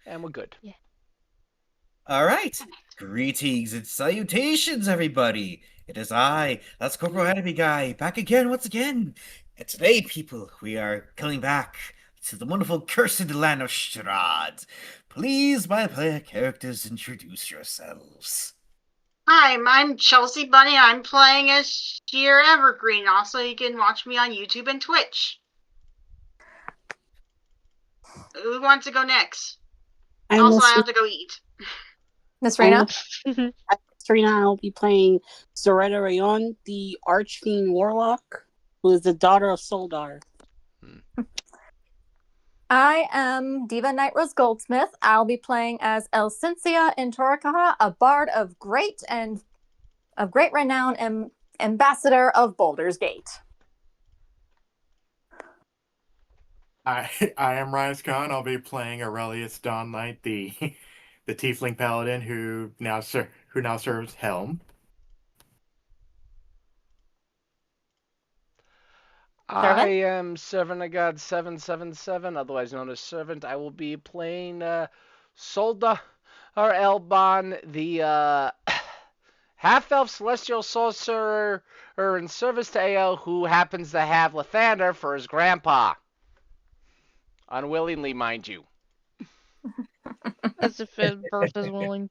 And we're good. Yeah. All right. Greetings and salutations, everybody. It is I, that's Corporal Enemy Guy, back again, once again. And today, people, we are coming back to the wonderful cursed land of Strahd. Please, my player characters, introduce yourselves. Hi, I'm Chelsea Bunny. I'm playing as Sheer Evergreen. Also, you can watch me on YouTube and Twitch. Who wants to go next? I have to go eat. Miss Rena? Rena, I'll be playing Zoretta Rayon, the Archfiend Warlock, who is the daughter of Soldar. I am Diva Nightrose Goldsmith. I'll be playing as Elcincia in Torakaha, a bard of great renown and ambassador of Baldur's Gate. I am Rise Khan. I'll be playing Aurelius Dawn Knight, the Tiefling Paladin who now serves Helm. I am Servant of God 777, otherwise known as Servant. I will be playing Solda or Elbon, the half-elf celestial sorcerer in service to AO who happens to have Lathander for his grandpa. Unwillingly, mind you. As if his birth is willing.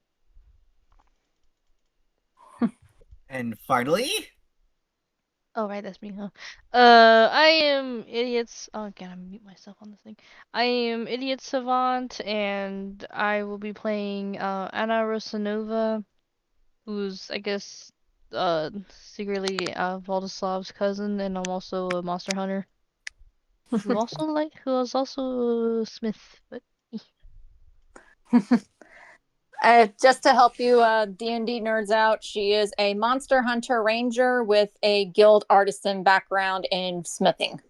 And finally... Oh, right, that's me, huh? I am Idiots... Oh, God, I'm mute myself on this thing. I am Idiot Savant, and I will be playing Anna Rosanova, who's, I guess, secretly Valdislav's cousin, and I'm also a monster hunter. Who was also a smith, but... Just to help you D&D nerds out, she is a monster hunter ranger with a guild artisan background in smithing.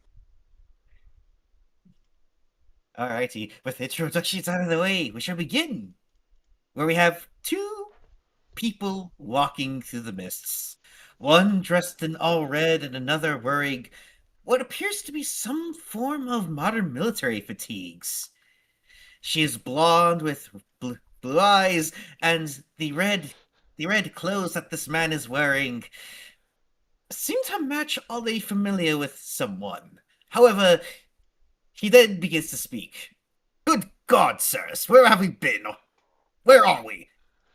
Alrighty, with introductions out of the way, we shall begin. Where we have two people walking through the mists. One dressed in all red and another wearing what appears to be some form of modern military fatigues. She is blonde with blue eyes, and the red clothes that this man is wearing seem to match oddly familiar with someone. However, he then begins to speak. Good God, sirs, where have we been? Where are we?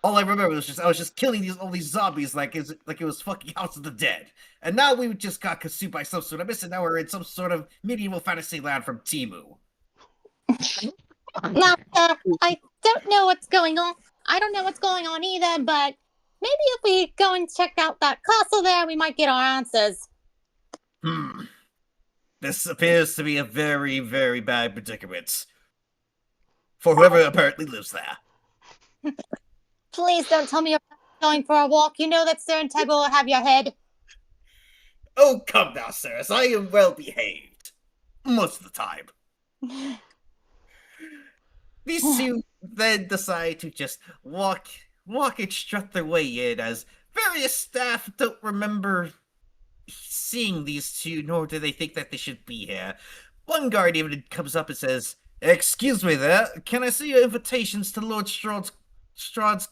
All I remember was I was just killing all these zombies like it was fucking House of the Dead. And now we just got consumed by some sort of mist, and now we're in some sort of medieval fantasy land from Timu. Now, I don't know what's going on. I don't know what's going on either, but maybe if we go and check out that castle there, we might get our answers. This appears to be a very, very bad predicament. For whoever apparently lives there. Please don't tell me you're going for a walk. You know that certain type will have your head. Oh, come now, sirs. I am well behaved. Most of the time. These two then decide to just walk and strut their way in, as various staff don't remember seeing these two, nor do they think that they should be here. One guard even comes up and says, "Excuse me there, can I see your invitations to Lord Strahd's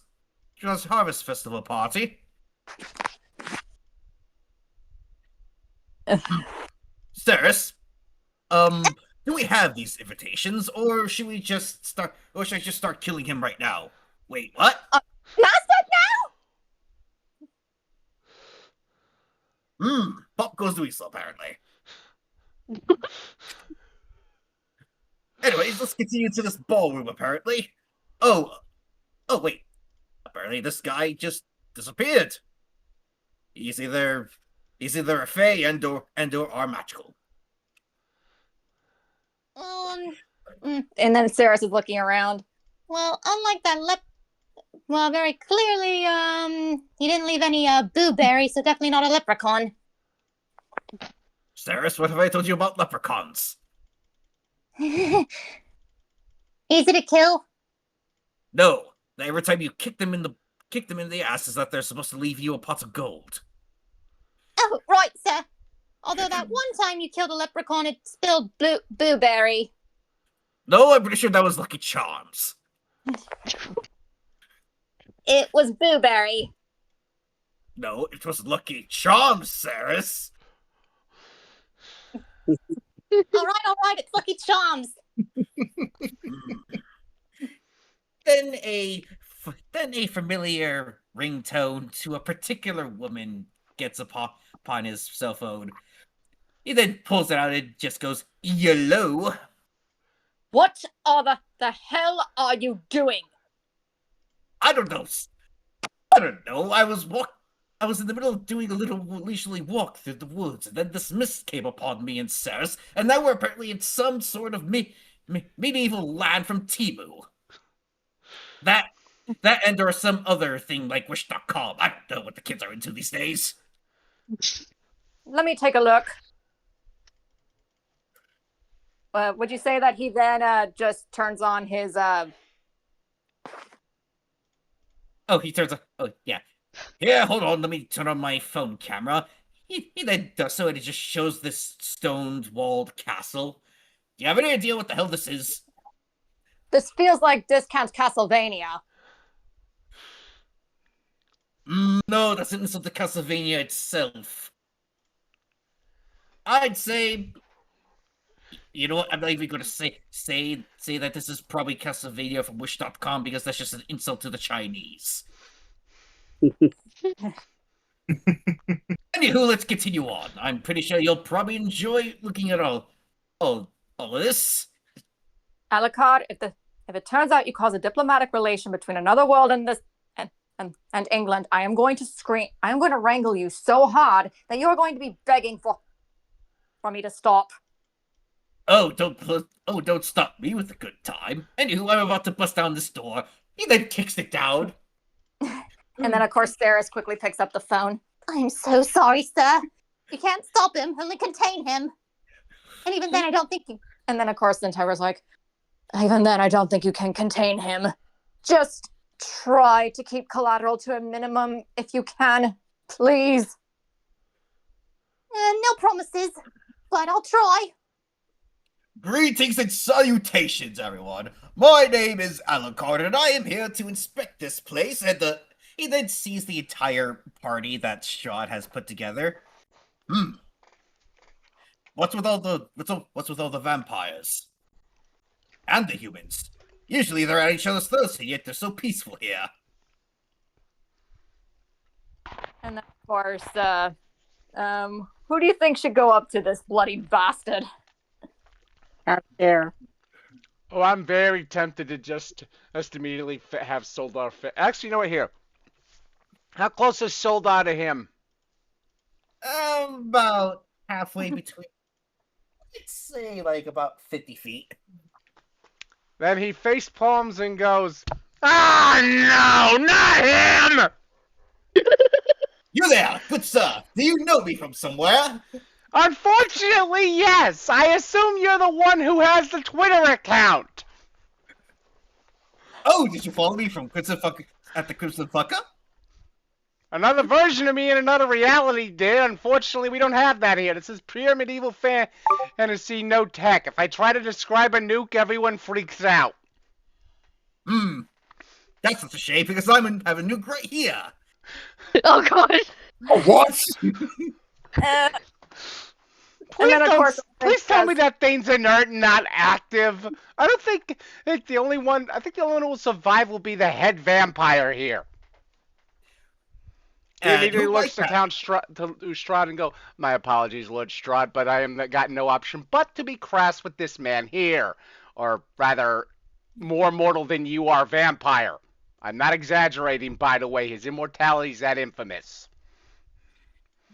Harvest Festival party?" Sirs, do we have these invitations, or should I just start killing him right now? Wait, what? Master, Pop goes Weasel, apparently. Anyways, let's continue to this ballroom, apparently. Oh, wait. Apparently this guy just disappeared. He's either a fae and/or are magical. And then Saris is looking around. Well, unlike that well, very clearly, he didn't leave any blueberries, so definitely not a leprechaun. Saris, what have I told you about leprechauns? Easy to kill? No. Every time you kick them in the ass is that they're supposed to leave you a pot of gold. Oh, right, sir. Although that one time you killed a leprechaun, it spilled blueberry. No, I'm pretty sure that was Lucky Charms. It was Booberry. No, it was Lucky Charms, Saris. All right, it's Lucky Charms. Then a familiar ringtone to a particular woman gets upon his cell phone. He then pulls it out and just goes, "Yellow." What the hell are you doing? I don't know. I was in the middle of doing a little leisurely walk through the woods, and then this mist came upon me and Saris, and now we're apparently in some sort of medieval land from Timu. That and or some other thing like Wish.com. I don't know what the kids are into these days. Let me take a look. Would you say that he then just turns on his Oh, he turns on. Oh, yeah. Yeah, hold on. Let me turn on my phone camera. He then does so, and it just shows this stone-walled castle. Do you have any idea what the hell this is? This feels like Discount Castlevania. No, that's an insult to Castlevania itself. I'd say, you know what? I'm not even going to say that this is probably Castlevania from Wish.com because that's just an insult to the Chinese. Anywho, let's continue on. I'm pretty sure you'll probably enjoy looking at all of this. Alucard, if it turns out you cause a diplomatic relation between another world and this and England, I am going to scream. I am going to wrangle you so hard that you are going to be begging for me to stop. Oh, don't stop me with a good time. Anywho, I'm about to bust down this door. He then kicks it down. And then, of course, Saris quickly picks up the phone. I'm so sorry, sir. You can't stop him, only contain him. And even then, I don't think you... And then, of course, then Tyra's like, even then, I don't think you can contain him. Just try to keep collateral to a minimum if you can, please. No promises, but I'll try. Greetings and salutations, everyone. My name is Alucard, and I am here to inspect this place. And he then sees the entire party that Strahd has put together. What's with all the vampires and the humans? Usually they're at each other's throats, and yet they're so peaceful here. And then, of course, who do you think should go up to this bloody bastard? Out there. Oh, I'm very tempted to just immediately have Soldar fit. Actually, you know what? Here. How close is Soldar to him? About halfway between. Let's say like about 50 feet. Then he face palms and goes, "Ah, no, not him!" You there, good sir. Do you know me from somewhere? Unfortunately, yes. I assume you're the one who has the Twitter account. Oh, did you follow me from Crimson Fucker at the Crimson Fucker? Another version of me in another reality did. Unfortunately, we don't have that here. This is pure medieval fantasy, no tech. If I try to describe a nuke, everyone freaks out. That's such a shame because I have a nuke right here. Oh god. Oh, what? Please tell me that thing's inert and not active. I think the only one who will survive will be the head vampire here. He immediately looks to Count Strahd and go, "My apologies, Lord Strahd, but I am got no option but to be crass with this man here, or rather, more mortal than you are, vampire. I'm not exaggerating, by the way. His immortality's that infamous."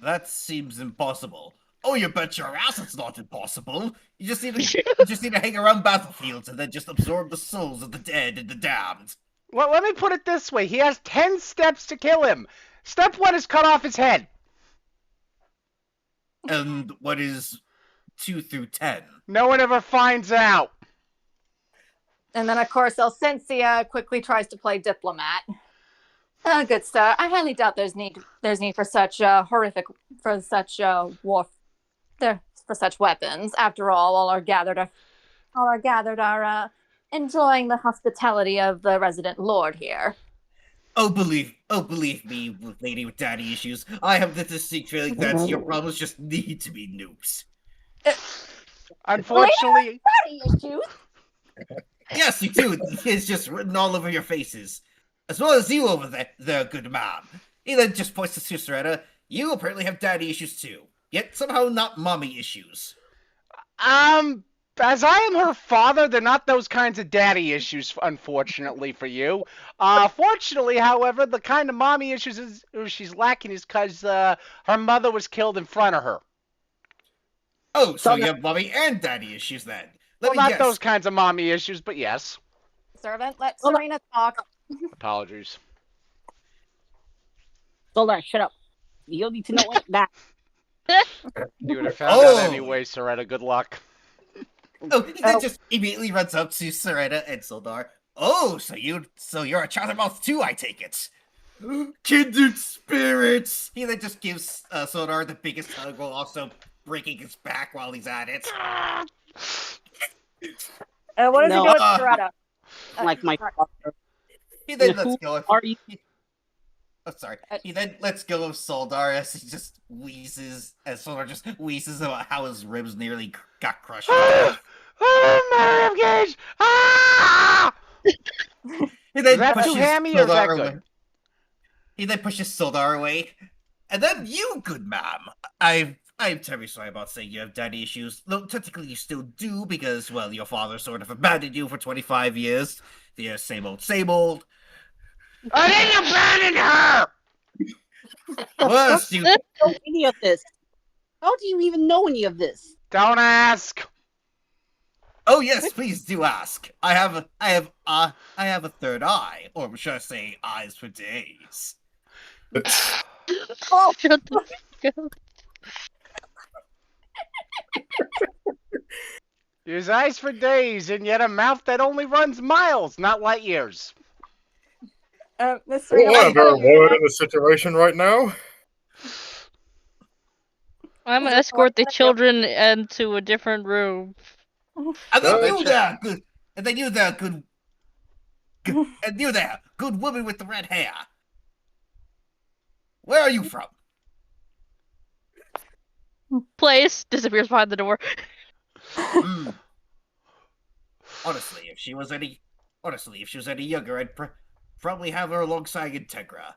That seems impossible. Oh, you bet your ass it's not impossible. You just need to hang around battlefields and then just absorb the souls of the dead and the damned. Well, let me put it this way. He has 10 steps to kill him. Step 1 is cut off his head. And what is 2 through 10? No one ever finds out. And then, of course, Elcincia quickly tries to play diplomat. Oh, good sir. I highly doubt there's need for such for such weapons. After all, all are gathered are enjoying the hospitality of the resident lord here. Oh, believe me, lady with daddy issues. I have the distinct feeling that your problems just need to be nuked. Unfortunately, Daddy issues. Yes, you do. It's just written all over your faces. As well as you over there, good mom. He then just points to Strahd. You apparently have daddy issues too. Yet somehow not mommy issues. as I am her father, they're not those kinds of daddy issues, unfortunately for you. Fortunately, however, the kind of mommy issues she's lacking is because her mother was killed in front of her. Oh, so you have mommy and daddy issues then. Well, not those kinds of mommy issues, but yes. Servant, let Serena talk. Apologies. Soldar, shut up. You don't need to know that. You would have found out anyway, Soretta. Good luck. Oh, he then just immediately runs up to Serena and Soldar. Oh, so you're a chattermouth too, I take it. Kindred spirits! He then just gives Soldar the biggest hug while also breaking his back while he's at it. What does he do with Serena? Like my father. He then lets go of... Are you? Oh, sorry. He then lets go of Soldar as he just wheezes, as Soldar just wheezes about how his ribs nearly got crushed. My ribcage! Ah! He then Is that too hammy or is that good? Away. He then pushes Soldar away. And then you, good ma'am. I'm terribly sorry about saying you have daddy issues. Though technically you still do because, well, your father sort of abandoned you for 25 years. The same old, same old. I didn't abandon her! Worse, you don't know any of this. How do you even know any of this? Don't ask. Oh yes, please do ask. I have a third eye, or should I say, eyes for days. Oh, shut the fuck up. There's eyes for days, and yet a mouth that only runs miles, not light years. Miss Well, I'm very worried in the situation right now. I'm gonna escort the children into a different room. And then you there, good. And then you there, good. And you there, good woman with the red hair. Where are you from? Place disappears behind the door. Honestly, if she was any younger, I'd probably have her alongside Integra.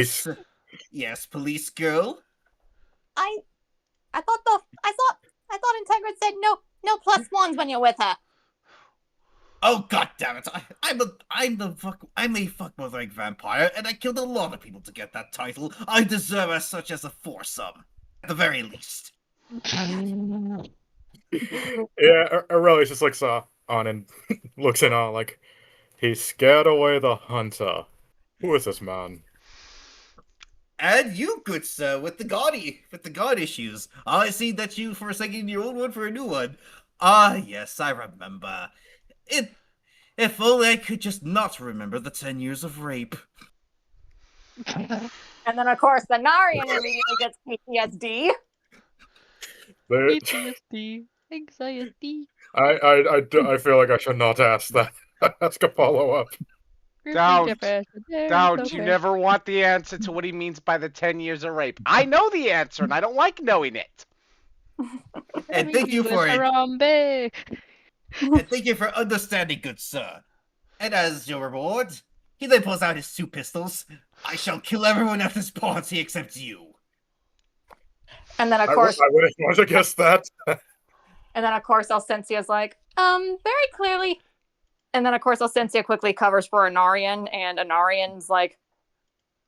Sir! Yes, police girl. I thought Integra said no +1s when you're with her. Oh god damn it! I'm a fuck-mothering vampire, and I killed a lot of people to get that title. I deserve as such as a foursome, at the very least. Yeah, Aurelius just looks on and looks in on like he scared away the hunter. Who is this man? And you, good sir, with the god issues. I see that you forsaking your old one for a new one. Ah, yes, I remember. If only I could just not remember the 10 years of rape. And then, of course, the Narian immediately gets PTSD. PTSD, anxiety. I feel like I should not ask that. Ask a follow-up. Don't. You never want the answer to what he means by the 10 years of rape. I know the answer, and I don't like knowing it. And thank you for it. And thank you for understanding, good sir. And as your reward, he then pulls out his 2 pistols. I shall kill everyone at this party except you. And then, of course, I wouldn't want to guess that. And then, of course, Elcincia's like, very clearly. And then, of course, Elcincia quickly covers for Anarian, and Anarian's like,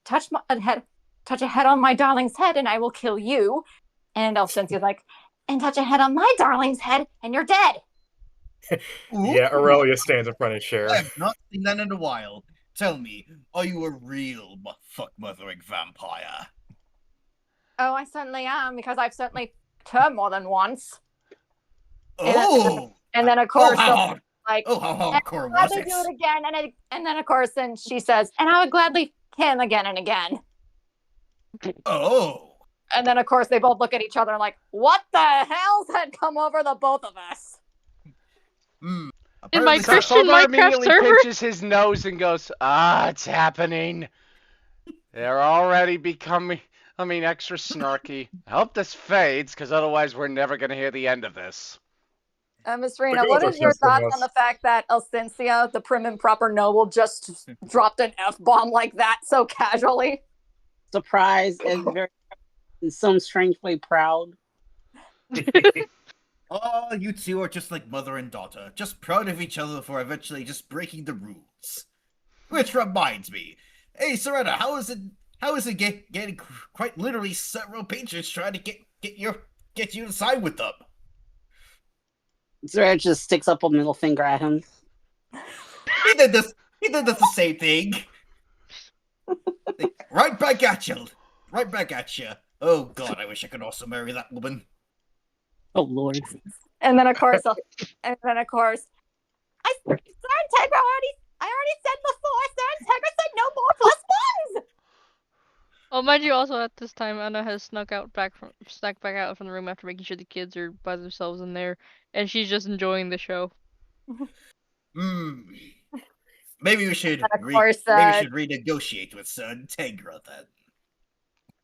touch a head on my darling's head, and I will kill you. And Elcincia's like, and touch a head on my darling's head, and you're dead. Yeah, Aurelius stands in front of his chair. I have not seen that in a while. Tell me, are you a real fuck-mothering vampire? Oh, I certainly am, because I've certainly turned more than once. Oh! And then, of course, how like, how hardcore was it? do it again, and then, of course, then she says, and I would gladly kill him again and again. Oh! And then, of course, they both look at each other like, what the hell's had come over the both of us? In my Apparently Christian Soldar Minecraft immediately server? pinches his nose and goes, it's happening. They're already becoming, extra snarky. I hope this fades, because otherwise we're never going to hear the end of this. Miss Rena, what girls is are your kissing thoughts us. on the fact that Elcincia, the prim and proper noble, just dropped an F-bomb like that so casually? Surprised and very, in some strange way, proud. Oh, you two are just like mother and daughter, just proud of each other for eventually just breaking the rules. Which reminds me, hey Serena, how is it getting quite literally several patrons trying to get you to sign with them? Zara just sticks up a middle finger at him. He did the same thing. Right back at you. Right back at you. Oh God, I wish I could also marry that woman. Oh Lord. And then, of course, Sir Integra I already said before, Sir Integra said no more plus ones! Oh, mind you, also at this time, Anna has snuck back out from the room after making sure the kids are by themselves in there, and she's just enjoying the show. Maybe we should And of course, renegotiate with Sir Integra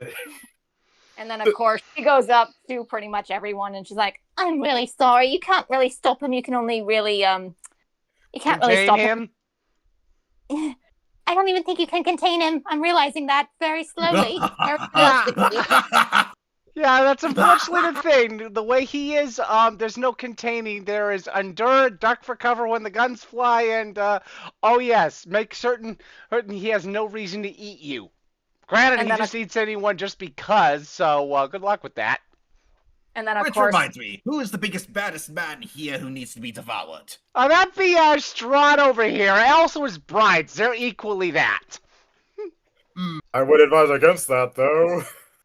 then. And then, of course, she goes up to pretty much everyone, and she's like, I'm really sorry. You can't really stop him. You can only really, you can't really stop him. I don't even think you can contain him. I'm realizing that very slowly. Yeah, that's unfortunately the thing. The way he is, there's no containing. There is endure, duck for cover when the guns fly, and, oh yes, make certain he has no reason to eat you. Granted, he just eats anyone just because, so good luck with that. And then, of Which course, reminds me, who is the biggest, baddest man here who needs to be devoured? That'd be Strahd over here. Also his brides. They're equally that. I would advise against that, though.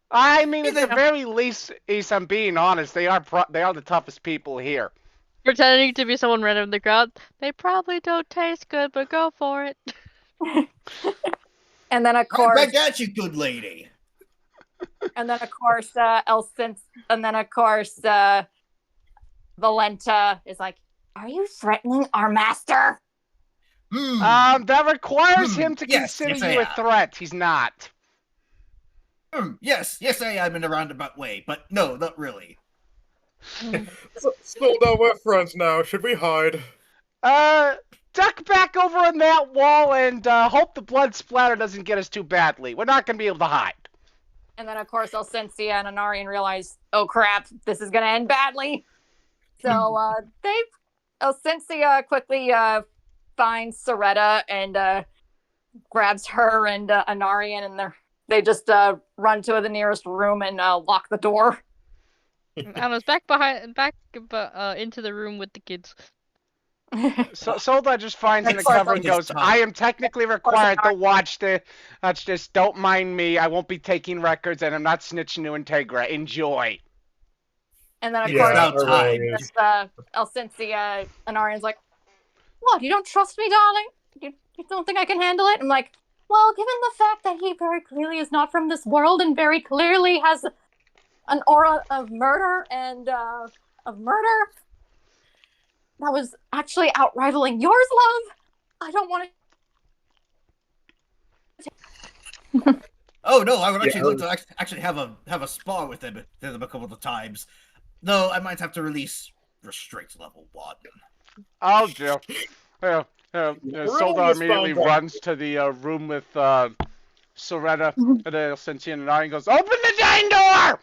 I mean, at the very least, Ace, I'm being honest, they are the toughest people here. Pretending to be someone random in the crowd, they probably don't taste good, but go for it. And then, of course, Right back at you, good lady. And then, of course, Valenta is like, are you threatening our master? That requires him to consider you a threat. He's not. Yes, I am in a roundabout way, but no, not really. Still no, we're friends now. Should we hide? Duck back over on that wall and hope the blood splatter doesn't get us too badly. We're not going to be able to hide. And then, of course, Elcincia and Anarian realize, oh crap, this is going to end badly. So Elcincia quickly finds Soretta and grabs her and Anarian, and they just run to the nearest room and lock the door. Anna's back into the room with the kids. So Solda just finds in the cover and goes, I am technically required to watch this. Just don't mind me. I won't be taking records, and I'm not snitching to Integra. Enjoy. And then, of course, Elcincia and Arian's like, what, you don't trust me, darling? You don't think I can handle it? I'm like, well, given the fact that he very clearly is not from this world and very clearly has an aura of murder and that was actually outrivaling yours, love. I don't want to. Oh no, I would actually like to actually have a spar with them a couple of times. Though I might have to release restrict level 1. Oh dear. Soldar immediately runs to the room with Soretta and Elcincia and Ari and goes, open the dang door!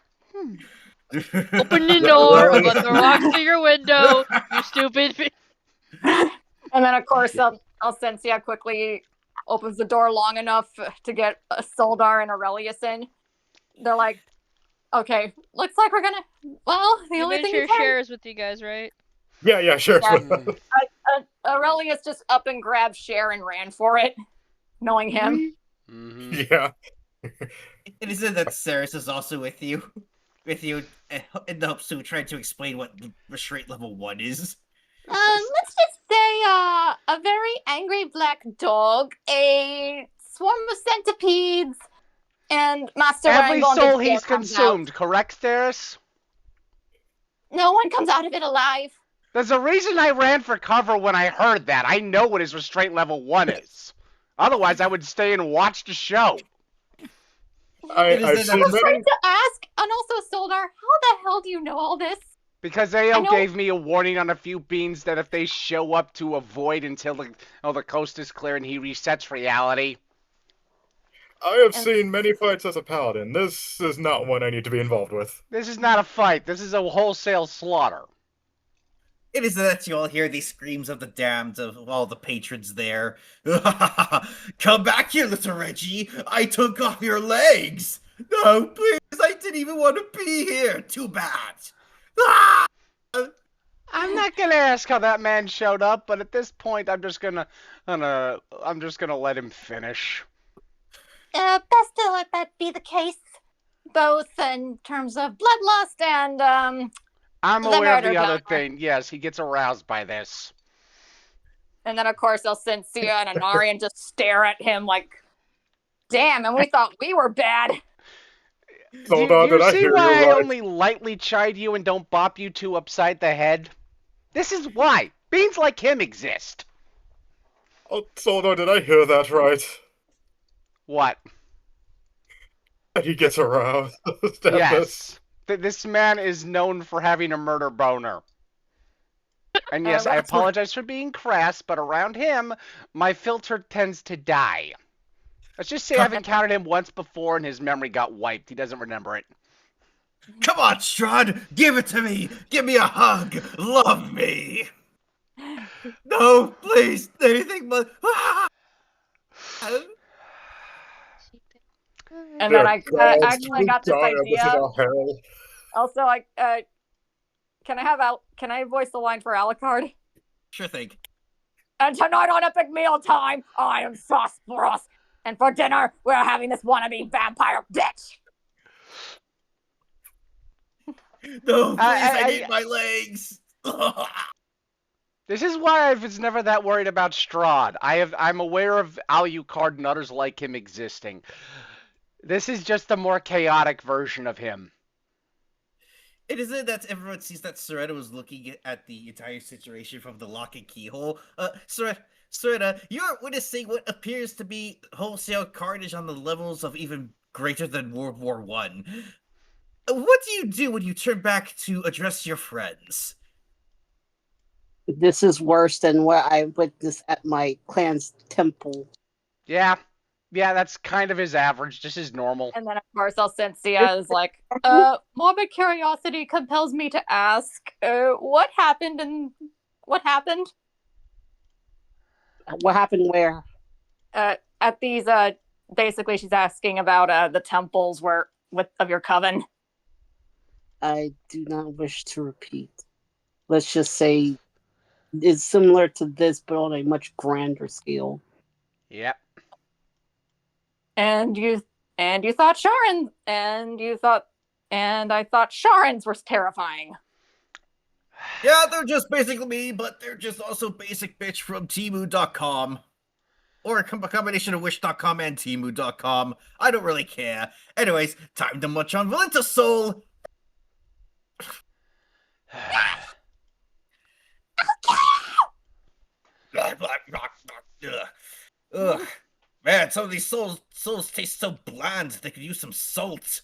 Open the door, or let the rocks to your window, you stupid. And then, of course, Elcincia quickly opens the door long enough to get Soldar and Aurelius in. They're like, okay, looks like we're gonna, well, the only thing shares with you guys, right? Yeah, sure. Yeah. Aurelius just up and grabbed Cher and ran for it, knowing him. Mm-hmm. Yeah. It isn't that Ceres is also with you in the hopes to try to explain what restraint level 1 is. Let's just say a very angry black dog, a swarm of centipedes, And Master Every Rangon soul the he's Deer comes consumed, correct, Theris? No one comes out of it alive. There's a reason I ran for cover when I heard that. I know what his restraint level 1 is. Otherwise, I would stay and watch the show. I've I seen was many. trying to ask, and also Soldar, how the hell do you know all this? Because AO gave me a warning on a few beans that if they show up to avoid until the coast is clear and he resets reality. I have seen many fights as a paladin. This is not one I need to be involved with. This is not a fight. This is a wholesale slaughter. It is that you all hear these screams of the damned of all the patrons there. Come back here, little Reggie. I took off your legs. No, please. I didn't even want to be here. Too bad. I'm not gonna ask how that man showed up, but at this point, I'm just gonna let him finish. Best to let that be the case. both in terms of bloodlust and I'm the aware of murder the other glamour. thing. Yes, he gets aroused by this. And then of course Elcincia and Anarian just stare at him like, damn, and we thought we were bad. Hold do on, you did I see hear why you I right? only lightly chide you and don't bop you too upside the head? This is why. Beans like him exist. Oh, Soldar, did I hear that right? What? That he gets aroused. Yes. This man is known for having a murder boner. And yes, I apologize for being crass, but around him, my filter tends to die. Let's just say I've encountered him once before and his memory got wiped. He doesn't remember it. Come on, Strahd, give it to me. Give me a hug. Love me. No, please, anything but. And then I actually got this idea. Also, can I voice the line for Alucard? Sure thing. And tonight on Epic Meal Time, I am Sauceros. And for dinner, we're having this wannabe vampire bitch. No, please, I need my legs. This is why I was never that worried about Strahd. I'm aware of Alucard and others like him existing. This is just a more chaotic version of him. It isn't that everyone sees that Soretta was looking at the entire situation from the lock and keyhole. Soretta, you're witnessing what appears to be wholesale carnage on the levels of even greater than World War I. What do you do when you turn back to address your friends? This is worse than what I witnessed at my clan's temple. Yeah, that's kind of his average, just his normal. And then, of course, Elcincia is like, morbid curiosity compels me to ask, what happened and what happened? What happened where? At these, basically she's asking about, the temples of your coven. I do not wish to repeat. Let's just say it's similar to this, but on a much grander scale. Yep. And you thought Sharon, and I thought Sharon's was terrifying. Yeah, they're just basically me, but they're just also basic bitch from Temu.com. Or a combination of Wish.com and Temu.com. I don't really care. Anyways, time to munch on Valenta Soul. Ugh. Man, some of these souls taste so bland. They could use some salt.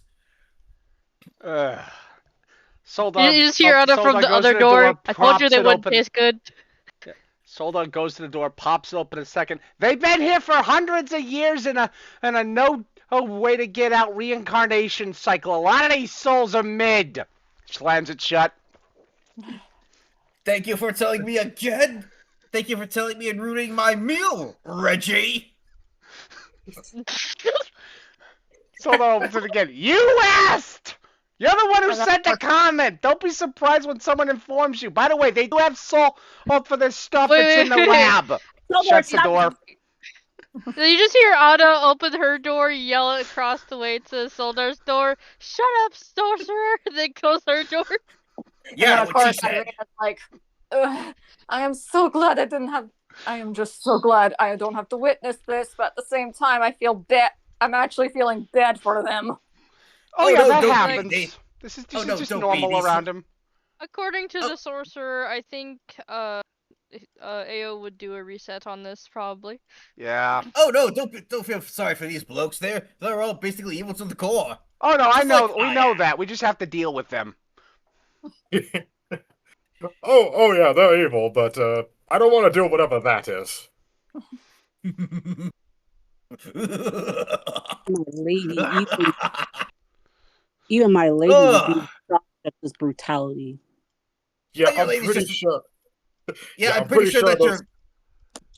You just hear Anna from the other door. I told you they wouldn't taste good. Solda goes to the door, pops it open a second. They've been here for hundreds of years in a no way to get out reincarnation cycle. A lot of these souls are mid. Slams it shut. Thank you for telling me again. Thank you for telling me and ruining my meal, Reggie. Solda opens it again. You asked! You're the one who sent the comment! Don't be surprised when someone informs you. By the way, they do have salt for this stuff that's in the lab. Shuts the door. Did you just hear Anna open her door, yell across the way to Soldar's door, "Shut up, sorcerer!" and then close her door? Yeah, of course, Irena's like, I am so glad I am just so glad I don't have to witness this, but at the same time, I feel I'm actually feeling bad for them. Oh yeah, no, that don't happens. be. This is no, just don't be. normal around him. According to Oh. the sorcerer, I think AO would do a reset on this probably. Yeah. Oh no, don't feel sorry for these blokes. They're all basically evil to the core. Oh no, I Just know. like We I know am. that. We just have to deal with them. Oh yeah, they're evil, but I don't want to deal with whatever that is. My lady, even my lady would be shocked at this brutality. Yeah, your I'm lady's pretty just- sure. Yeah, I'm pretty sure that those...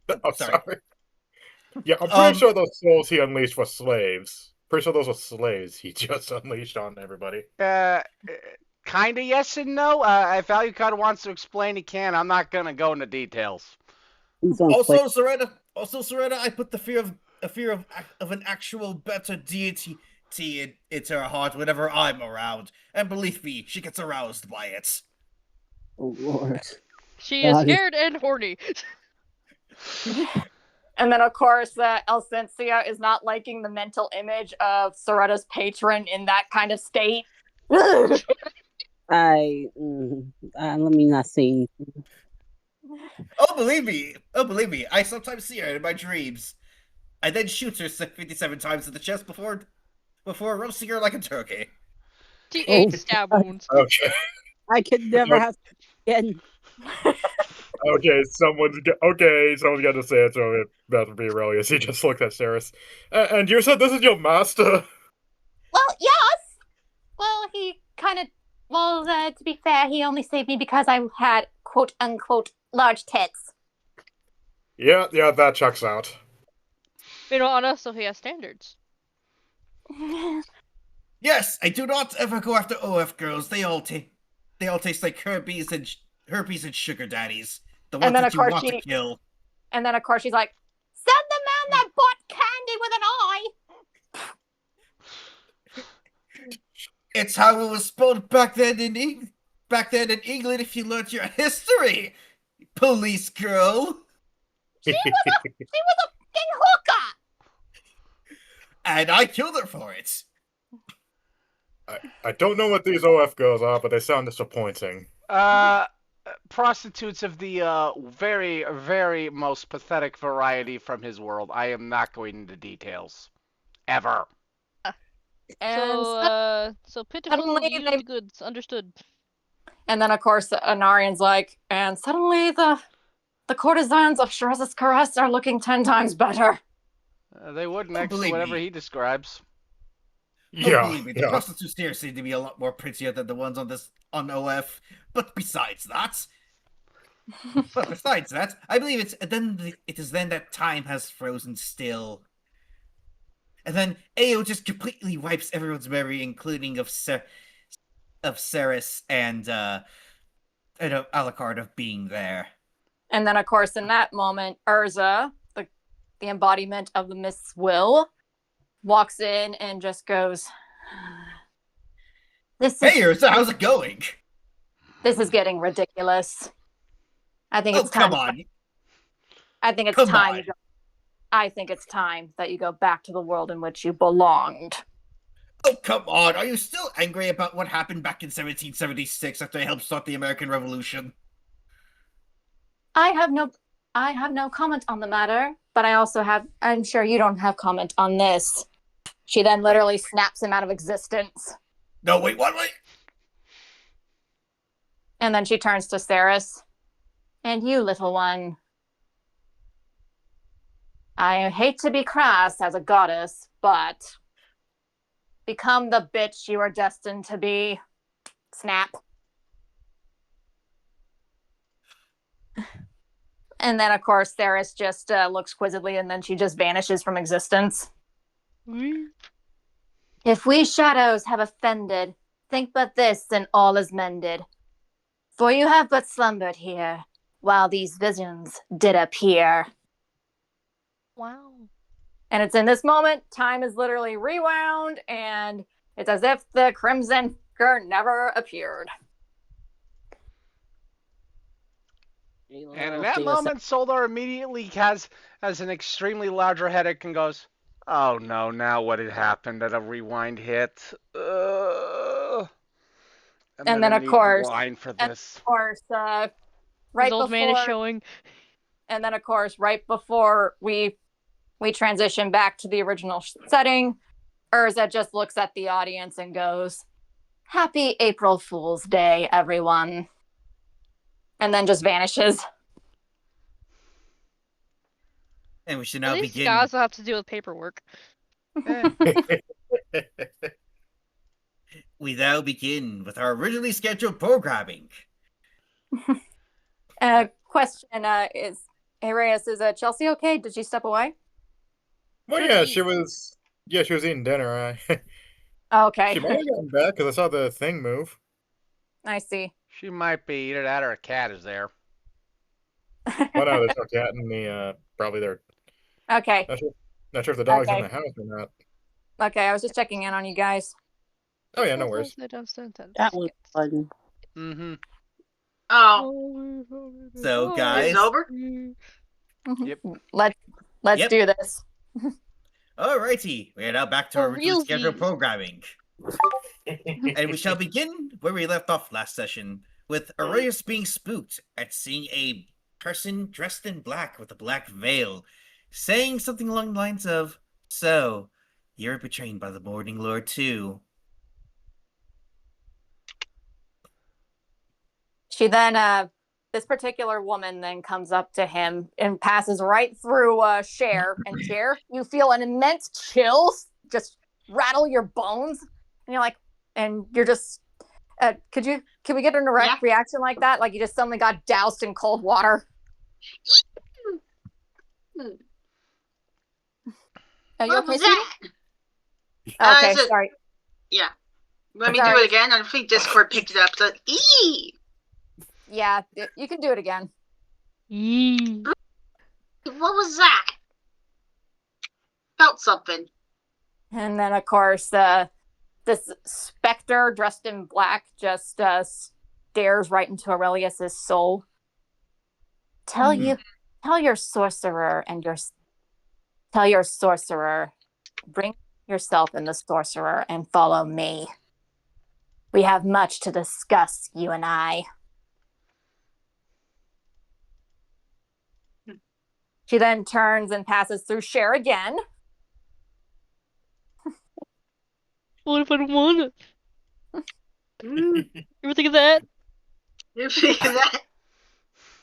you're. Oh, Sorry. Yeah, I'm pretty sure those souls he unleashed were slaves. Pretty sure those were slaves he just unleashed on everybody. Kinda yes and no. If Alucard wants to explain, he can. I'm not gonna go into details. Also, Serena, I put the fear of an actual better deity into her heart whenever I'm around, and believe me, she gets aroused by it. Oh Lord. She is scared and horny. And then, of course, Elcincia is not liking the mental image of Soretta's patron in that kind of state. Let me not say anything. Oh, believe me, I sometimes see her in my dreams. I then shoot her 57 times in the chest before roasting her like a turkey. She ate stab wounds. Okay. I could never have again. Okay, someone's got to say it, so it better be Aurelius. He just looked at Ceres. And you said this is your master? Well, yes. Well, he kind of. Well, to be fair, he only saved me because I had quote unquote large tits. Yeah, that checks out. You know, also he has standards. Yes, I do not ever go after OF girls. They all taste like herpes and sugar daddies. The ones that you want to kill. And then, of course, she's like, "Send the man that bought candy with an eye." It's how it was spelled back then in England. If you learned your history, police girl. She was a fucking hooker. And I killed her for it. I don't know what these OF girls are, but they sound disappointing. Prostitutes of the very, very most pathetic variety from his world. I am not going into details. Ever. So pitiful used goods. Understood. And then, of course, Anarian's like, and suddenly the courtesans of Shiraz's caress are looking 10 times better. They would next to whatever he describes. Yeah, the prostitutes here seem to be a lot more prettier than the ones on OF. But besides that, I believe it is then that time has frozen still. And then AO just completely wipes everyone's memory, including of Ceres and Alucard of being there. And then, of course, in that moment, Urza, the embodiment of the Mist's will, walks in and just goes, Hey, Urza, how's it going? This is getting ridiculous. I think it's time. Come on. I think it's time. I think it's time that you go back to the world in which you belonged. Oh, come on. Are you still angry about what happened back in 1776 after I helped start the American Revolution? I have no comment on the matter, but I'm sure you don't have comment on this. She then literally snaps him out of existence. No, wait, what? Wait. And then she turns to Ceres. And you, little one. I hate to be crass as a goddess, but become the bitch you are destined to be. Snap. And then, of course, Ceres just looks quizzically, and then she just vanishes from existence. If we shadows have offended, think but this, and all is mended. For you have but slumbered here, while these visions did appear. Wow. And it's in this moment, time is literally rewound, and it's as if the Crimson Figure never appeared. And in that moment, Soldar immediately has an extremely larger headache and goes, Oh no, now what had happened at a rewind hit? I'm And gonna then, of need course, wine for and this. of course, His right old man is before, showing. and then of course, right before we transition back to the original setting, Urza just looks at the audience and goes, "Happy April Fool's Day, everyone," and then just vanishes. And we should At now least begin. guys will have to deal with paperwork. We now begin with our originally scheduled programming. Question is, hey Reyes, is Chelsea okay? Did she step away? Well, Took yeah, eat. she was. Yeah, she was eating dinner. Okay. She might have gotten back because I saw the thing move. I see. She might be either that or a cat is there. Well, no, there's no cat in the probably there. Okay. Not sure if the dog's in Okay. the house or not. Okay, I was just checking in on you guys. Oh yeah, no worries. That was fun. Mm-hmm. Oh, So, is guys. it over? Yep. Let's Yep. do this. Alrighty, we are now back to our For originally scheduled realsies. programming. And we shall begin where we left off last session, with Arius being spooked at seeing a person dressed in black with a black veil, saying something along the lines of, "So, you're betrayed by the Morning Lord too." She then, this particular woman then comes up to him and passes right through Cher. And Cher, you feel an immense chill just rattle your bones. And you're like, and you're just, can we get a direct reaction like that? Like you just suddenly got doused in cold water? Are you What okay, was sweetie? that? Okay, Is it- sorry. Yeah. Let me Sorry. do it again. I think Discord picked it up. So, Yeah, you can do it again. what was that? Felt something. And then, of course, this specter dressed in black just stares right into Aurelius's soul. Tell your sorcerer bring yourself and the sorcerer and follow me. We have much to discuss, you and I. She then turns and passes through Cher again. What if I don't want it? You ever think of that? You think of that?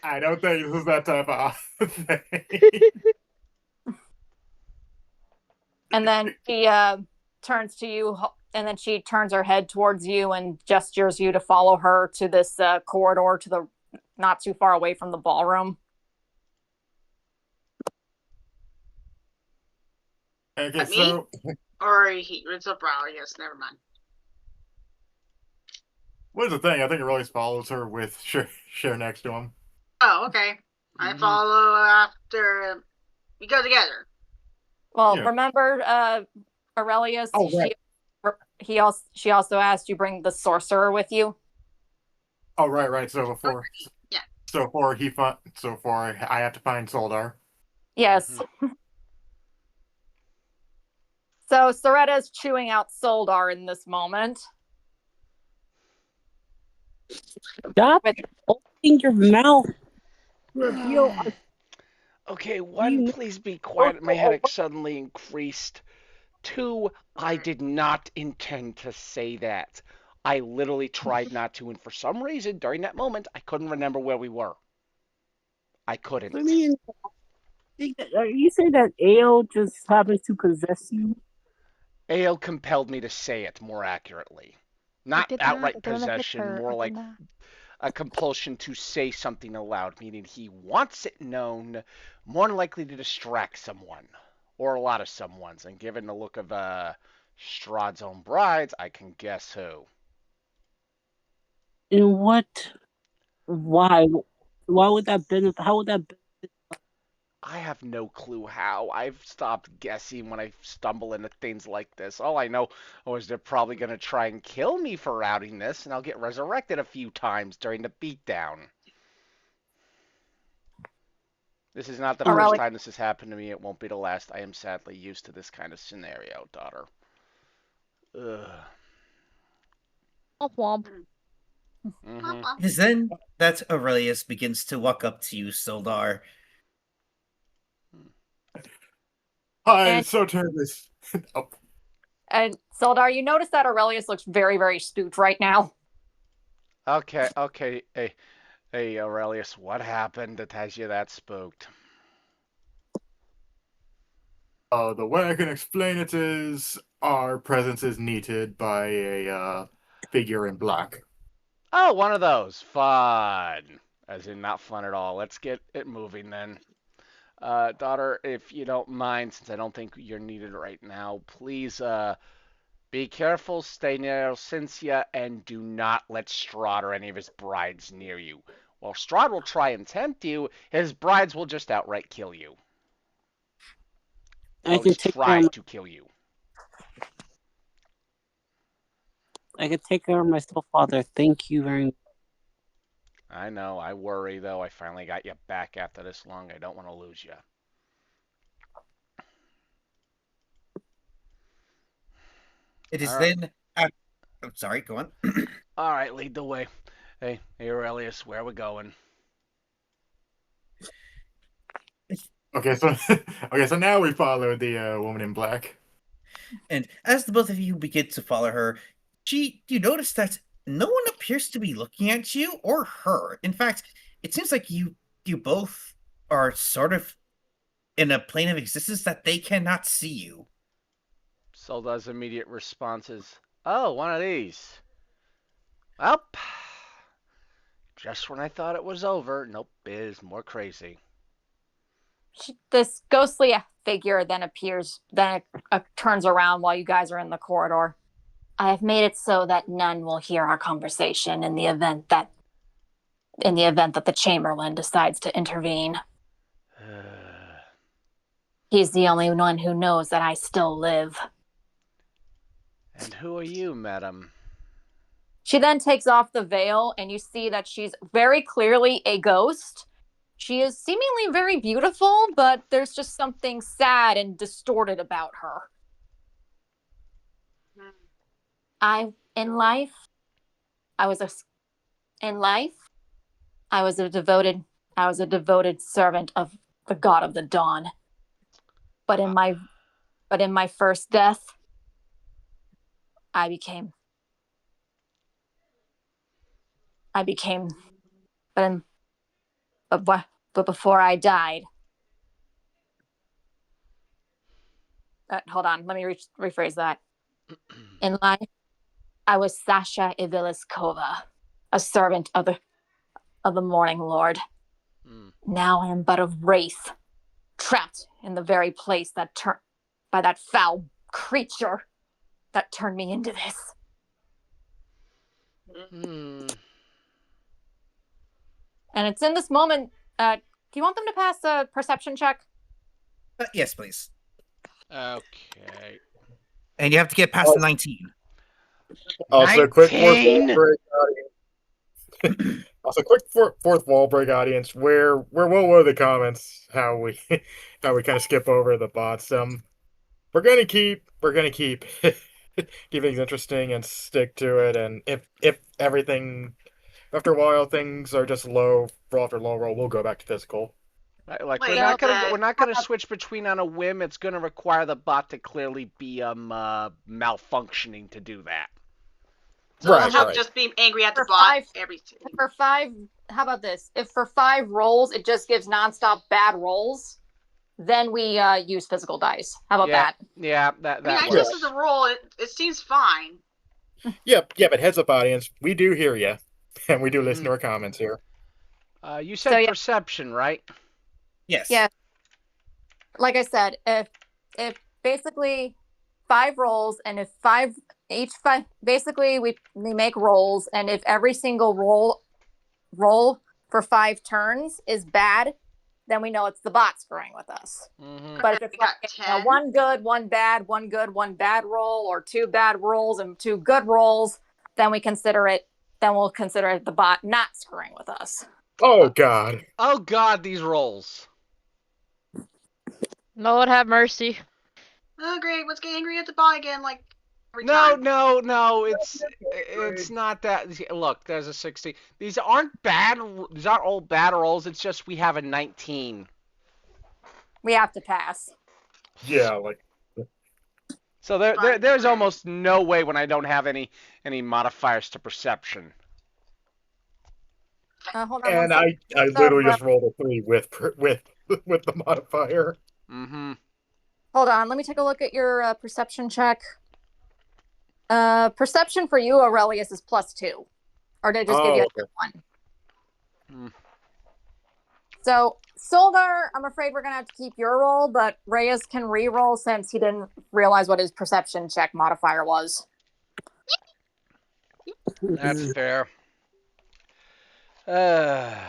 I don't think this is that type of thing. And then she turns to you, and then she turns her head towards you and gestures you to follow her to this corridor to the not too far away from the ballroom. Okay, so Or it's a brow, I guess. Never mind. what's the thing? I think it really follows her with Cher next to him. Oh, okay. I follow after we go together. Well, remember Aurelius? Oh, right. She also asked you bring the sorcerer with you. Oh, right. So before, I have to find Soldar. Yes. So Soretta's chewing out Soldar in this moment. Stop opening your mouth. Okay, one, please be quiet. My headache suddenly increased. Two, I did not intend to say that. I literally tried not to, and for some reason, during that moment, I couldn't remember where we were. I couldn't. I mean, are you saying that Ale just happens to possess you? Ale compelled me to say it more accurately. Not outright possession, more like a compulsion to say something aloud, meaning he wants it known, more likely to distract someone, or a lot of someones. And given the look of Strahd's own brides, I can guess who. And what? Why? Why would that benefit? How would that benefit? I have no clue how. I've stopped guessing when I stumble into things like this. All I know is they're probably going to try and kill me for routing this, and I'll get resurrected a few times during the beatdown. This is not the Aurelius. first time this has happened to me. It won't be the last. I am sadly used to this kind of scenario, daughter. Ugh. Womp womp. Mm-hmm. It is then that Aurelius begins to walk up to you, Sildar. Hi, And- so terribly. Oh, And Sildar, you notice that Aurelius looks very, very spooked right now. Okay. Hey, Aurelius, what happened that has you that spooked? the way I can explain it is our presence is needed by a figure in black. Oh, one of those. Fun. As in, not fun at all. Let's get it moving then. Daughter, if you don't mind, since I don't think you're needed right now, please be careful, stay near Elcincia, and do not let Strahd or any of his brides near you. While Strahd will try and tempt you, his brides will just outright kill you. Or I at can least take try care of to kill you. I can take care of myself, Father. Thank you very much. I know, I worry though. I finally got you back after this long. I don't want to lose you. It is All right. then. Oh, sorry, go on. All right, lead the way. Hey, Aurelius, where are we going? Okay, so now we follow the woman in black. And as the both of you begin to follow her, you notice that no one appears to be looking at you or her. In fact, it seems like you both are sort of in a plane of existence that they cannot see you. Solda's immediate response is, oh, one of these. Well, just when I thought it was over, nope, it is more crazy. This ghostly figure then appears, then turns around while you guys are in the corridor. I have made it so that none will hear our conversation in the event that the Chamberlain decides to intervene. He's the only one who knows that I still live. And who are you, madam? She then takes off the veil, and you see that she's very clearly a ghost. She is seemingly very beautiful, but there's just something sad and distorted about her. In life, I was a devoted servant of the God of the Dawn. But in my first death, but before I died, hold on, let me rephrase that. In life, I was Sasha Iviliskova, a servant of the Morning Lord. Now I am but a wraith, trapped in the very place by that foul creature that turned me into this. And it's in this moment. Do you want them to pass a perception check? Yes, please. Okay. And you have to get past the 19. Also, quick fourth 19? wall break audience. Also, quick fourth wall break audience. Where what were the comments? How we kind of skip over the bots. We're gonna keep keep things interesting and stick to it. And if everything after a while things are just low roll after low roll, we'll go back to physical. Like Wait, we're not gonna switch between on a whim. It's gonna require the bot to clearly be malfunctioning to do that. So Right, she'll right. just be angry at the For bot five- every time. For 5, how about this? If for 5 rolls it just gives nonstop bad rolls, then we use physical dice. How about that? Yeah, I mean, that I works. just as a roll, it seems fine. Yeah, but heads up, audience. We do hear you, and we do listen to our comments here. You said So, yeah. perception, right? Yes. Yeah. Like I said, if basically 5 rolls, and if basically we make rolls, and if every single roll for 5 turns is bad, then we know it's the bot screwing with us. Mm-hmm. But if it's We got like 10. 1 good, 1 bad, 1 good, 1 bad roll, or 2 bad rolls and 2 good rolls, then we'll consider it the bot not screwing with us. Oh God! Oh God, these rolls. Lord have mercy. Oh, great. Let's get angry at the bot again, like every No, time. no, it's not that. Look, there's a 60. These aren't bad. These aren't all bad rolls. It's just we have a 19. We have to pass. Yeah, like So there's almost no way when I don't have any modifiers to perception. Hold on one and second. I literally just rolled a 3 with with the modifier. Mm-hmm. Hold on. Let me take a look at your perception check. Perception for you, Aurelius, is +2. Or did I just give you a one? So, Soldar, I'm afraid we're going to have to keep your roll, but Reyes can re-roll since he didn't realize what his perception check modifier was. That's fair. Okay,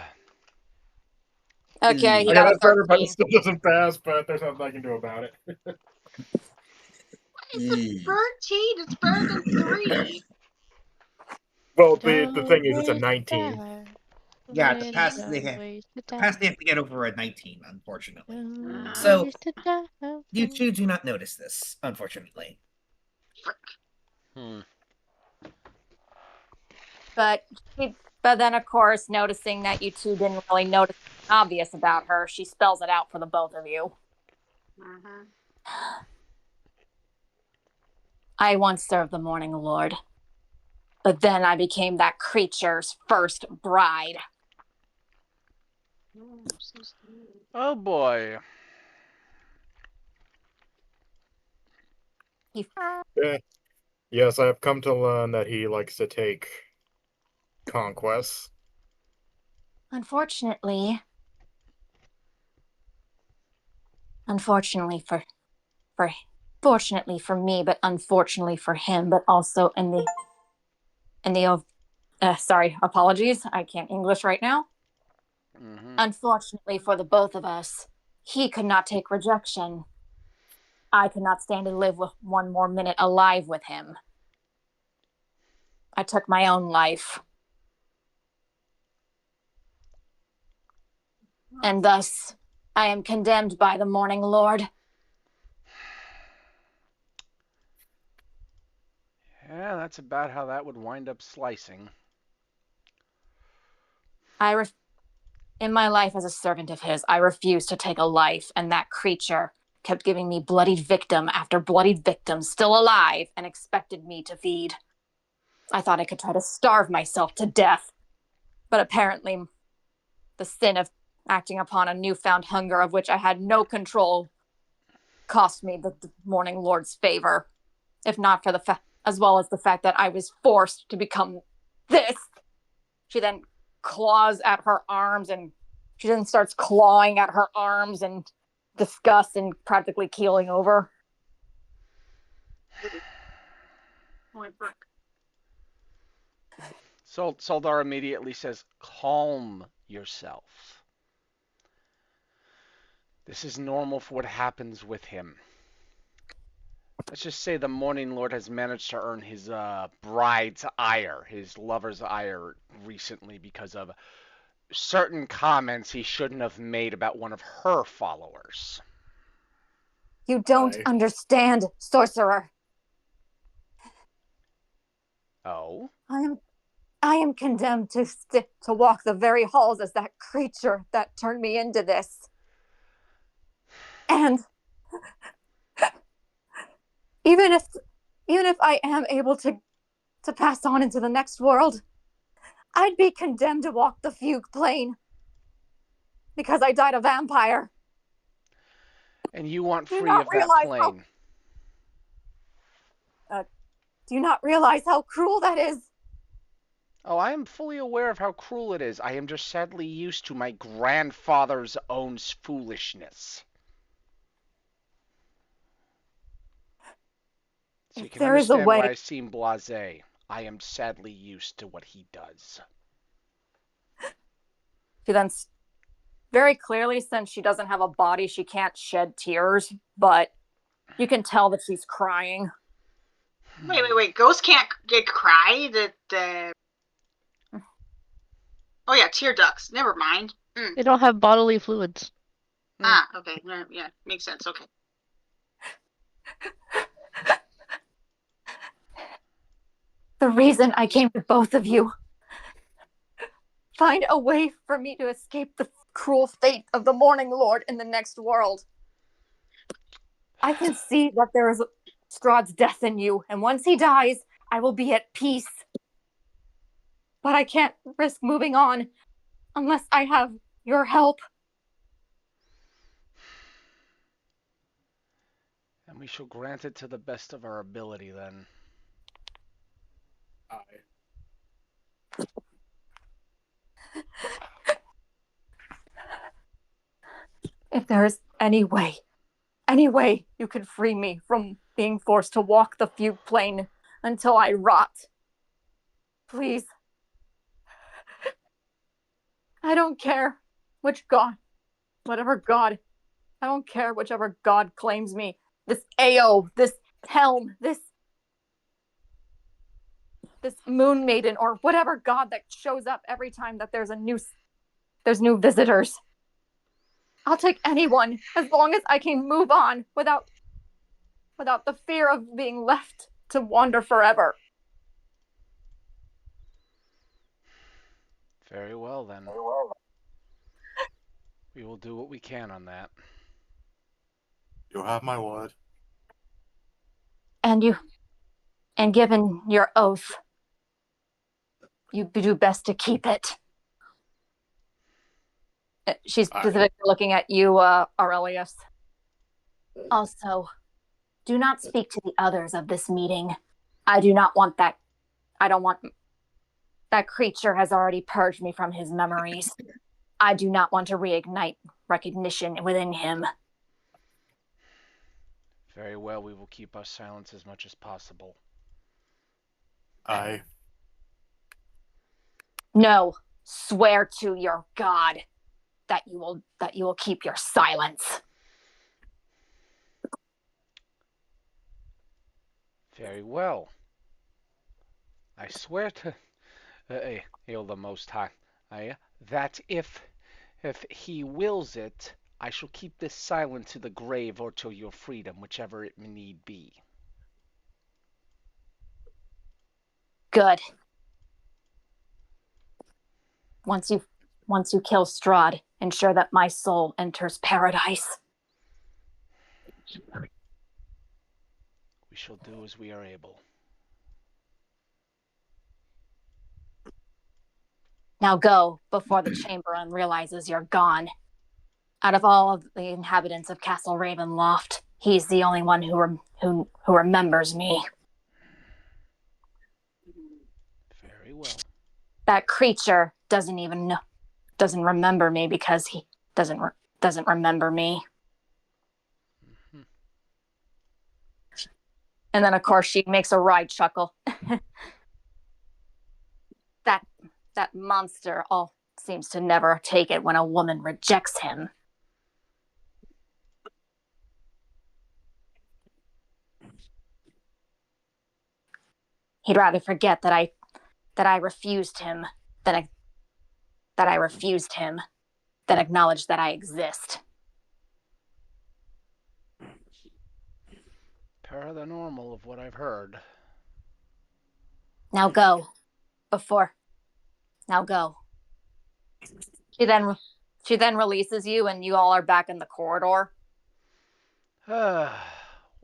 he Yeah, got a that's better, but 13. it still doesn't pass, but there's nothing I can do about it. It's a 13. It's better than 3. Well, the thing is, it's a 19. Yeah, to pass, they have to get over a 19, unfortunately. So, you two do not notice this, unfortunately. But then, of course, noticing that you two didn't really notice obvious about her, she spells it out for the both of you. Mm-hmm. I once served the Morning Lord, but then I became that creature's first bride. Oh boy. Yeah. Yes, I have come to learn that he likes to take conquests. Unfortunately for me, but unfortunately for him, but also sorry, apologies, I can't English right now. Mm-hmm. Unfortunately for the both of us, he could not take rejection. I could not stand to live with one more minute alive with him. I took my own life. And thus, I am condemned by the Morning Lord. Yeah, that's about how that would wind up slicing. In my life as a servant of his, I refused to take a life, and that creature kept giving me bloodied victim after bloodied victim still alive and expected me to feed. I thought I could try to starve myself to death, but apparently the sin of acting upon a newfound hunger of which I had no control cost me the Morning Lord's favor, if not for the as well as the fact that I was forced to become this. She then claws at her arms, and she then starts clawing at her arms in disgust and practically keeling over. Soldar immediately says, "Calm yourself. This is normal for what happens with him. Let's just say the Morning Lord has managed to earn his bride's ire, his lover's ire recently because of certain comments he shouldn't have made about one of her followers." You don't understand, sorcerer. Oh? I am condemned to walk the very halls as that creature that turned me into this. And even if I am able to pass on into the next world, I'd be condemned to walk the fugue plane because I died a vampire. And you want free of that plane. Do you not realize how cruel that is? Oh, I am fully aware of how cruel it is. I am just sadly used to my grandfather's own foolishness. So you can understand why I seem blasé. I am sadly used to what he does. She then, very clearly, since she doesn't have a body, she can't shed tears, but you can tell that she's crying. Wait. Ghosts can't cry? Oh yeah, tear ducts. Never mind. They don't have bodily fluids. Ah, okay. Yeah, makes sense. Okay. The reason I came to both of you. Find a way for me to escape the cruel fate of the Morning Lord in the next world. I can see that there is Strahd's death in you, and once he dies, I will be at peace. But I can't risk moving on unless I have your help. And we shall grant it to the best of our ability, then. If there is any way you could free me from being forced to walk the fugue plane until I rot, please. I don't care which god, whatever god, I don't care whichever god claims me. This Ao, this Helm, this Moon Maiden, or whatever god that shows up every time that there's new visitors. I'll take anyone as long as I can move on without the fear of being left to wander forever. Very well, then. We will do what we can on that. You have my word. And given your oath, you do best to keep it. She's specifically looking at you, Aurelius. Also, do not speak to the others of this meeting. I do not want that. I don't want... That creature has already purged me from his memories. I do not want to reignite recognition within him. Very well, we will keep our silence as much as possible. No, swear to your god that you will keep your silence. Very well. I swear to Hail the Most High, that if he wills it, I shall keep this silent to the grave or to your freedom, whichever it need be. Good. Once you kill Strahd, ensure that my soul enters paradise. We shall do as we are able. Now go, before the Chamberlain realizes you're gone. Out of all of the inhabitants of Castle Ravenloft, he's the only one who remembers me. Very well. That creature doesn't remember me because he doesn't remember me. Mm-hmm. And then, of course, she makes a wry chuckle. That monster seems to never take it when a woman rejects him. He'd rather forget that I refused him than acknowledge that I exist. Paranormal of what I've heard. Now go. Now go. She then releases you, and you all are back in the corridor. Well.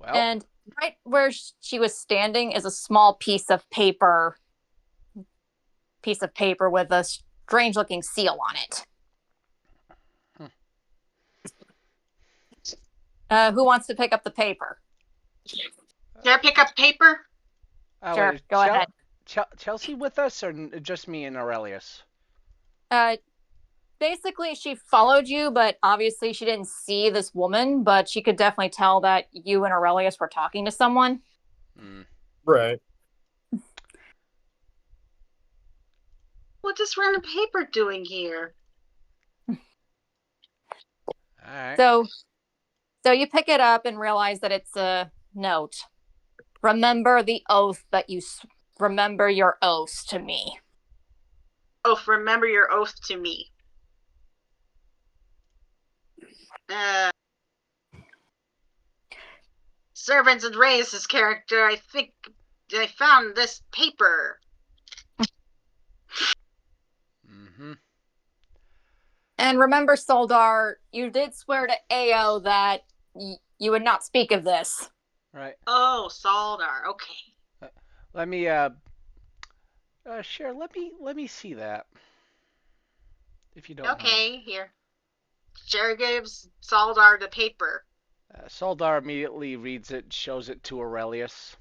And right where she was standing is a small piece of paper with a strange-looking seal on it. Who wants to pick up the paper? Can I pick up paper? Sure, go ahead. Chelsea with us, or just me and Aurelius? Basically, she followed you, but obviously she didn't see this woman, but she could definitely tell that you and Aurelius were talking to someone. Right. What's this random paper doing here? All right. So you pick it up and realize that it's a note. Remember the oath remember your oaths to me. Oh, remember your oath to me. Servants and Reyes' character, I think I found this paper. Mm-hmm. And remember, Soldar, you did swear to AO that you would not speak of this. Right. Oh, Saldar. Okay. Let me Cher, let me see that. If you don't mind. Okay, here. Cher gives Saldar the paper. Soldar immediately reads it, shows it to Aurelius,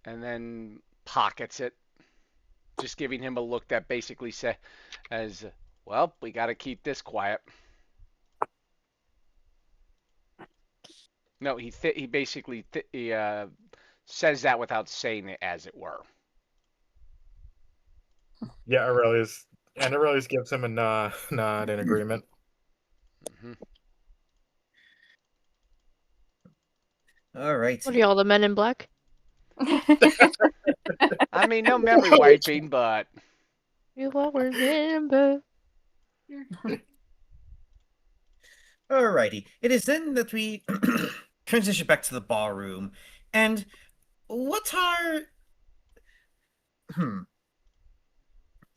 and then pockets it, just giving him a look that basically says, well, we got to keep this quiet. No, he basically says that without saying it, as it were. Yeah, Aurelius gives him a nod in agreement. Mm-hmm. All right. What are y'all, the Men in Black? I mean, no memory wiping, but You will remember. Alrighty. It is then that we transition back to the ballroom. And what's our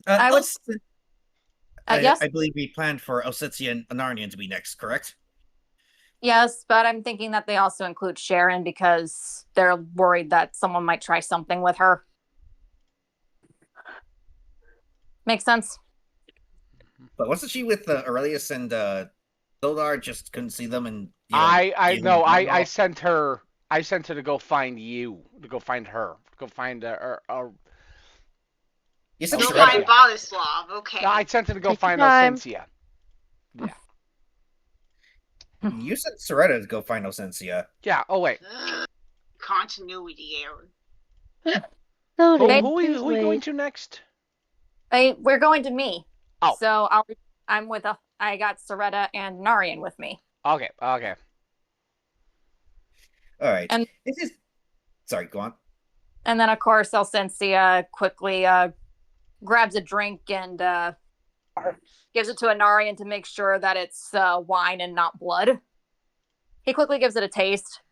I would. Yes. I believe we planned for Elcincia and Anarnian to be next, correct? Yes, but I'm thinking that they also include Sharon because they're worried that someone might try something with her. Makes sense. But wasn't she with Aurelius and Soldar? Just couldn't see them, and I sent her to go find you, to go find her, to go find You said Go Strahd. find Vladislav. Okay. No, I sent her to go Take find your time. Elcincia. Yeah. You sent Soretta to go find Elcincia. Yeah. Oh wait. Continuity error. Who Loading. are Please we going wait. to next? We're going to me. Oh. So I got Soretta and Narian with me. Okay. Okay. All right. And this is. Sorry, go on. And then of course Elcincia quickly grabs a drink and gives it to Anarian to make sure that it's wine and not blood. He quickly gives it a taste.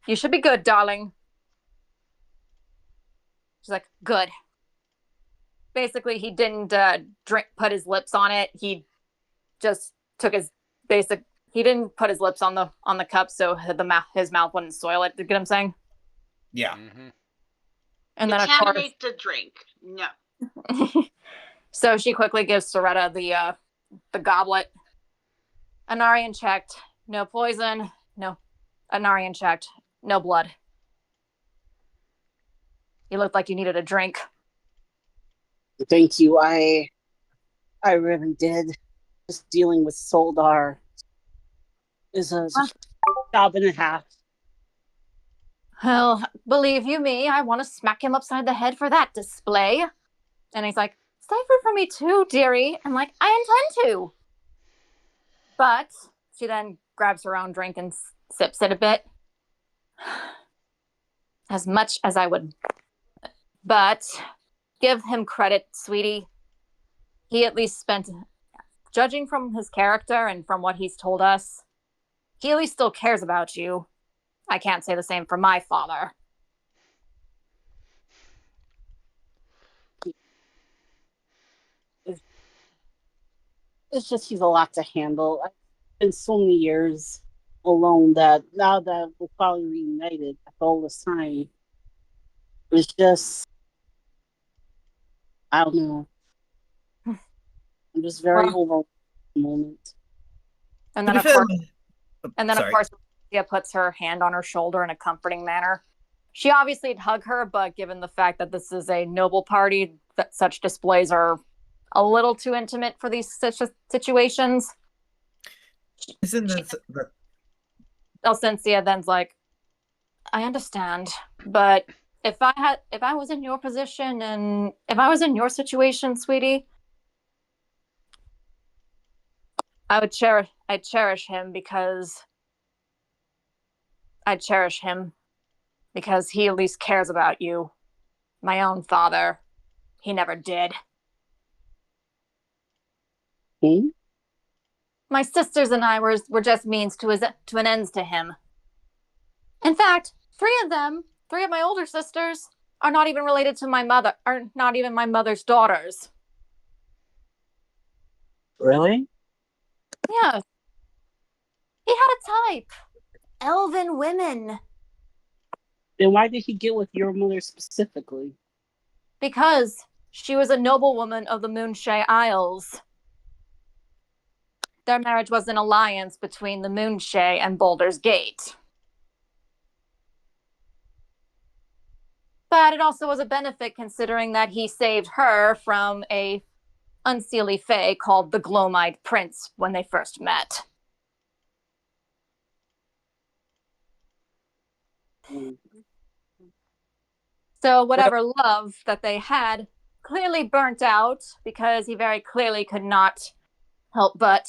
You should be good, darling. She's like, good. Basically, he didn't put his lips on it. He just took his basic. He didn't put his lips on the cup, so his mouth wouldn't soil it. You get what I'm saying? Yeah. Mm-hmm. And then of course, Contaminate the drink. No. so she quickly gives Soretta the goblet. Anarian checked, no poison. No, Anarian checked, no blood. You looked like you needed a drink. Thank you. I really did. Just dealing with Soldar is a job and a half. Well, believe you me, I want to smack him upside the head for that display. And he's like, save her for me too, dearie. I'm like, I intend to. But she then grabs her own drink and sips it a bit. As much as I would. But give him credit, sweetie. He at least spent, judging from his character and from what he's told us, he at least still cares about you. I can't say the same for my father. It's just he's a lot to handle. I've been so many years alone that now that we're probably reunited after all this time, it's just, I don't know. I'm just very overwhelmed at the moment. And then of course, Tia puts her hand on her shoulder in a comforting manner. She obviously would hug her, but given the fact that this is a noble party, that such displays are a little too intimate for these such situations. Elcincia then's like, I understand, but if I was in your position and if I was in your situation, sweetie, I'd cherish him because he at least cares about you. My own father, he never did. Hmm? My sisters and I were just means to an ends to him. In fact, three of my older sisters, are not even related to my mother, are not even my mother's daughters. Really? Yes. He had a type. Elven women. Then why did he get with your mother specifically? Because she was a noblewoman of the Moonshae Isles. Their marriage was an alliance between the Moonshae and Baldur's Gate. But it also was a benefit considering that he saved her from a unseelie fae called the Glomite Prince when they first met. So whatever love that they had clearly burnt out because he very clearly could not help but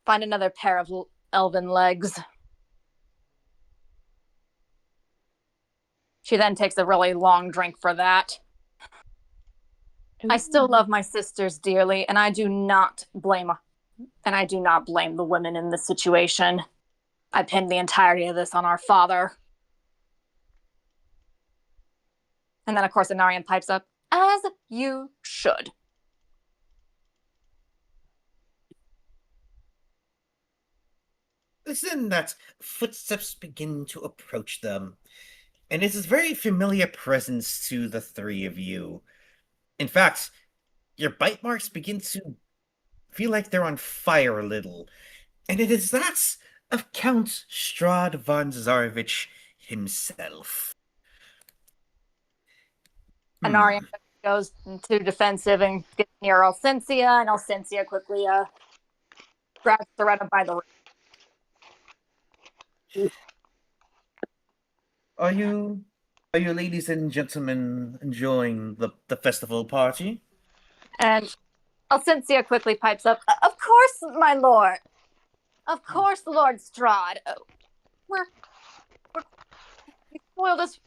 find another pair of elven legs. She then takes a really long drink for that. Ooh. I still love my sisters dearly, and I do not blame the women in this situation. I pinned the entirety of this on our father. And then, of course, Anarian pipes up, as you should. Listen, that footsteps begin to approach them, and it is a very familiar presence to the three of you. In fact, your bite marks begin to feel like they're on fire a little, and it is that of Count Strahd von Zarevich himself. Anarian goes to defensive and gets near Elcincia, and Elcincia quickly grabs Soretta by the wrist. Are you ladies and gentlemen enjoying the festival party? And Elcincia quickly pipes up, of course, my lord. Of course, Lord Strahd. You spoiled us.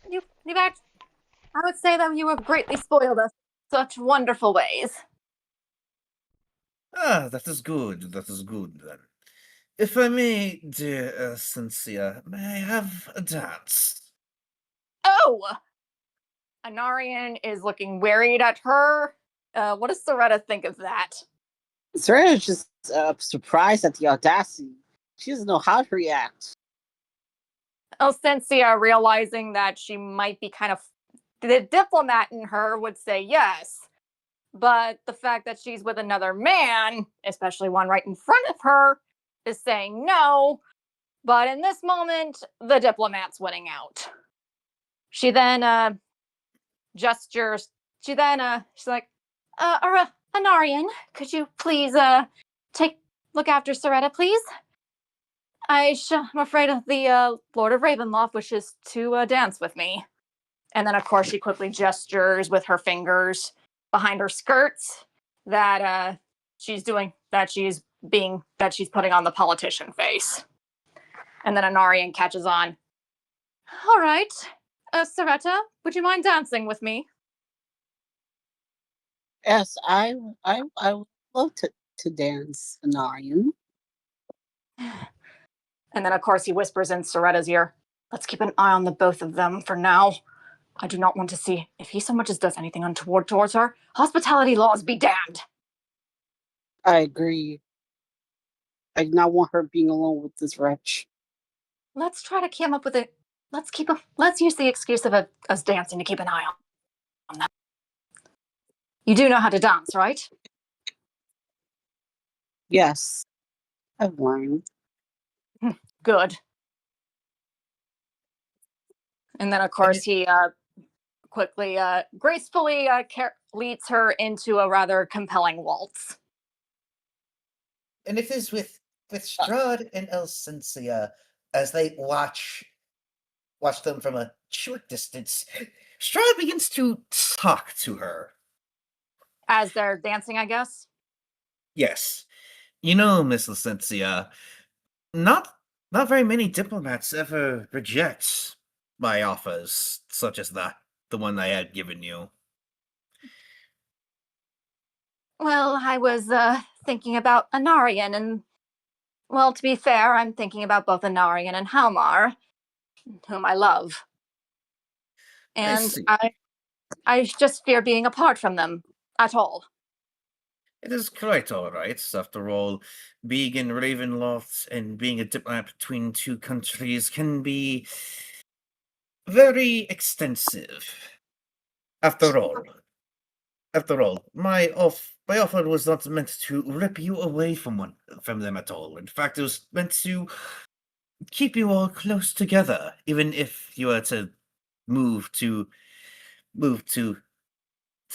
I would say that you have greatly spoiled us in such wonderful ways. Ah, that is good. That is good, then. If I may, dear Elcincia, may I have a dance? Oh! Anarian is looking worried at her. What does Soretta think of that? Soretta is just surprised at the audacity. She doesn't know how to react. Elcincia, realizing that she might be kind of... The diplomat in her would say yes. But the fact that she's with another man, especially one right in front of her, is saying no. But in this moment, the diplomat's winning out. She then gestures. She's like, Anarian, could you please look after Soretta, please? I'm afraid the Lord of Ravenloft wishes to dance with me. And then, of course, she quickly gestures with her fingers behind her skirts that she's putting on the politician face. And then Anarian catches on. All right, Soretta, would you mind dancing with me? Yes, I would love to dance, Anarian. And then, of course, he whispers in Soretta's ear, let's keep an eye on the both of them for now. I do not want to see if he so much as does anything untoward towards her. Hospitality laws be damned. I agree. I do not want her being alone with this wretch. Let's try to come up with it. Let's use the excuse of us dancing to keep an eye on them. You do know how to dance, right? Yes, I've learned. Good. And then, of course, he quickly, gracefully leads her into a rather compelling waltz. And it is with Strahd and Elcincia as they watch them from a short distance. Strahd begins to talk to her. As they're dancing, I guess? Yes. You know, Miss Elcincia, not very many diplomats ever reject my offers, such as the one I had given you. Well, I was thinking about Anarian and, well, to be fair, I'm thinking about both Anarian and Halmar, whom I love. And I just fear being apart from them at all. It is quite all right. After all, being in Ravenloft and being a diplomat between two countries can be very extensive. After all, my offer was not meant to rip you away from them at all. In fact, it was meant to keep you all close together, even if you were to move to the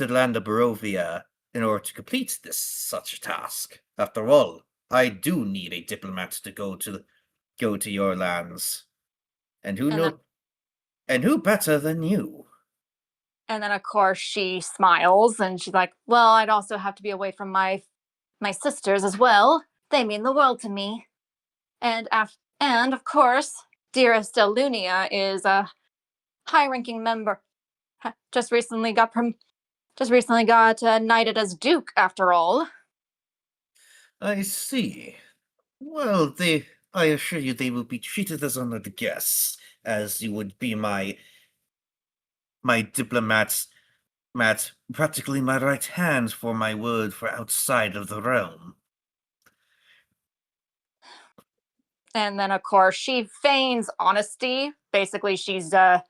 land of Barovia in order to complete such a task. After all, I do need a diplomat to go to your lands, and who better than you? And then, of course, she smiles and she's like, well, I'd also have to be away from my sisters as well. They mean the world to me. And of course, dearest Elunia is a high-ranking member. Just recently got knighted as Duke, after all. I see. Well, I assure you they will be treated as honored guests, as you would be my diplomats, practically my right hand for my word for outside of the realm. And then, of course, she feigns honesty. Basically, she's telling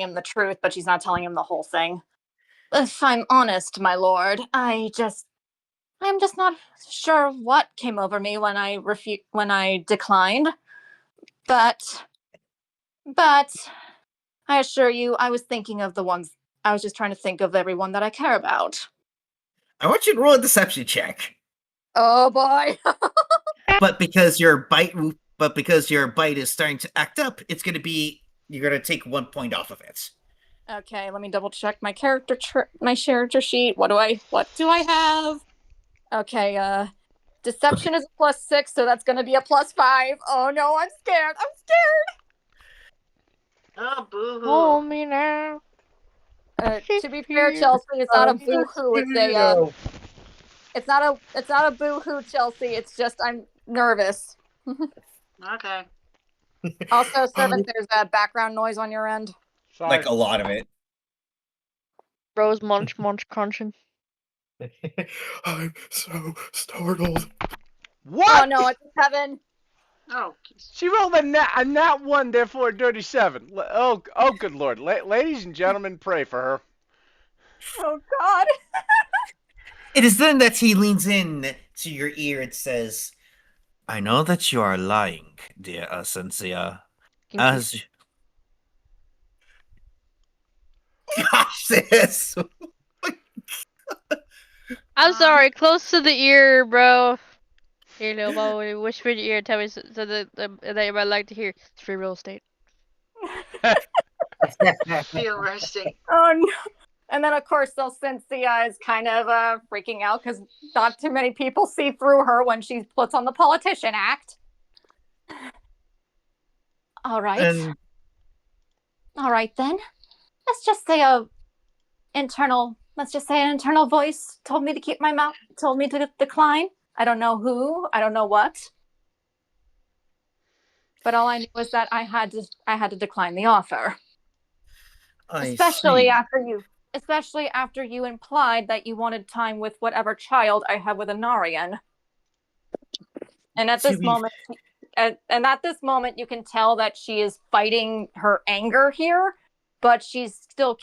him the truth, but she's not telling him the whole thing. If I'm honest, my lord, I'm just not sure what came over me when I declined. But I assure you, I was thinking of the ones. I was just trying to think of everyone that I care about. I want you to roll a deception check. Oh boy! But because your bite is starting to act up, you're gonna take 1 point off of it. Okay, let me double check my character sheet. What do I have? Okay, deception is a +6, so that's gonna be a +5. Oh no, I'm scared. Oh, boo-hoo. Hold me now. To be fair, Chelsea, it's not a boo-hoo. It's not a boo-hoo, Chelsea. It's just I'm nervous. Okay. Also, Servant, there's a background noise on your end. Sorry. Like a lot of it. Rose munch crunching. I'm so startled. What? Oh no, it's Kevin. Oh, geez. She rolled a nat 1, therefore a dirty 7. Oh, good lord. Ladies and gentlemen, pray for her. Oh god. It is then that he leans in to your ear and says, I know that you are lying, dear Elcincia. Gosh, sis! I'm sorry, close to the ear, bro. Here, little boy, whisper in your ear, tell me so that you might like to hear. It's free real estate. Feel resting. Oh no. And then, of course, Elcincia is kind of freaking out because not too many people see through her when she puts on the politician act. All right. All right, then. Let's just say an internal voice told me to keep my mouth, told me to decline. I don't know who, I don't know what. But all I knew was that I had to decline the offer. Especially after you implied that you wanted time with whatever child I have with Anarian. And at this moment, you can tell that she is fighting her anger here, but she's still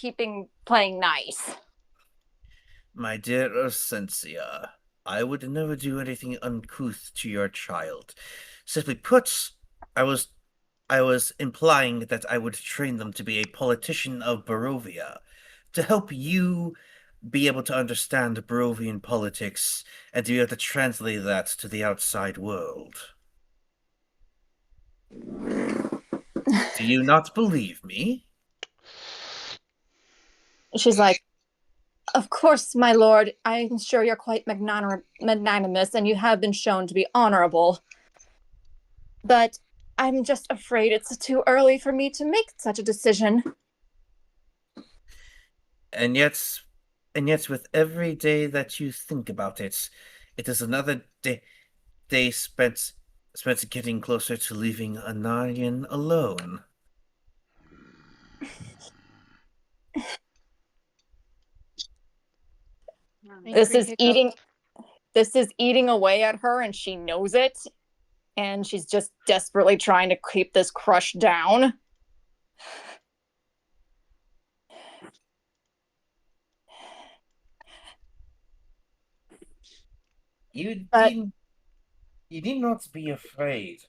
playing nice. My dear Elcincia, I would never do anything uncouth to your child. Simply put, I was implying that I would train them to be a politician of Barovia, to help you be able to understand Barovian politics and to be able to translate that to the outside world. Do you not believe me? She's like, of course, my lord, I'm sure you're quite magnanimous and you have been shown to be honorable. But I'm just afraid it's too early for me to make such a decision. And yet, And yet, with every day that you think about it, it is another day spent getting closer to leaving Anarian alone. This is hiccup. eating away at her, and she knows it. And she's just desperately trying to keep this crush down. You But need not be afraid.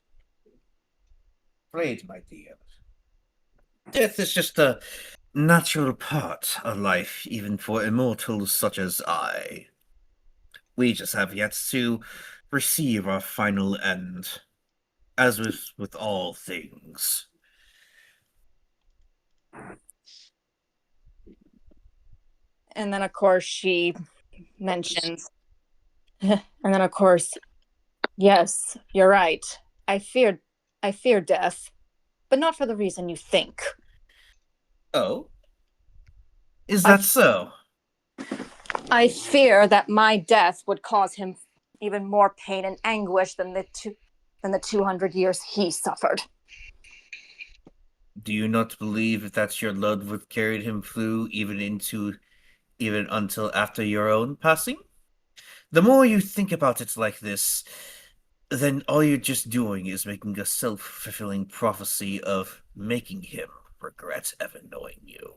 Afraid, my dear. Death is just a natural part of life, even for immortals such as I. We just have yet to receive our final end, as with all things. and then of course she mentions, and then of course, yes, you're right. I fear death, but not for the reason you think. Oh? Is that so? I fear that my death would cause him even more pain and anguish than the 200 years he suffered. Do you not believe that your love would carry him through even until after your own passing? The more you think about it like this, then all you're just doing is making a self-fulfilling prophecy of making him regret ever knowing you.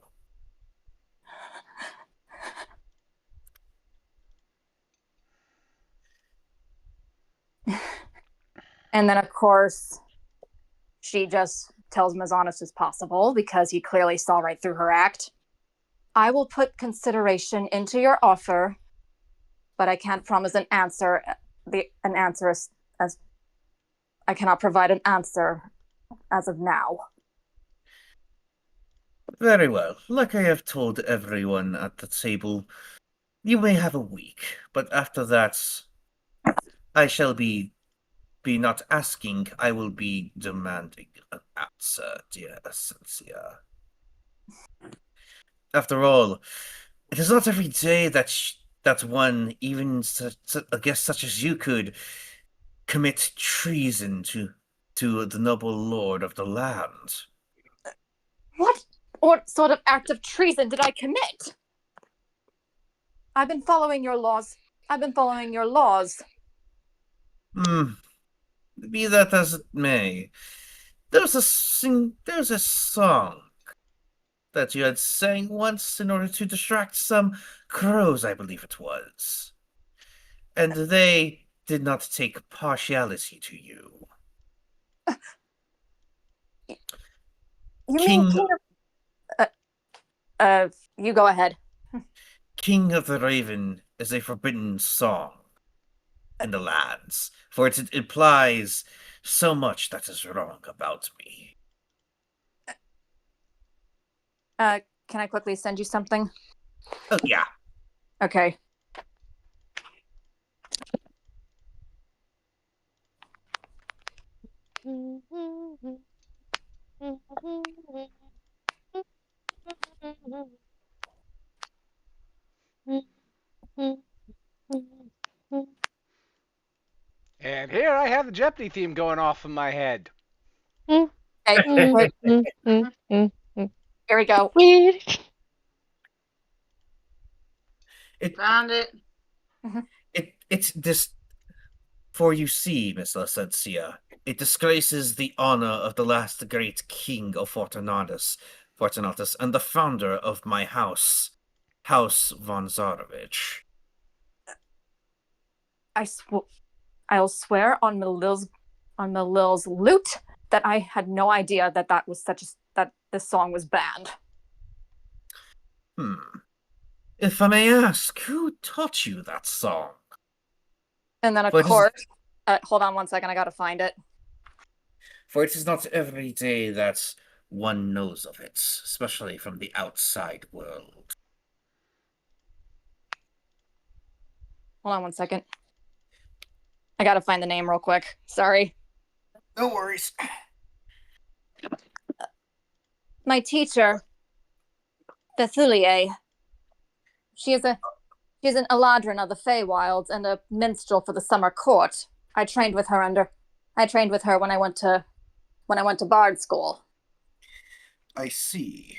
And then, of course, she just tells him as honest as possible because he clearly saw right through her act. I will put consideration into your offer, but I can't promise an answer. As I cannot provide an answer as of now. Very well. Like I have told everyone at the table, you may have a week, but after that, I shall be not asking, I will be demanding an answer, dear Elcincia. After all, it is not every day that one, even a guest such as you, could commit treason to the noble lord of the land. What sort of act of treason did I commit? I've been following your laws. Be that as it may, there's a song that you had sang once in order to distract some crows, I believe it was. And they did not take partiality to you. You mean you go ahead. King of the Raven is a forbidden song in the lands, for it implies so much that is wrong about me. Can I quickly send you something? Oh, yeah. Okay. And here I have the Jeopardy theme going off in my head. Okay. Here we go. Found it. It's this. For you see, Miss Elcincia, it disgraces the honor of the last great king of Fortunatus, and the founder of my house, House von Zarovich. I'll swear on Malil's lute that I had no idea that this song was banned. If I may ask, who taught you that song? And then, of course, hold on one second, I gotta find it. For it is not every day that one knows of it, especially from the outside world. Hold on one second. I gotta find the name real quick. Sorry. No worries. My teacher, Bethulier, She's an Eladrin of the Feywilds and a minstrel for the summer court. I trained with her when I went to bard school. I see.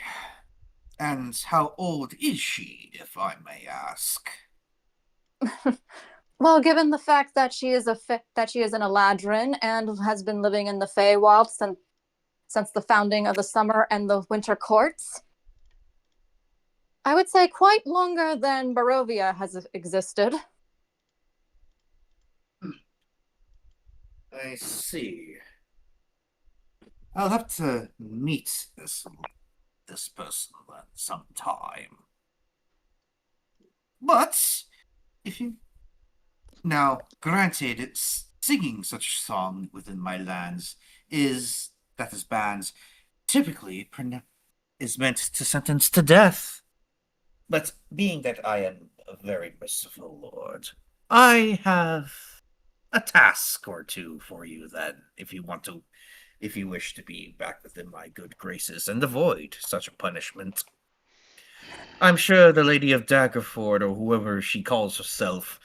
And how old is she, if I may ask? Well, given the fact that she is an Eladrin and has been living in the Feywild since the founding of the Summer and the Winter Courts, I would say quite longer than Barovia has existed. I see. I'll have to meet this person at some time. But if you now, granted, it's singing such a song within my lands that is banned. Typically, is meant to sentence to death. But being that I am a very merciful lord, I have a task or two for you then, if you wish to be back within my good graces and avoid such a punishment. I'm sure the Lady of Daggerford, or whoever she calls herself,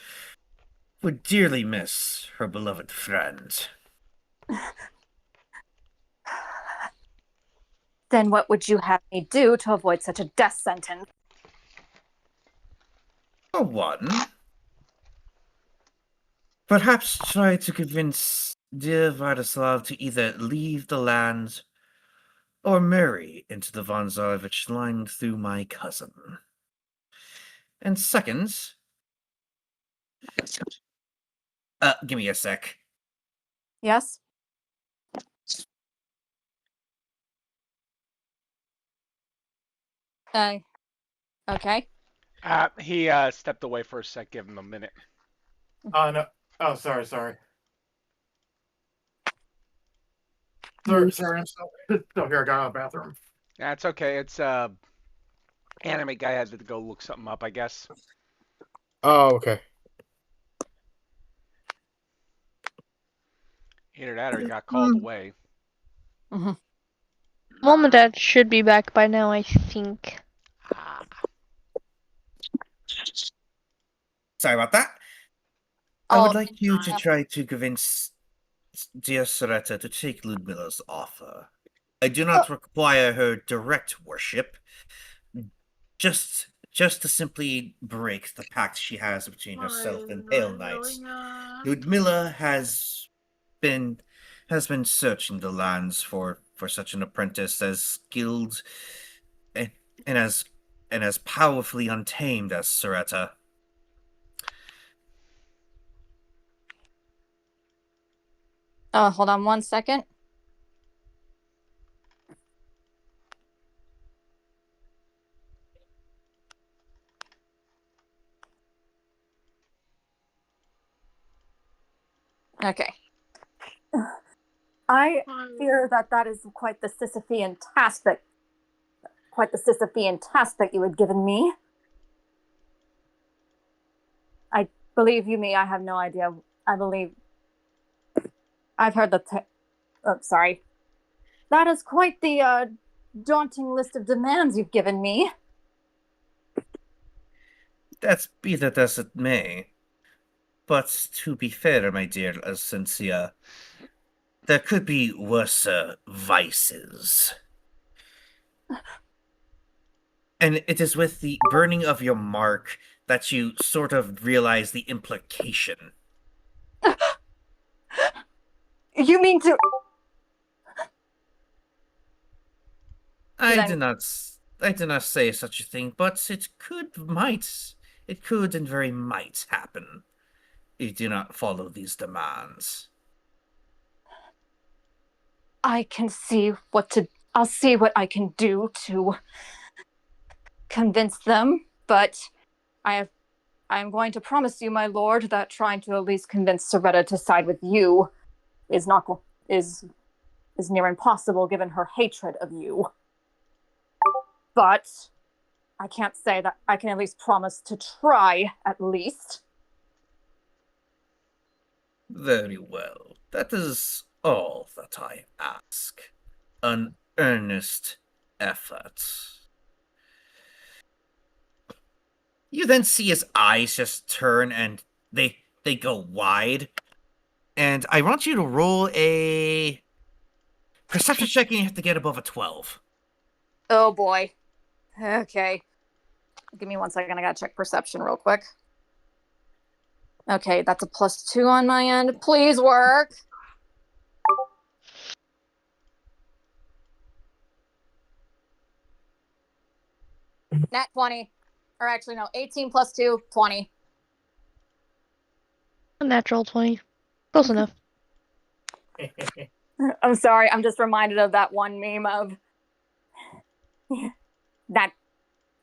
would dearly miss her beloved friend. Then what would you have me do to avoid such a death sentence? For one, perhaps try to convince dear Vladislav to either leave the land or marry into the Von Zarevich line through my cousin. And second, give me a sec. Yes? Okay. He stepped away for a sec. Give him a minute. No. Oh, sorry. Sorry, I'm still here. I got out of the bathroom. That's okay. It's anime guy had to go look something up, I guess. Oh, okay. Either that or he got called away. Mm-hmm. Mom and Dad should be back by now, I think. Sorry about that. I would like you to try to convince dear Soretta to take Ludmilla's offer. I do not require her direct worship, just to simply break the pact she has between herself and Pale Knight. Ludmilla has been searching the lands for such an apprentice as skilled and as powerfully untamed as Soretta. Hold on one second. Okay. I fear that is quite the Sisyphean task that you had given me. I believe you me, I have no idea. I've heard sorry. That is quite the daunting list of demands you've given me. That's be that as it may. But to be fair, my dear Elcincia, there could be worse vices. And it is with the burning of your mark that you sort of realize the implication. You mean to... I did not say such a thing, but it could and very might happen. You do not follow these demands. I'll see what I can do to convince them, but I'm going to promise you, my lord, that trying to at least convince Soretta to side with you is near impossible given her hatred of you. But I can't say that I can at least promise to try, at least. Very well. That is all that I ask. An earnest effort. You then see his eyes just turn and they go wide. And I want you to roll a perception check, and you have to get above a 12. Oh boy. Okay. Give me 1 second. I gotta check perception real quick. Okay, that's a +2 on my end. Please work. Nat 20. Or actually, no, 18 + 2, 20. A natural 20. Close enough. I'm sorry. I'm just reminded of that one meme of that.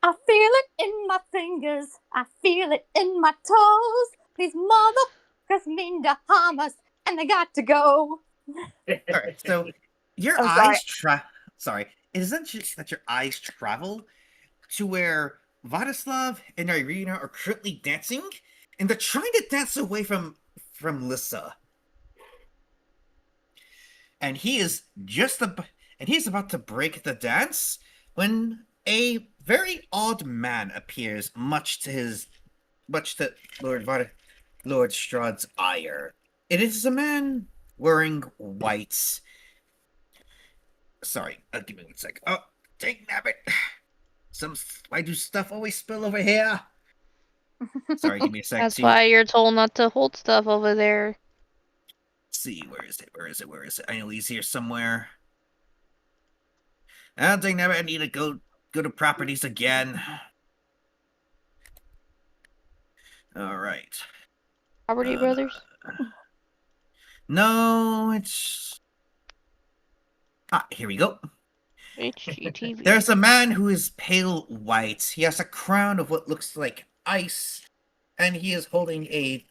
I feel it in my fingers. I feel it in my toes. These motherfuckers mean to harm us, and they got to go. All right, so your I'm eyes sorry, it isn't just that your eyes travel to where Vladislav and Irina are currently dancing, and they're trying to dance away from Lissa. And he's about to break the dance when a very odd man appears, much to Lord Strahd's ire. It is a man wearing white. Sorry, give me 1 sec. Oh, dang nabbit. Why do stuff always spill over here? Sorry, give me a sec. That's why you're told not to hold stuff over there. See, where is it? I know he's here somewhere. Ah, dang nabbit, I need to go to properties again. All right. Property Brothers? No, it's... here we go. HGTV. There's a man who is pale white. He has a crown of what looks like ice, and he is holding a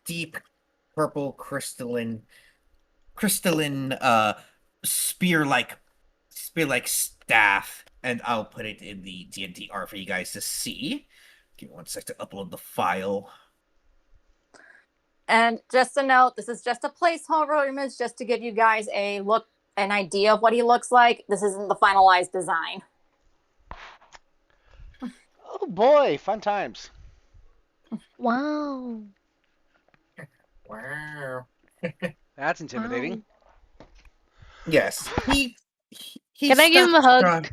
deep purple crystalline spear-like staff, and I'll put it in the D&D art for you guys to see. Give me 1 sec to upload the file. And just a note, this is just a placeholder image just to give you guys an idea of what he looks like. This isn't the finalized design. Oh boy, fun times. Wow. Wow. That's intimidating. Wow. Yes, he Can I give him a hug?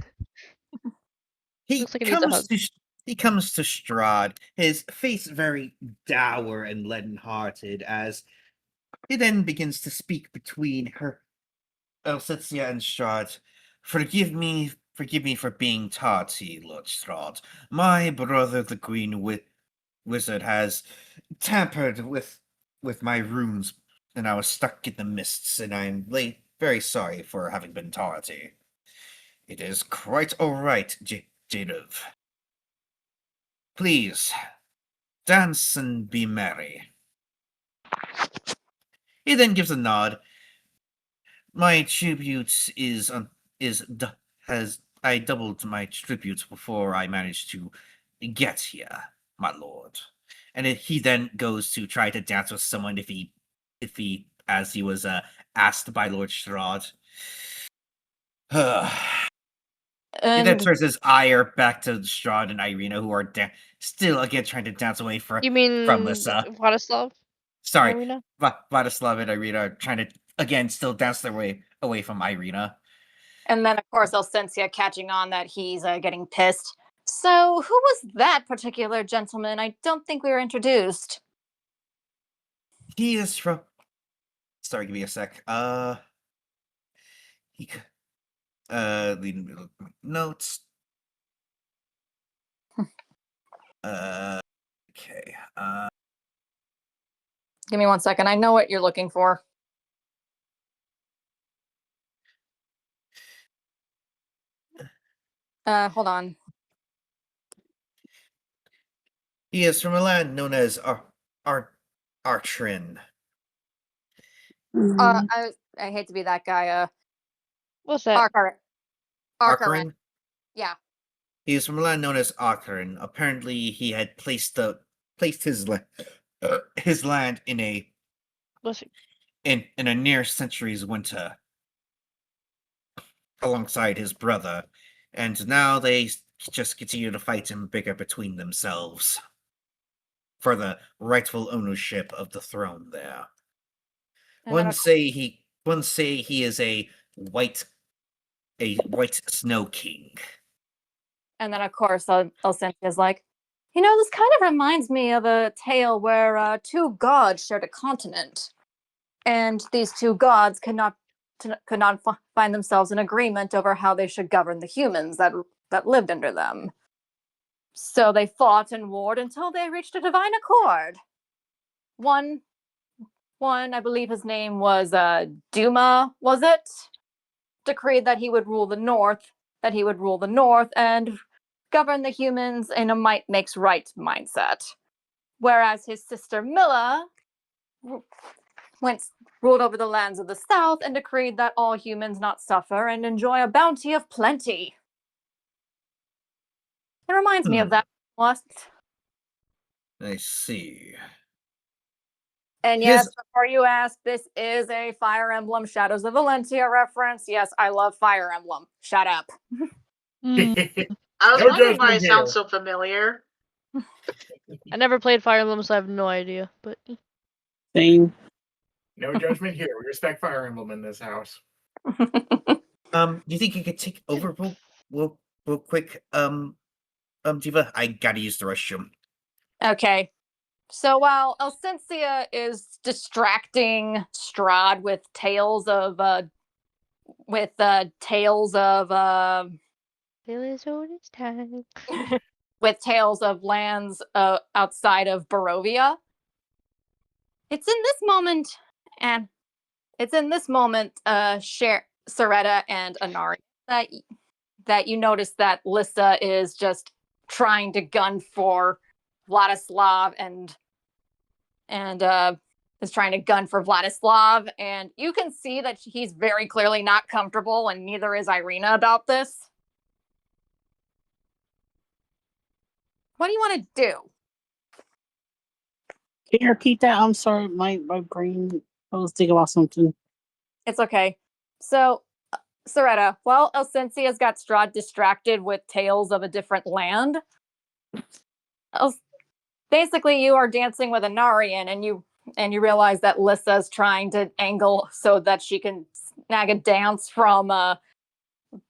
He Looks like he needs a hug. He comes to Strahd, his face very dour and leaden-hearted, as he then begins to speak between her, Elcincia and Strahd. Forgive me for being tardy, Lord Strahd. My brother, the Green Wizard, has tampered with my runes, and I was stuck in the mists, and I am very sorry for having been tardy. It is quite all right, Jadov. Please, dance and be merry. He then gives a nod. My tribute I doubled my tribute before I managed to get here, my lord. And he then goes to try to dance with someone if he as he was asked by Lord Strahd. He then turns his ire back to Strahd and Irina, who are still again trying to dance away from Lissa. Vladislav? Sorry, Irina? Vladislav and Irina are trying to again still dance their way away from Irina. And then, of course, Elcincia catching on that he's getting pissed. So, who was that particular gentleman? I don't think we were introduced. He is from... Sorry, give me a sec. Leading notes. Okay. Give me 1 second. I know what you're looking for. Hold on. He is from a land known as Artrin. I hate to be that guy. What's that? Arcarin. Yeah. He is from a land known as Arcarin. Apparently, he had placed his land in a near century's winter alongside his brother, and now they just continue to fight and bicker between themselves. for the rightful ownership of the throne there. And One then, say he is a white snow king. and then of course, Elcincia is like, this kind of reminds me of a tale where two gods shared a continent, and these two gods could not find themselves in agreement over how they should govern the humans that lived under them. So they fought and warred until they reached a divine accord. One, I believe his name was Duma, was it? Decreed that he would rule the north, and govern the humans in a might makes right mindset. Whereas his sister Milla ruled over the lands of the south and decreed that all humans not suffer and enjoy a bounty of plenty. It reminds me of that. I see. And yes, before you ask, this is a Fire Emblem Shadows of Valentia reference. Yes, I love Fire Emblem. Shut up. I was No wondering why judgment it sounds here. so familiar. I never played Fire Emblem, so I have no idea. But Same. No judgment here. We respect Fire Emblem in this house. Do you think you could take over real quick? Diva, I gotta use the restroom. Okay. So while Elcincia is distracting Strahd with tales of with tales of lands outside of Barovia, it's in this moment, Soretta and Anari, that you notice that Lissa is just trying to gun for Vladislav and is trying to gun for Vladislav, and you can see that he's very clearly not comfortable, and neither is Irina about this. What do you want to do? Can you repeat that? I'm sorry, my brain. I was thinking about something. It's okay. So, Soretta, while Elcincia's got Strahd distracted with tales of a different land, basically you are dancing with Anarian, and you realize that Lissa's trying to angle so that she can snag a dance from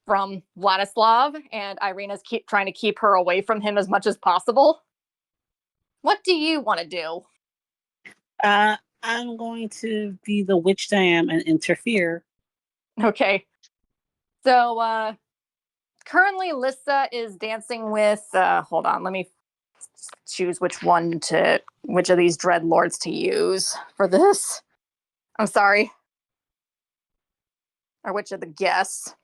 Vladislav, and Irina's trying to keep her away from him as much as possible. What do you want to do? I'm going to be the witch that I am and interfere. Okay. So, currently Lissa is dancing with, hold on, let me choose which of these dreadlords to use for this. I'm sorry. Or which of the guests.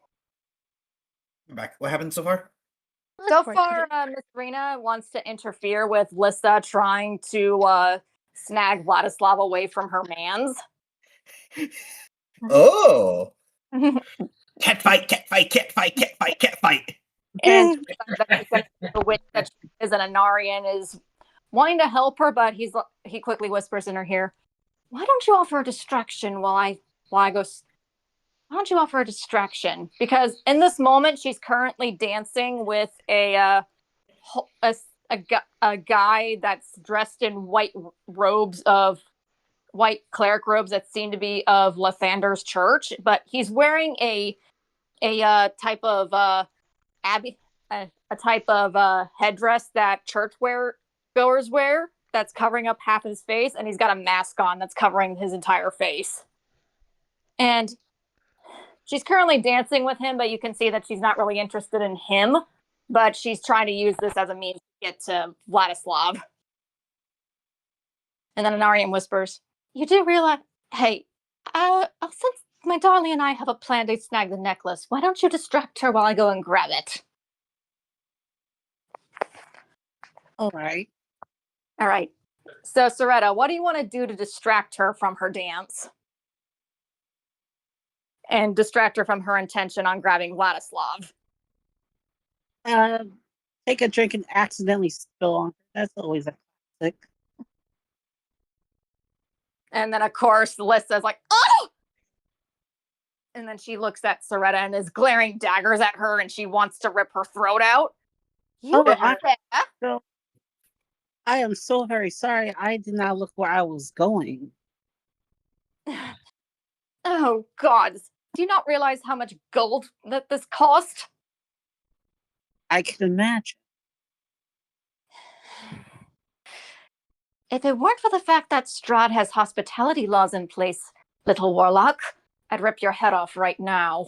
Back. What happened so far? So far, Miss Rena wants to interfere with Lissa trying to snag Vladislav away from her mans. Oh! Cat fight! And the witch that she is an Anarian is wanting to help her, but he quickly whispers in her ear, "Why don't you offer a distraction while I go? Why don't you offer a distraction? Because in this moment, she's currently dancing with a guy that's dressed in white cleric robes that seem to be of Lathander's church, but he's wearing a type of headdress that church goers wear that's covering up half his face, and he's got a mask on that's covering his entire face. And she's currently dancing with him, but you can see that she's not really interested in him, but she's trying to use this as a means to get to Vladislav. And then Anarian whispers, "You do realize, hey, since my darling and I have a plan to snag the necklace, why don't you distract her while I go and grab it?" All right. So, Soretta, what do you want to do to distract her from her dance? And distract her from her intention on grabbing Vladislav? Take a drink and accidentally spill on her. That's always a classic. And then, of course, Lissa's like, "Oh!" And then she looks at Soretta and is glaring daggers at her, and she wants to rip her throat out. You I am so very sorry. I did not look where I was going. Oh, God. Do you not realize how much gold that this cost? I can imagine. If it weren't for the fact that Strahd has hospitality laws in place, little warlock, I'd rip your head off right now.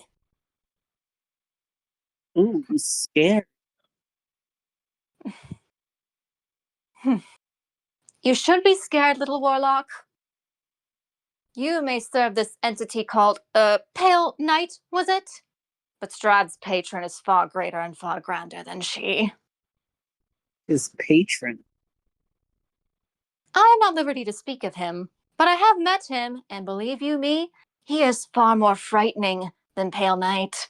Ooh, I'm scared. You should be scared, little warlock. You may serve this entity called, Pale Knight, was it? But Strahd's patron is far greater and far grander than she. His patron. I am not liberty to speak of him, but I have met him, and believe you me, he is far more frightening than Pale Knight.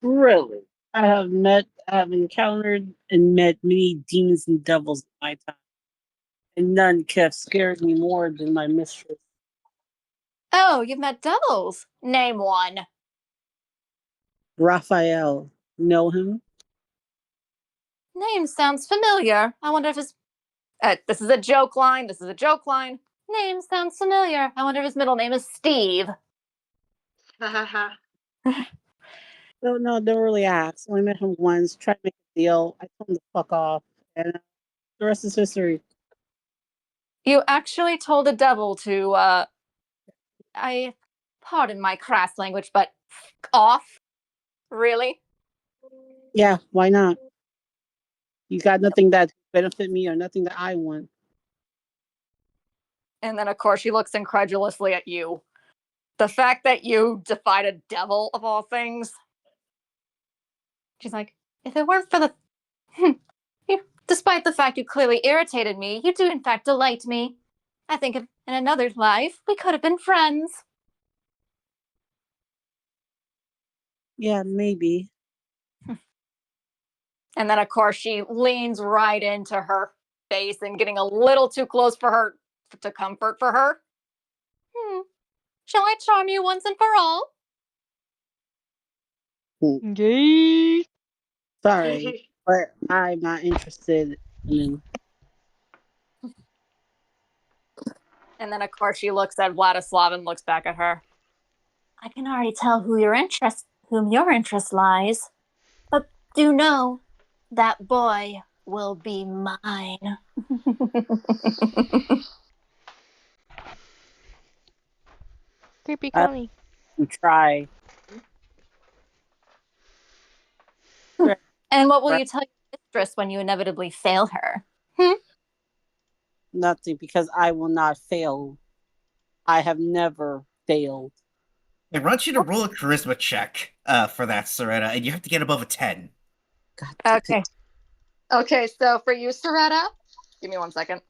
Really? I have encountered and met many demons and devils in my time, and none could have scared me more than my mistress. Oh, you've met devils? Name one. Raphael. Know him? Name sounds familiar. I wonder if his... this is a joke line. This is a joke line. Name sounds familiar. I wonder if his middle name is Steve. No, don't really ask. Only met him once, tried to make a deal. I told him to fuck off, and the rest is history. You actually told a devil to, pardon my crass language, but f off? Really? Yeah, why not? You got nothing that benefit me or nothing that I want. And then, of course, she looks incredulously at you. The fact that you defied a devil, of all things. She's like, if it weren't for the... Despite the fact you clearly irritated me, you do in fact delight me. I think in another life, we could have been friends. Yeah, maybe. And then, of course, she leans right into her face and getting a little too close for her to comfort for her. Shall I charm you once and for all? Gay. Sorry, but I'm not interested in. And then, of course, she looks at Vladislav and looks back at her. I can already tell whom your interest lies. But do know, that boy will be mine. Creepy Connie. Try. And what will you tell your mistress when you inevitably fail her? Nothing, because I will not fail. I have never failed. I want you to roll a charisma check for that, Soretta, and you have to get above a 10. God, Okay. Okay, so for you, Soretta, give me 1 second.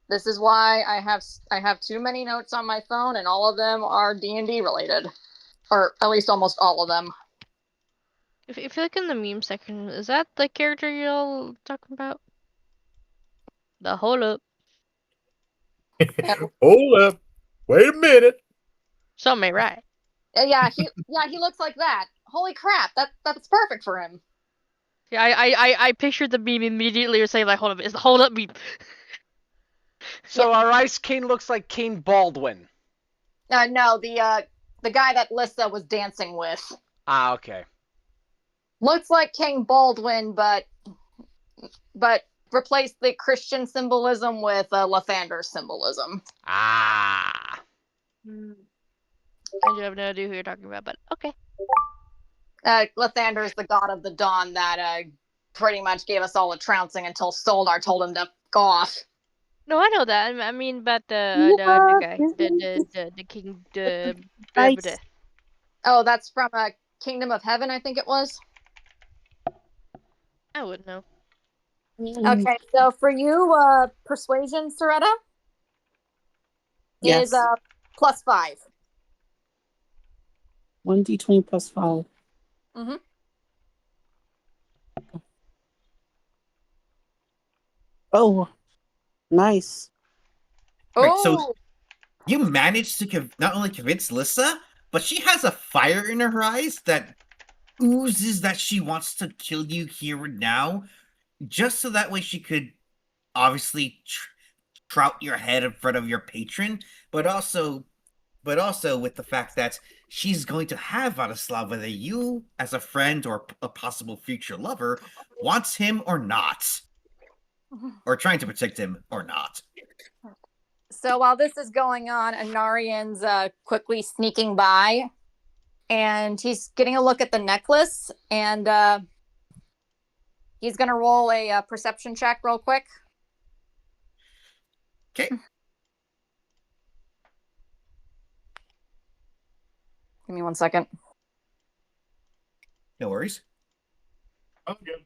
This is why I have too many notes on my phone, and all of them are D&D related, or at least almost all of them. If you look in the meme section, is that the character you're talking about? The hold up. Hold up. Wait a minute. Something ain't right. Yeah, he looks like that. Holy crap, that's perfect for him. Yeah, I pictured the meme immediately. Or saying like, hold up, it's the hold up meme. So our Ice King looks like King Baldwin. No, the guy that Lissa was dancing with. Ah, okay. Looks like King Baldwin, but replace the Christian symbolism with Lathander's symbolism. Ah. I do have no idea who you're talking about, but okay. Lathander is the god of the dawn that pretty much gave us all a trouncing until Soldar told him to go off. No, I know that. I mean, but the guy, the king, Oh, that's from Kingdom of Heaven, I think it was. I wouldn't know. Okay, so for you, Persuasion, Soretta, yes. is +5. 1d20 plus 5. Mm-hmm. Oh, nice. Right, so you managed to not only convince Lissa, but she has a fire in her eyes that oozes that she wants to kill you here and now. just so that way she could obviously trout your head in front of your patron, but also with the fact that she's going to have Vladislav, whether you, as a friend or a possible future lover, wants him or not, or trying to protect him or not. So while this is going on, Anarian's quickly sneaking by, and he's getting a look at the necklace, and he's going to roll a perception check real quick. Okay. Give me 1 second. No worries. I'm good.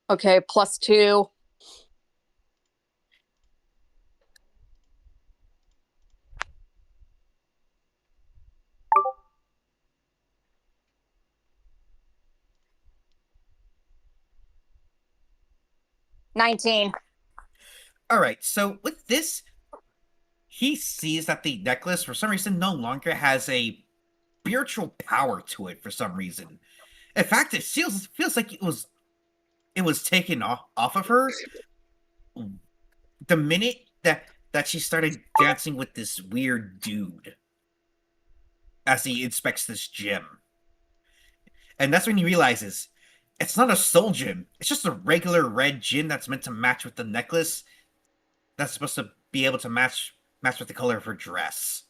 Okay, +2. $19. All right, so with this, he sees that the necklace, for some reason, no longer has a spiritual power to it for some reason. In fact, it feels like it was taken off of her the minute that she started dancing with this weird dude as he inspects this gem. And that's when he realizes it's not a soul gem. It's just a regular red gem that's meant to match with the necklace. That's supposed to be able to match with the color of her dress.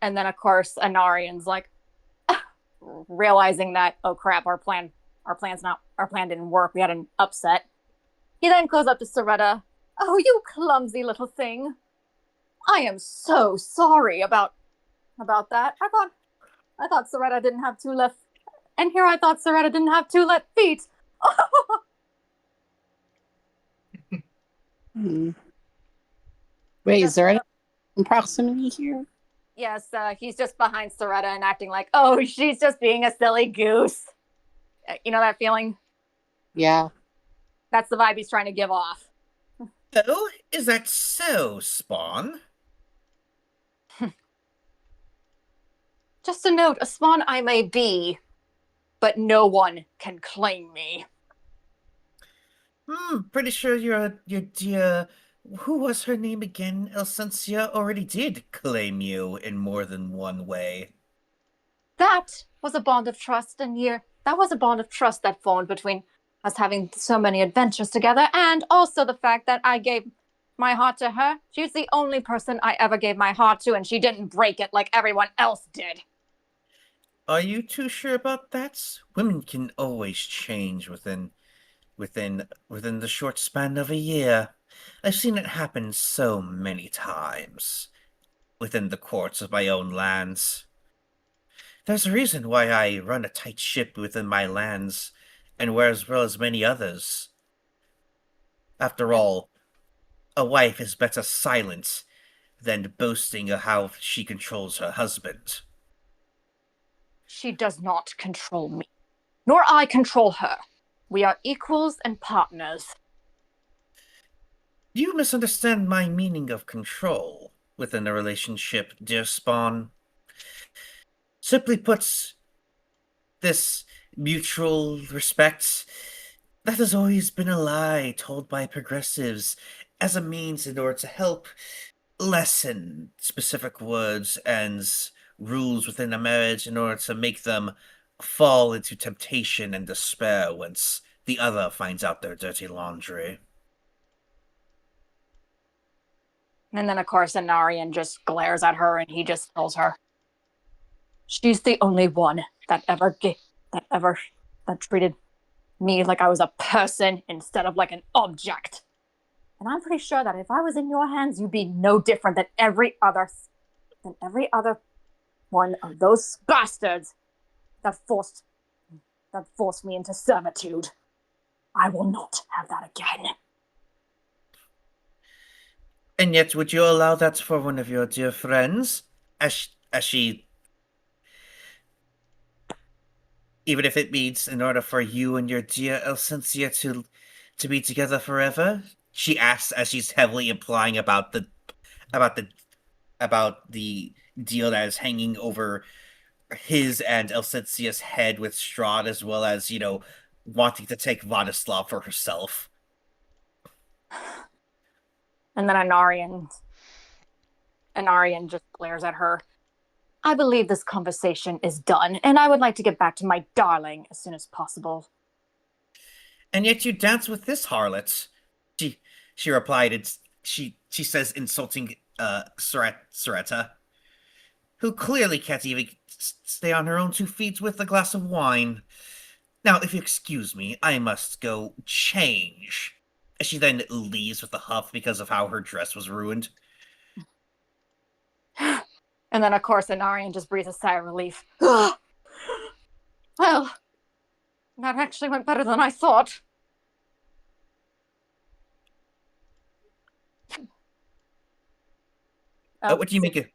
And then, of course, Anarian's like, realizing that, oh crap, our plan didn't work. We had an upset. He then goes up to Soretta. Oh, you clumsy little thing. I am so sorry about that. I thought Soretta didn't have 2 left. And here I thought Soretta didn't have 2 left feet. Wait, is there any in proximity here? Yes, he's just behind Soretta and acting like, oh, she's just being a silly goose. You know that feeling? Yeah. That's the vibe he's trying to give off. Oh, is that so, Spawn? Just a note, a spawn I may be, but no one can claim me. Pretty sure your dear, who was her name again, Elcincia, already did claim you in more than one way. That was a bond of trust, that was a bond of trust that formed between us having so many adventures together, and also the fact that I gave my heart to her. She's the only person I ever gave my heart to, and she didn't break it like everyone else did. Are you too sure about that? Women can always change within the short span of a year. I've seen it happen so many times within the courts of my own lands. There's a reason why I run a tight ship within my lands, and where as well as many others. After all, a wife is better silent than boasting of how she controls her husband. She does not control me, nor I control her. We are equals and partners. You misunderstand my meaning of control within a relationship, dear Spawn. Simply put, this mutual respect, that has always been a lie told by progressives as a means in order to help lessen specific words and rules within a marriage in order to make them fall into temptation and despair once the other finds out their dirty laundry. And then, of course, Anarian just glares at her and he just tells her, she's the only one that treated me like I was a person instead of like an object. And I'm pretty sure that if I was in your hands, you'd be no different than every other one of those bastards that forced me into servitude. I will not have that again. And yet, would you allow that for one of your dear friends? As she... Even if it means in order for you and your dear Elcincia to be together forever? She asks as she's heavily implying about the deal that is hanging over his and Elcincia's head with Strahd, as well as, wanting to take Vladislav for herself. And then Anarian just glares at her. I believe this conversation is done, and I would like to get back to my darling as soon as possible. And yet you dance with this harlot. She replied, she says, insulting Soretta, who clearly can't even stay on her own 2 feet with a glass of wine. Now, if you excuse me, I must go change. She then leaves with a huff because of how her dress was ruined. And then, of course, Anarian just breathes a sigh of relief. Well, that actually went better than I thought. What do you make of?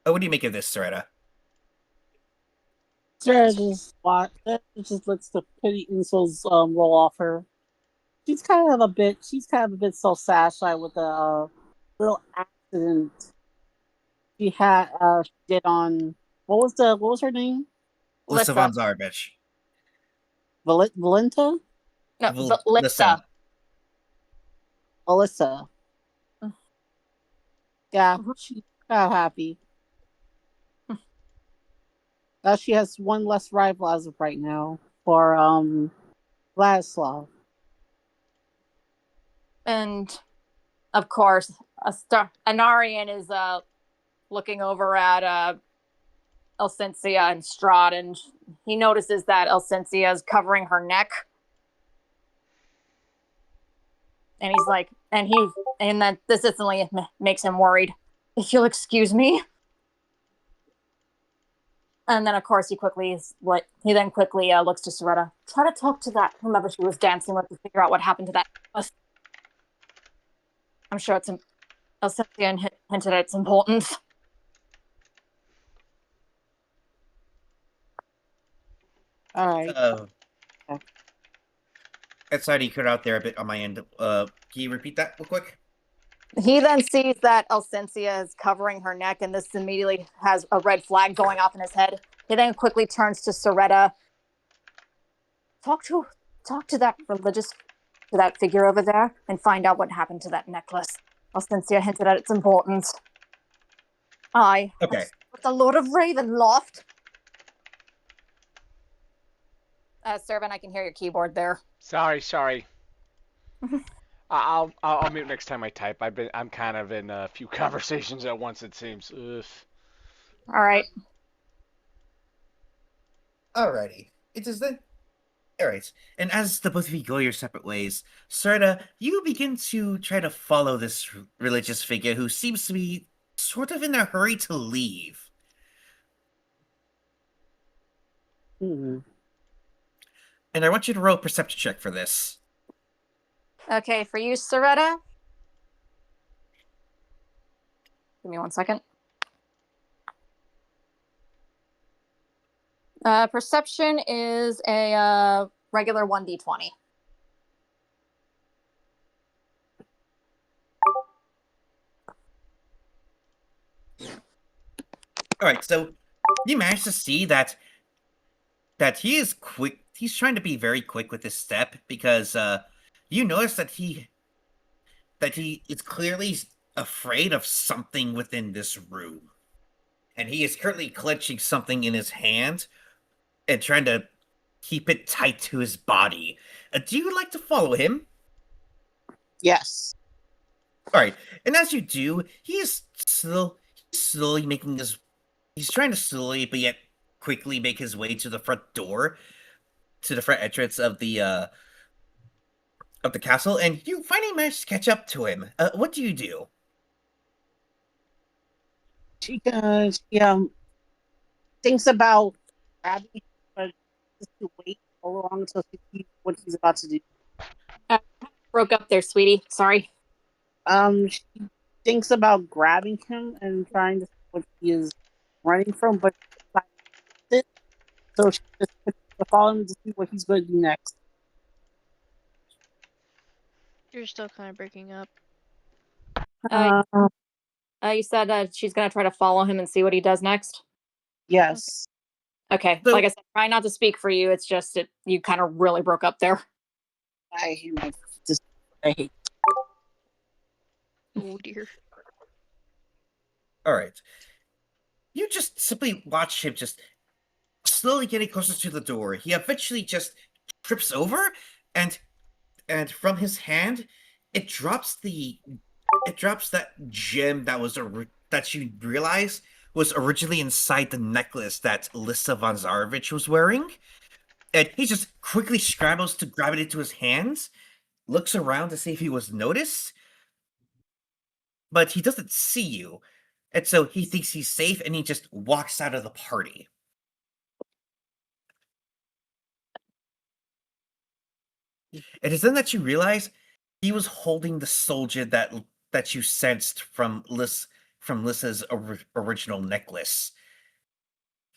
What do you make of this, Soretta? Sarah just lets the pretty insults roll off her. She's kind of a bit self-satisfied with the little accident she did on what was her name? Lissa von Zarbich. Valenta? No, Lissa. Alyssa. Yeah, she's kind of happy. She has one less rival as of right now for Vladislav. And of course, Anarian is looking over at Elcincia and Strahd, and he notices that Elcincia is covering her neck. And he's like, and then this instantly makes him worried. If you'll excuse me. And then, of course, he then quickly looks to Soretta. Try to talk to that whomever she was dancing with to figure out what happened to that. I'm sure it's Elcincia hinted at its importance. All right. Sorry to cut out there a bit on my end. Can you repeat that real quick? He then sees that Elcincia is covering her neck, and this immediately has a red flag going off in his head. He then quickly turns to Soretta. Talk to that figure over there, and find out what happened to that necklace. Elcincia hinted at its importance. Okay. With the Lord of Ravenloft. Servant, I can hear your keyboard there. Sorry. I'll mute next time I type. I'm kind of in a few conversations at once, it seems. Ugh. All right. Alrighty. It is then. Alright. And as the both of you go your separate ways, Soretta, you begin to try to follow this religious figure who seems to be sort of in a hurry to leave. Mm-hmm. And I want you to roll a perception check for this. Okay, for you, Soretta. Give me 1 second. Perception is a regular 1d20. Alright, so you manage to see that he is quick. He's trying to be very quick with his step because you notice that he is clearly afraid of something within this room. And he is currently clenching something in his hand and trying to keep it tight to his body. Do you like to follow him? Yes. Alright, and as you do, he's slowly making his... He's trying to slowly, but yet quickly make his way to the front door, to the front entrance of the castle, and you finally manage to catch up to him. What do you do? She thinks about Abby, but just to wait along until she sees what he's about to do. Broke up there, sweetie. Sorry. She thinks about grabbing him and trying to see what he is running from, but so she just follow him to see what he's going to do next. You're still kind of breaking up. You said she's going to try to follow him and see what he does next? Yes. Okay, So- like I said, try not to speak for you. It's just you kind of really broke up there. I hear my just I hate. Oh dear. All right. You just simply watch him just slowly getting closer to the door. He eventually just trips over, and from his hand, it drops that gem that you realize was originally inside the necklace that Lissa von Zarovich was wearing. And he just quickly scrambles to grab it into his hands, looks around to see if he was noticed, but he doesn't see you. And so he thinks he's safe and he just walks out of the party. It is then that you realize he was holding the soul gem that you sensed from Lissa's original necklace.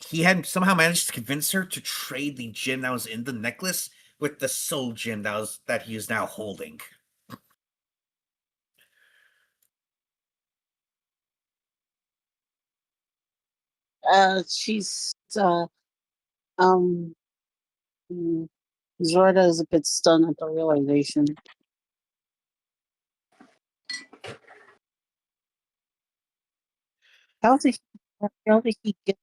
He had somehow managed to convince her to trade the gem that was in the necklace with the soul gem that he is now holding. She's um Zorda is a bit stunned at the realization. How did he get?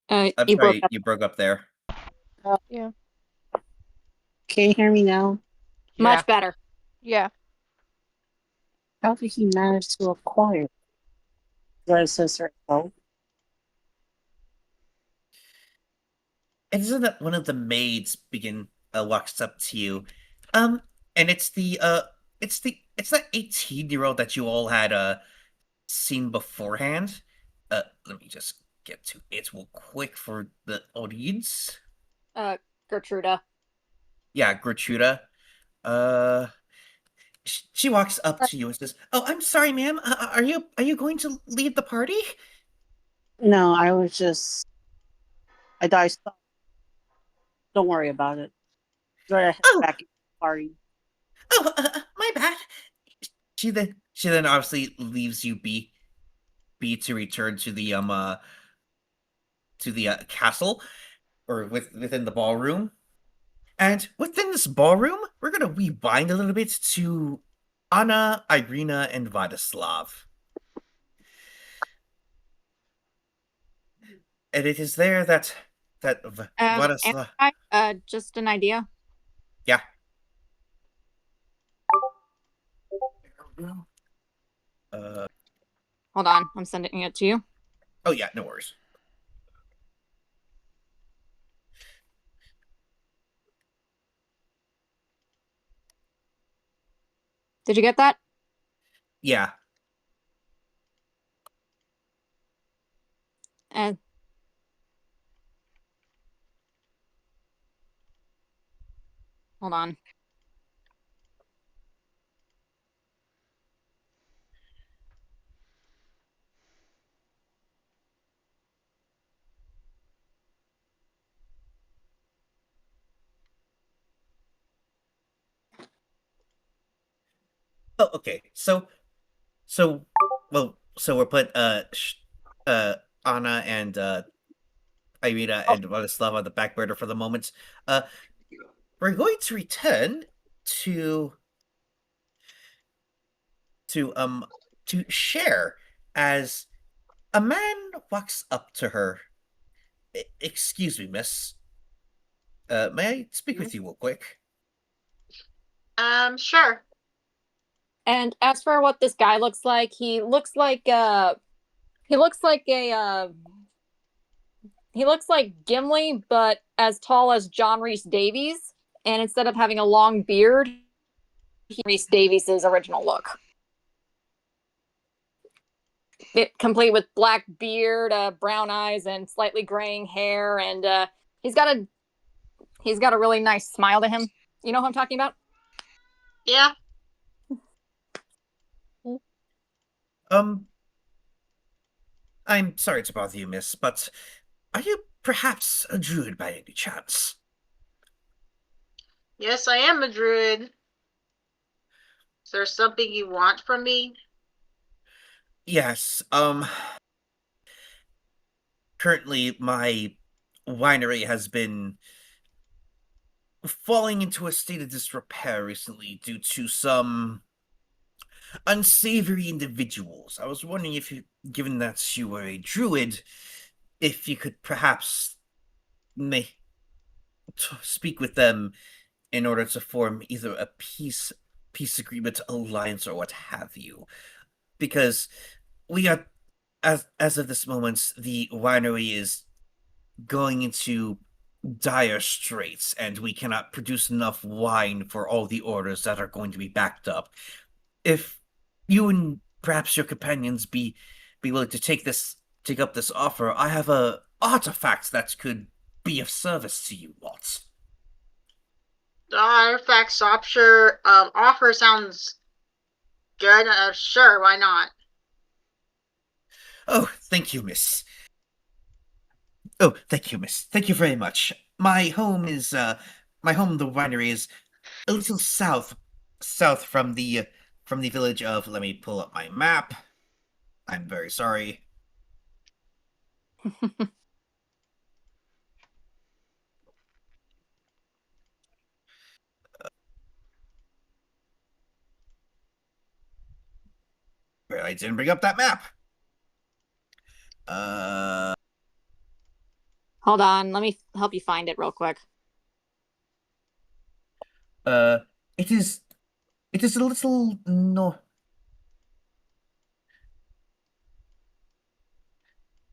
I'm You broke sorry, up. you broke up there. Yeah. Can you hear me now? Yeah. Much better. Yeah. How did he manage to acquire? Zorda says herself. And isn't that one of the maids walks up to you, and it's that 18-year-old that you all had seen beforehand. Let me just get to it real quick for the audience. Gertruda. Yeah, Gertruda. Uh, she walks up to you and says, "Oh, I'm sorry, ma'am. Are you going to leave the party?" No, I died. Don't worry about it. Zorda heads Oh, back in the party. my bad. She then obviously leaves you be to return to the castle, or within the ballroom. And within this ballroom, we're gonna rewind a little bit to Anna, Irina, and Vladislav. And it is there that Vladislav. Just an idea. Yeah. Hold on, I'm sending it to you. Oh yeah, no worries. Did you get that? Yeah. And hold on. Oh, okay. So we'll put Anna and Irina and Vladislav on the back burner for the moment. Uh, we're going to return to to um to share as a man walks up to her. Excuse me, miss. May I speak with you real quick? Sure. And as for what this guy looks like, he looks like Gimli, but as tall as John Rhys Davies. And instead of having a long beard, Rhys Davies' original look. Complete with black beard, brown eyes, and slightly graying hair, and he's got a really nice smile to him. You know who I'm talking about? Yeah. I'm sorry to bother you, miss, but are you perhaps a druid by any chance? Yes, I am a druid. Is there something you want from me? Yes, currently my winery has been falling into a state of disrepair recently due to some unsavory individuals. I was wondering if you, given that you were a druid, if you could perhaps speak with them in order to form either a peace agreement, alliance, or what have you. Because we are, as of this moment, the winery is going into dire straits, and we cannot produce enough wine for all the orders that are going to be backed up. If you and perhaps your companions be willing to take up this offer, I have a artifact that could be of service to you lot. The artifacts offer sounds good. Sure, why not? Oh, thank you, miss. Oh, thank you, miss. Thank you very much. My home, the winery, is a little south from the village of. Let me pull up my map. I'm very sorry. I didn't bring up that map. Hold on, let me help you find it real quick. It is a little no.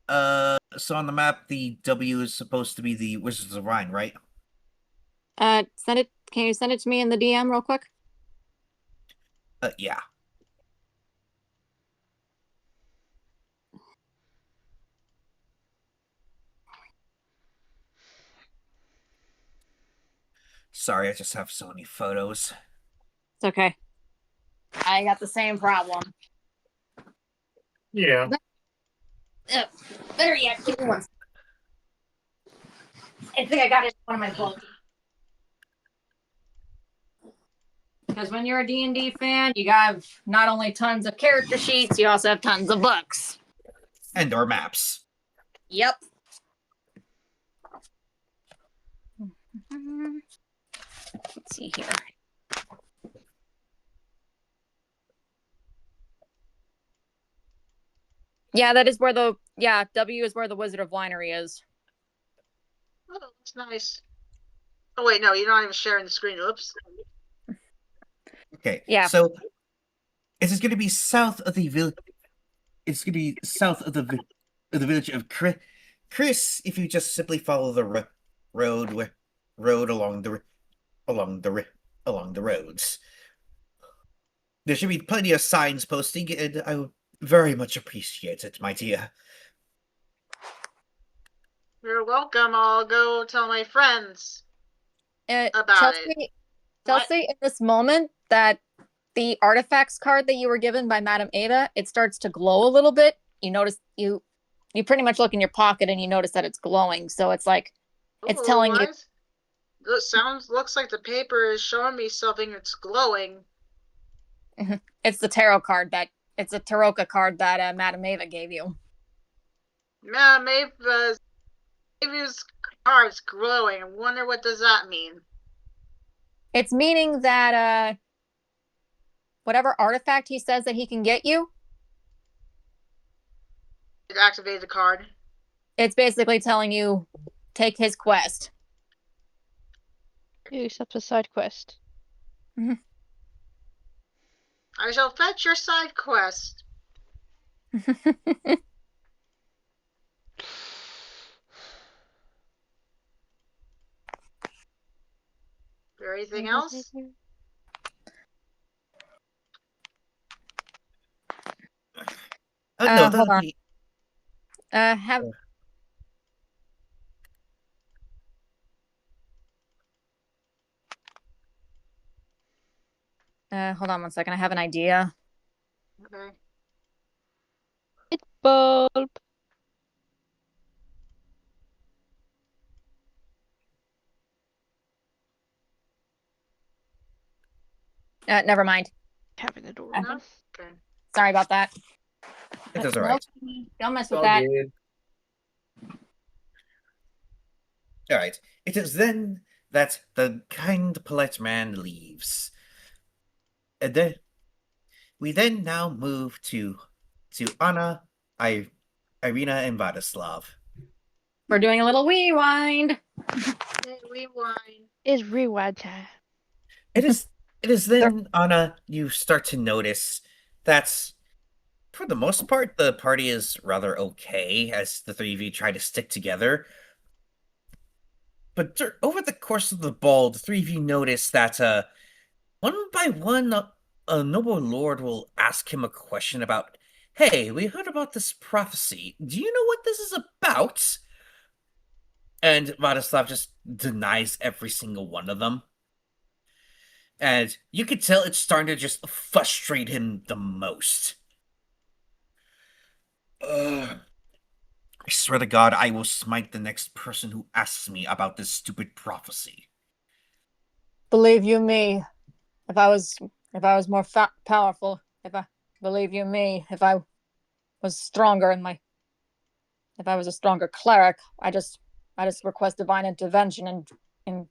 So on the map, the W is supposed to be the Wizards of Rhine, right? Send it. Can you send it to me in the DM real quick? Yeah. Sorry, I just have so many photos. It's okay. I got the same problem. Yeah. Better yet, give me one. I think I got it in one of my books. Because when you're a D&D fan, you have not only tons of character sheets, you also have tons of books. And our maps. Yep. Let's see here. Yeah, that is where W is where the Wizard of Winery is. Oh, that's nice. Oh wait, no, you're not even sharing the screen. Oops. Okay. Yeah. So it is going to be south of the village. It's going to be south of the village of Chris. If you just simply follow the road along the roads, there should be plenty of signs posting, and I would very much appreciate it, my dear. You're welcome. I'll go tell my friends about Chelsea, Chelsea, in this moment, that the artifacts card that you were given by Madame Ava, it starts to glow a little bit. You notice you pretty much look in your pocket and you notice that it's glowing. So it's like it's telling you. Looks like the paper is showing me something that's glowing. It's the tarot card it's a Taroka card that Madame Ava gave you. Madame Ava's card's glowing. I wonder what does that mean. It's meaning that whatever artifact he says that he can get you, it activated the card. It's basically telling you take his quest. You accept a side quest. Mm-hmm. I shall fetch your side quest. Anything else? No, hold on. Hold on one second. I have an idea. Okay. It's bulb. Never mind. Having the door open. Okay. Sorry about that. It is alright. Don't mess with that. Good. All right. It is then that the kind, polite man leaves. And then we then now move to Anna, Irina, and Vladislav. We're doing a little rewind. Rewind. It's rewind time. It is then, Anna, you start to notice that for the most part the party is rather okay as the three of you try to stick together. But over the course of the ball, the three of you notice that one by one, a noble lord will ask him a question about, hey, we heard about this prophecy. Do you know what this is about? And Vladislav just denies every single one of them. And you can tell it's starting to just frustrate him the most. I swear to God, I will smite the next person who asks me about this stupid prophecy. Believe you me, if I was more powerful, believe you me, if I was stronger if I was a stronger cleric, I just request divine intervention and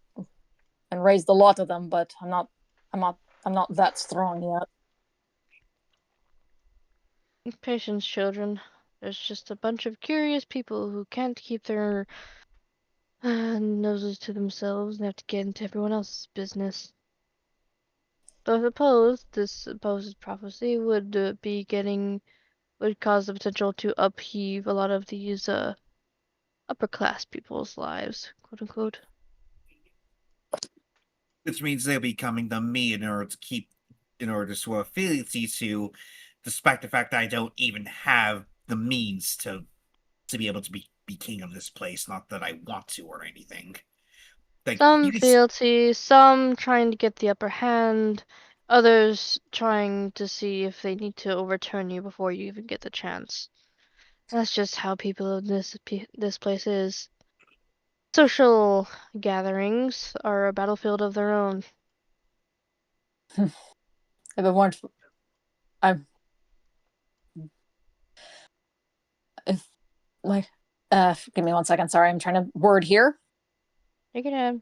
raise the lot of them. But I'm not that strong yet. Patience, children. There's just a bunch of curious people who can't keep their noses to themselves and have to get into everyone else's business. Though I suppose this supposed prophecy would cause the potential to upheave a lot of these upper class people's lives, quote unquote. Which means they'll be coming to me in order to swear fealty to, despite the fact that I don't even have the means to be able to be king of this place. Not that I want to or anything. Like, some fealty, some trying to get the upper hand, others trying to see if they need to overturn you before you even get the chance. That's just how people in this place is. Social gatherings are a battlefield of their own. If it weren't, I'm. If like, give me 1 second. Sorry, I'm trying to word here. Take it in.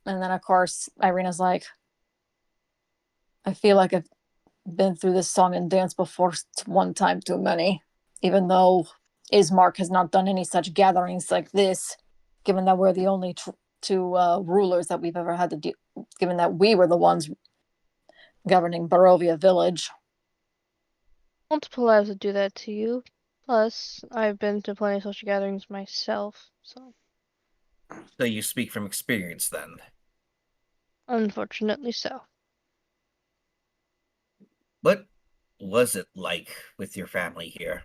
And then of course Irina's like, I feel like I've been through this song and dance before one time too many. Even though Ismark has not done any such gatherings like this, given that we're the only two rulers that we've ever had to do, given that we were the ones governing Barovia village. Multiple lives would do that to you. Plus, I've been to plenty of social gatherings myself, so. So you speak from experience, then? Unfortunately so. What was it like with your family here?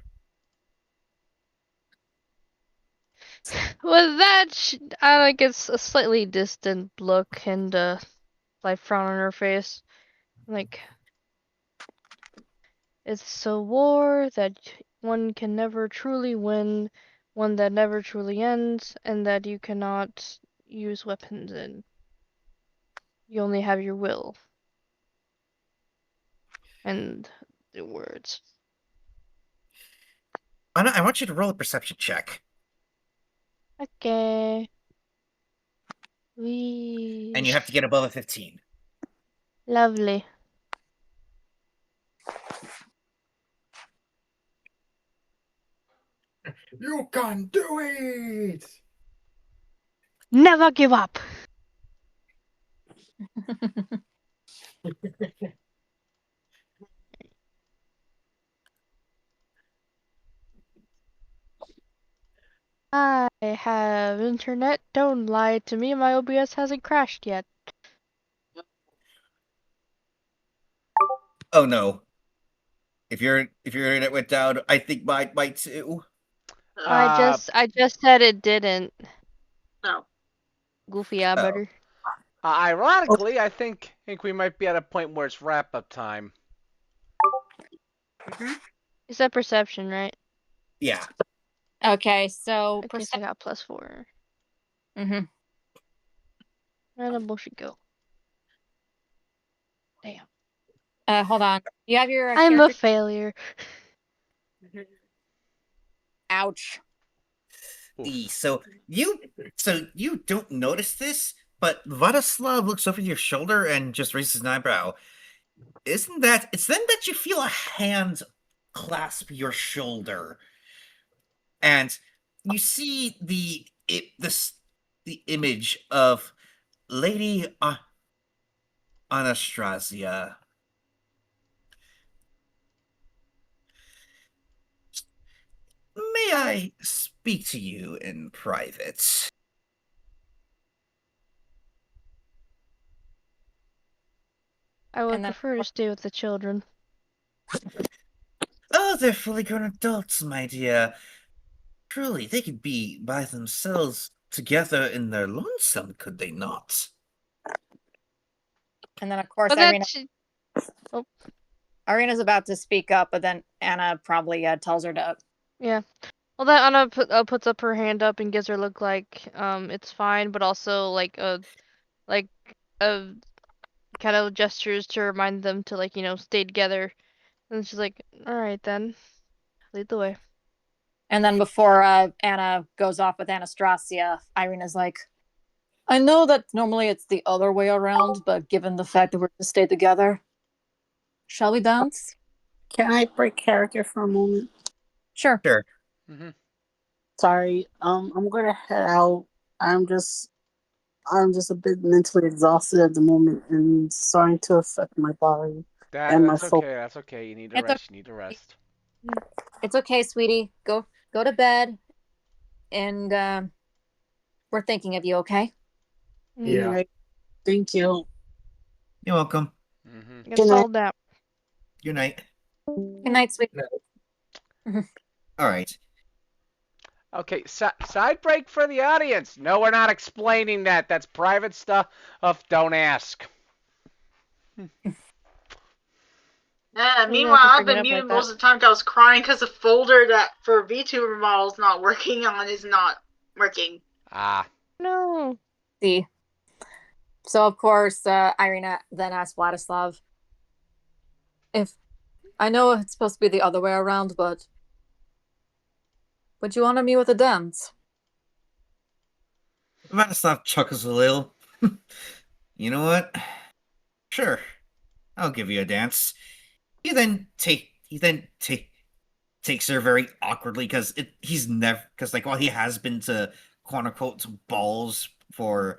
With that, Anna gets a slightly distant look and a slight frown on her face. Like, it's a war that one can never truly win, one that never truly ends, and that you cannot use weapons in. You only have your will. And the words. Anna, I want you to roll a perception check. Okay. And you have to get above a 15. Lovely. You can do it! Never give up! I have internet. Don't lie to me. My OBS hasn't crashed yet. Oh no. If your internet went down, I think mine might too. I just said it didn't. No. Goofy better. Ironically, I think we might be at a point where it's wrap up time. Is that perception, right? Yeah. Okay, so I guess I got +4. Mm-hmm. Where the bullshit go? Damn. Hold on. You have your. I'm a failure. Ouch. So you don't notice this, but Vladislav looks over your shoulder and just raises an eyebrow. It's then that you feel a hand clasp your shoulder, and you see the image of Lady Anastasia. May I speak to you in private? I would prefer to stay with the children. Oh, they're fully grown adults, my dear. Truly, they could be by themselves together in their lonesome, could they not? And then, of course, Oh. Irina's about to speak up, but then Anna probably tells her to. Yeah. Well, then Anna puts up her hand up and gives her a look like it's fine, but also like a kind of gestures to remind them to stay together. And she's like, "All right then, lead the way." And then before Anna goes off with Anastasia, Irina's like, I know that normally it's the other way around, but given the fact that we're to stay together, shall we dance? Can I break character for a moment? Sure. Sure. Mm-hmm. Sorry. I'm gonna head out. I'm just a bit mentally exhausted at the moment, and it's starting to affect my body and my soul. Okay. That's okay. You need to rest. You need to rest. It's okay, sweetie. Go to bed, and we're thinking of you. Okay. Yeah. Right. Thank you. You're welcome. Mm-hmm. Good night. Good night. Good night, sweetie. All right. Okay, side break for the audience. No, we're not explaining that. That's private stuff. Don't ask. Meanwhile, I've been muted most of the time because I was crying because the folder that for VTuber models not working on is not working. No. See. So of course, Irina then asked Vladislav if I know it's supposed to be the other way around, but would you honor me with a dance? Vladislav chuckles a little. You know what? Sure, I'll give you a dance. He then takes her very awkwardly because while he has been to quote unquote balls for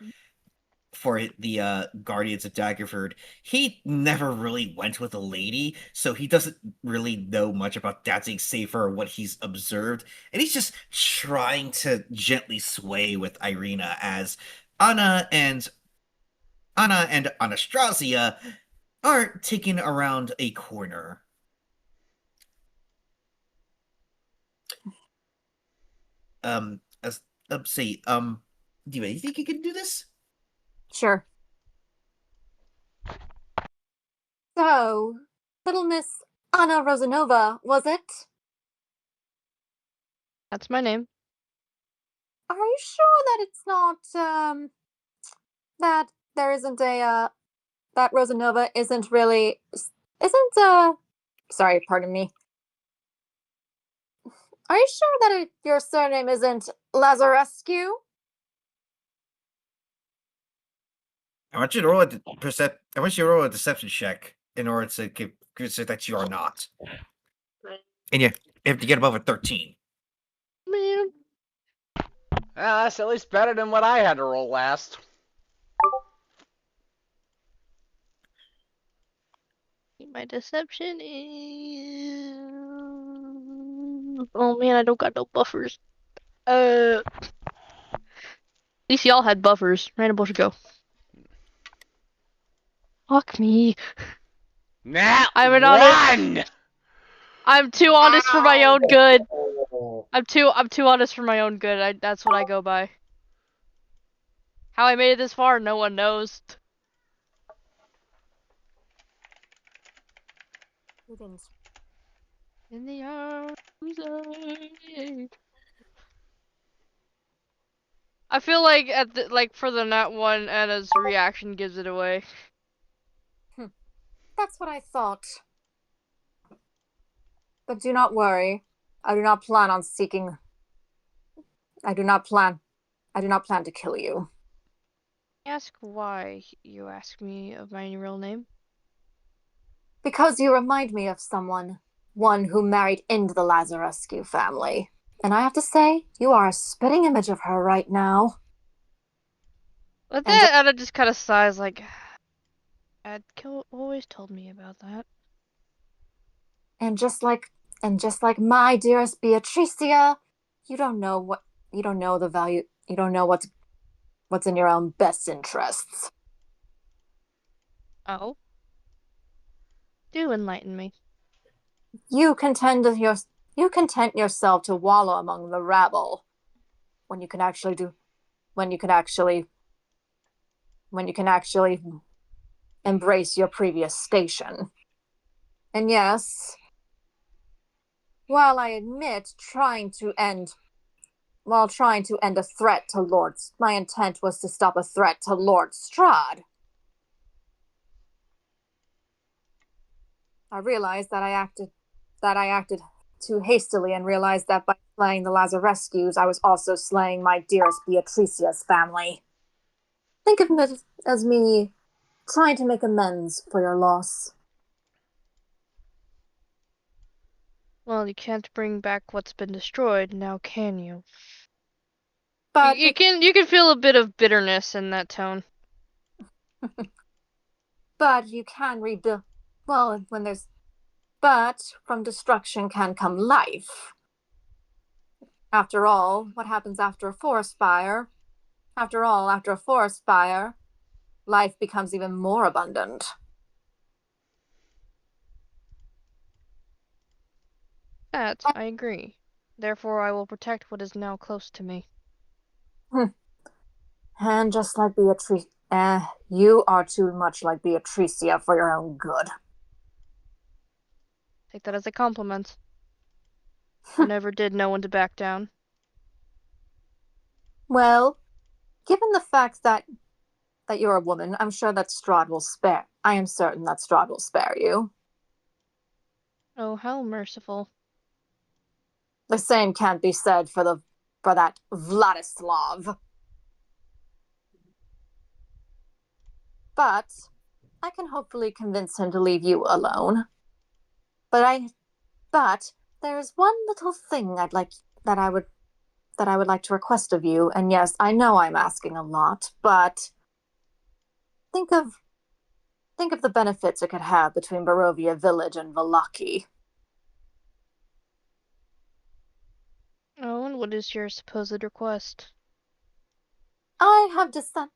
the Guardians of Daggerford, he never really went with a lady, so he doesn't really know much about dancing save for what he's observed, and he's just trying to gently sway with Irina as Anna and Anastasia are taken around a corner. Do you think you can do this? Sure. So, little Miss Anna Rosanova, was it? That's my name. Are you sure that it's not, that there isn't that Rosanova sorry, pardon me. Are you sure that your surname isn't Lazarescu? I want you to roll a deception check in order to consider that you are not. And you have to get above a 13. Man. That's at least better than what I had to roll last. My deception is... Oh man, I don't got no buffers. At least y'all had buffers. Random bullshit go. Fuck me. Nah, I'm an honest. I'm too honest for my own good. I'm too honest for my own good. That's what I go by. How I made it this far, no one knows. You didn't. In the arms of... I feel like for the nat one, Anna's reaction gives it away. That's what I thought. But do not worry. I do not plan on seeking I do not plan to kill you. Ask why you ask me of my real name? Because you remind me of one who married into the Lazarescu family. And I have to say, you are a spitting image of her right now. But then Anna just kind of sighs like, Dad always told me about that. And just like my dearest Beatricia, you don't know the value, you don't know what's in your own best interests. Oh? Do enlighten me. You content yourself to wallow among the rabble when you can actually embrace your previous station. And yes, while I admit trying to end a threat to my intent was to stop a threat to Lord Strahd. I realized that I acted too hastily and realized that by slaying the Lazarescues, I was also slaying my dearest Beatricia's family. Think of it as me trying to make amends for your loss. Well, you can't bring back what's been destroyed, now can you? But you can feel a bit of bitterness in that tone. But you can rebuild. Well, but from destruction can come life. After all, what happens after a forest fire? After a forest fire, life becomes even more abundant. That I agree. Therefore, I will protect what is now close to me. And just like Beatrice, you are too much like Beatricia for your own good. Take that as a compliment. I never did know when to back down. Well, given the fact that you're a woman, I am certain that Strahd will spare you. Oh, how merciful. The same can't be said for that Vladislav. But I can hopefully convince him to leave you alone. But there's one little thing I would like to request of you. And yes, I know I'm asking a lot, but think of the benefits it could have between Barovia Village and Valaki. Oh, and what is your supposed request? I have decided.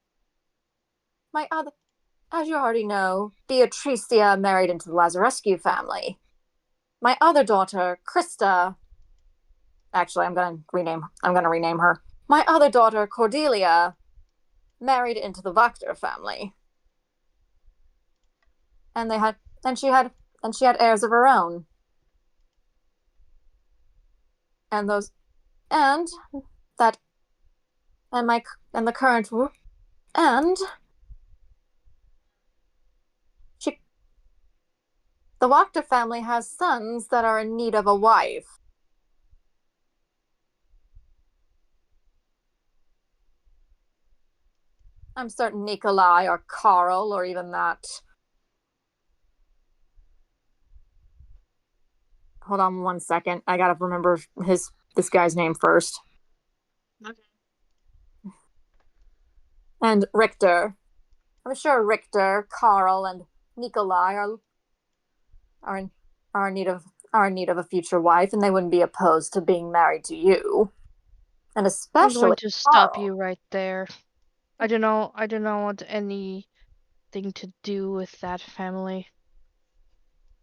As you already know, Beatricia married into the Lazarescu family. My other daughter, Krista. Actually, I'm gonna rename her. My other daughter, Cordelia, married into the Wachter family. And she had heirs of her own. And the current the Wachter family has sons that are in need of a wife. I'm certain Nikolai or Karl or even that. Hold on 1 second. I gotta remember this guy's name first. Okay. And Richter. I'm sure Richter, Karl, and Nikolai are in need of a future wife, and they wouldn't be opposed to being married to you. And especially I'm going to stop Karl. you right there. I do not want anything to do with that family.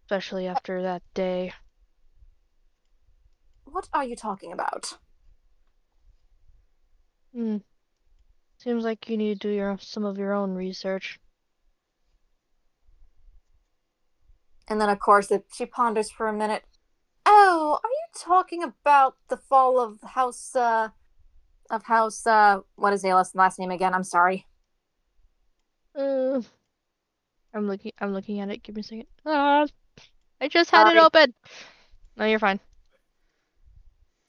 Especially after that day. What are you talking about? Seems like you need to do some of your own research. And then, of course, she ponders for a minute. Oh, are you talking about the fall of House? What is Ayla's last name again? I'm sorry. I'm looking at it. Give me a second. I just had it open. No, you're fine.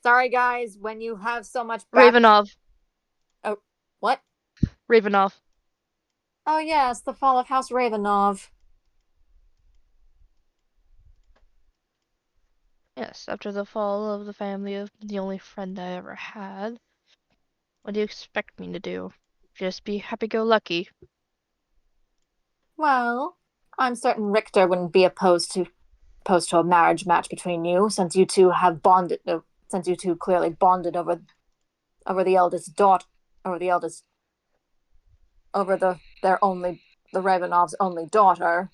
Sorry, guys, when you have so much back... Ravenov. Oh, what? Ravenov. Oh, yes, the fall of House Ravenov. Yes, after the fall of the family of the only friend I ever had. What do you expect me to do? Just be happy-go-lucky? Well, I'm certain Richter wouldn't be opposed to a marriage match between you, since you two have bonded. Since you two clearly bonded over the eldest daughter, over the Ravenov's only daughter.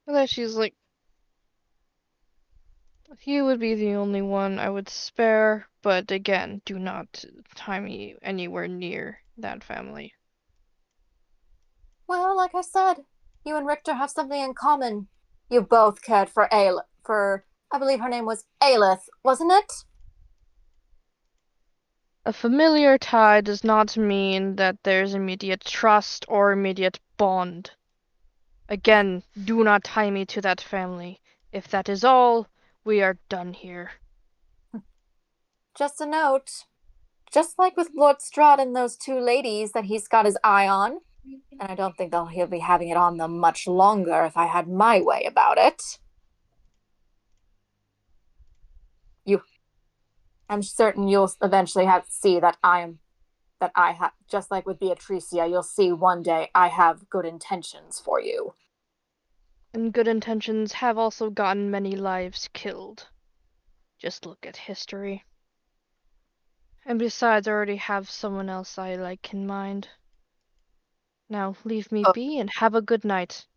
And then she's like, he would be the only one I would spare, but again, do not tie me anywhere near that family. Well, like I said, you and Richter have something in common. You both cared for I believe her name was Aelith, wasn't it? A familiar tie does not mean that there's immediate trust or immediate bond. Again, do not tie me to that family. If that is all, we are done here. Just a note. Just like with Lord Strahd and those two ladies that he's got his eye on, and I don't think he'll be having it on them much longer if I had my way about it. I'm certain you'll eventually have to see that just like with Beatricia, you'll see one day I have good intentions for you. And good intentions have also gotten many lives killed. Just look at history. And besides, I already have someone else I like in mind. Now, leave me be and have a good night.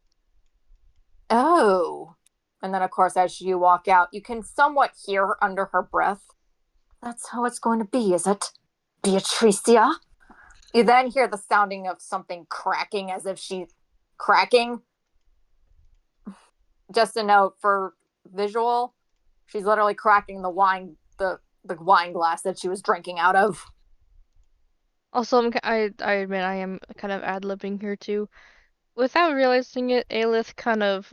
Oh. And then, of course, as you walk out, you can somewhat hear her under her breath. That's how it's going to be, is it? Beatricia? You then hear the sounding of something cracking as if she's cracking. Just a note for visual, she's literally cracking the wine glass that she was drinking out of. Also, I admit I am kind of ad-libbing here too. Without realizing it, Aelith kind of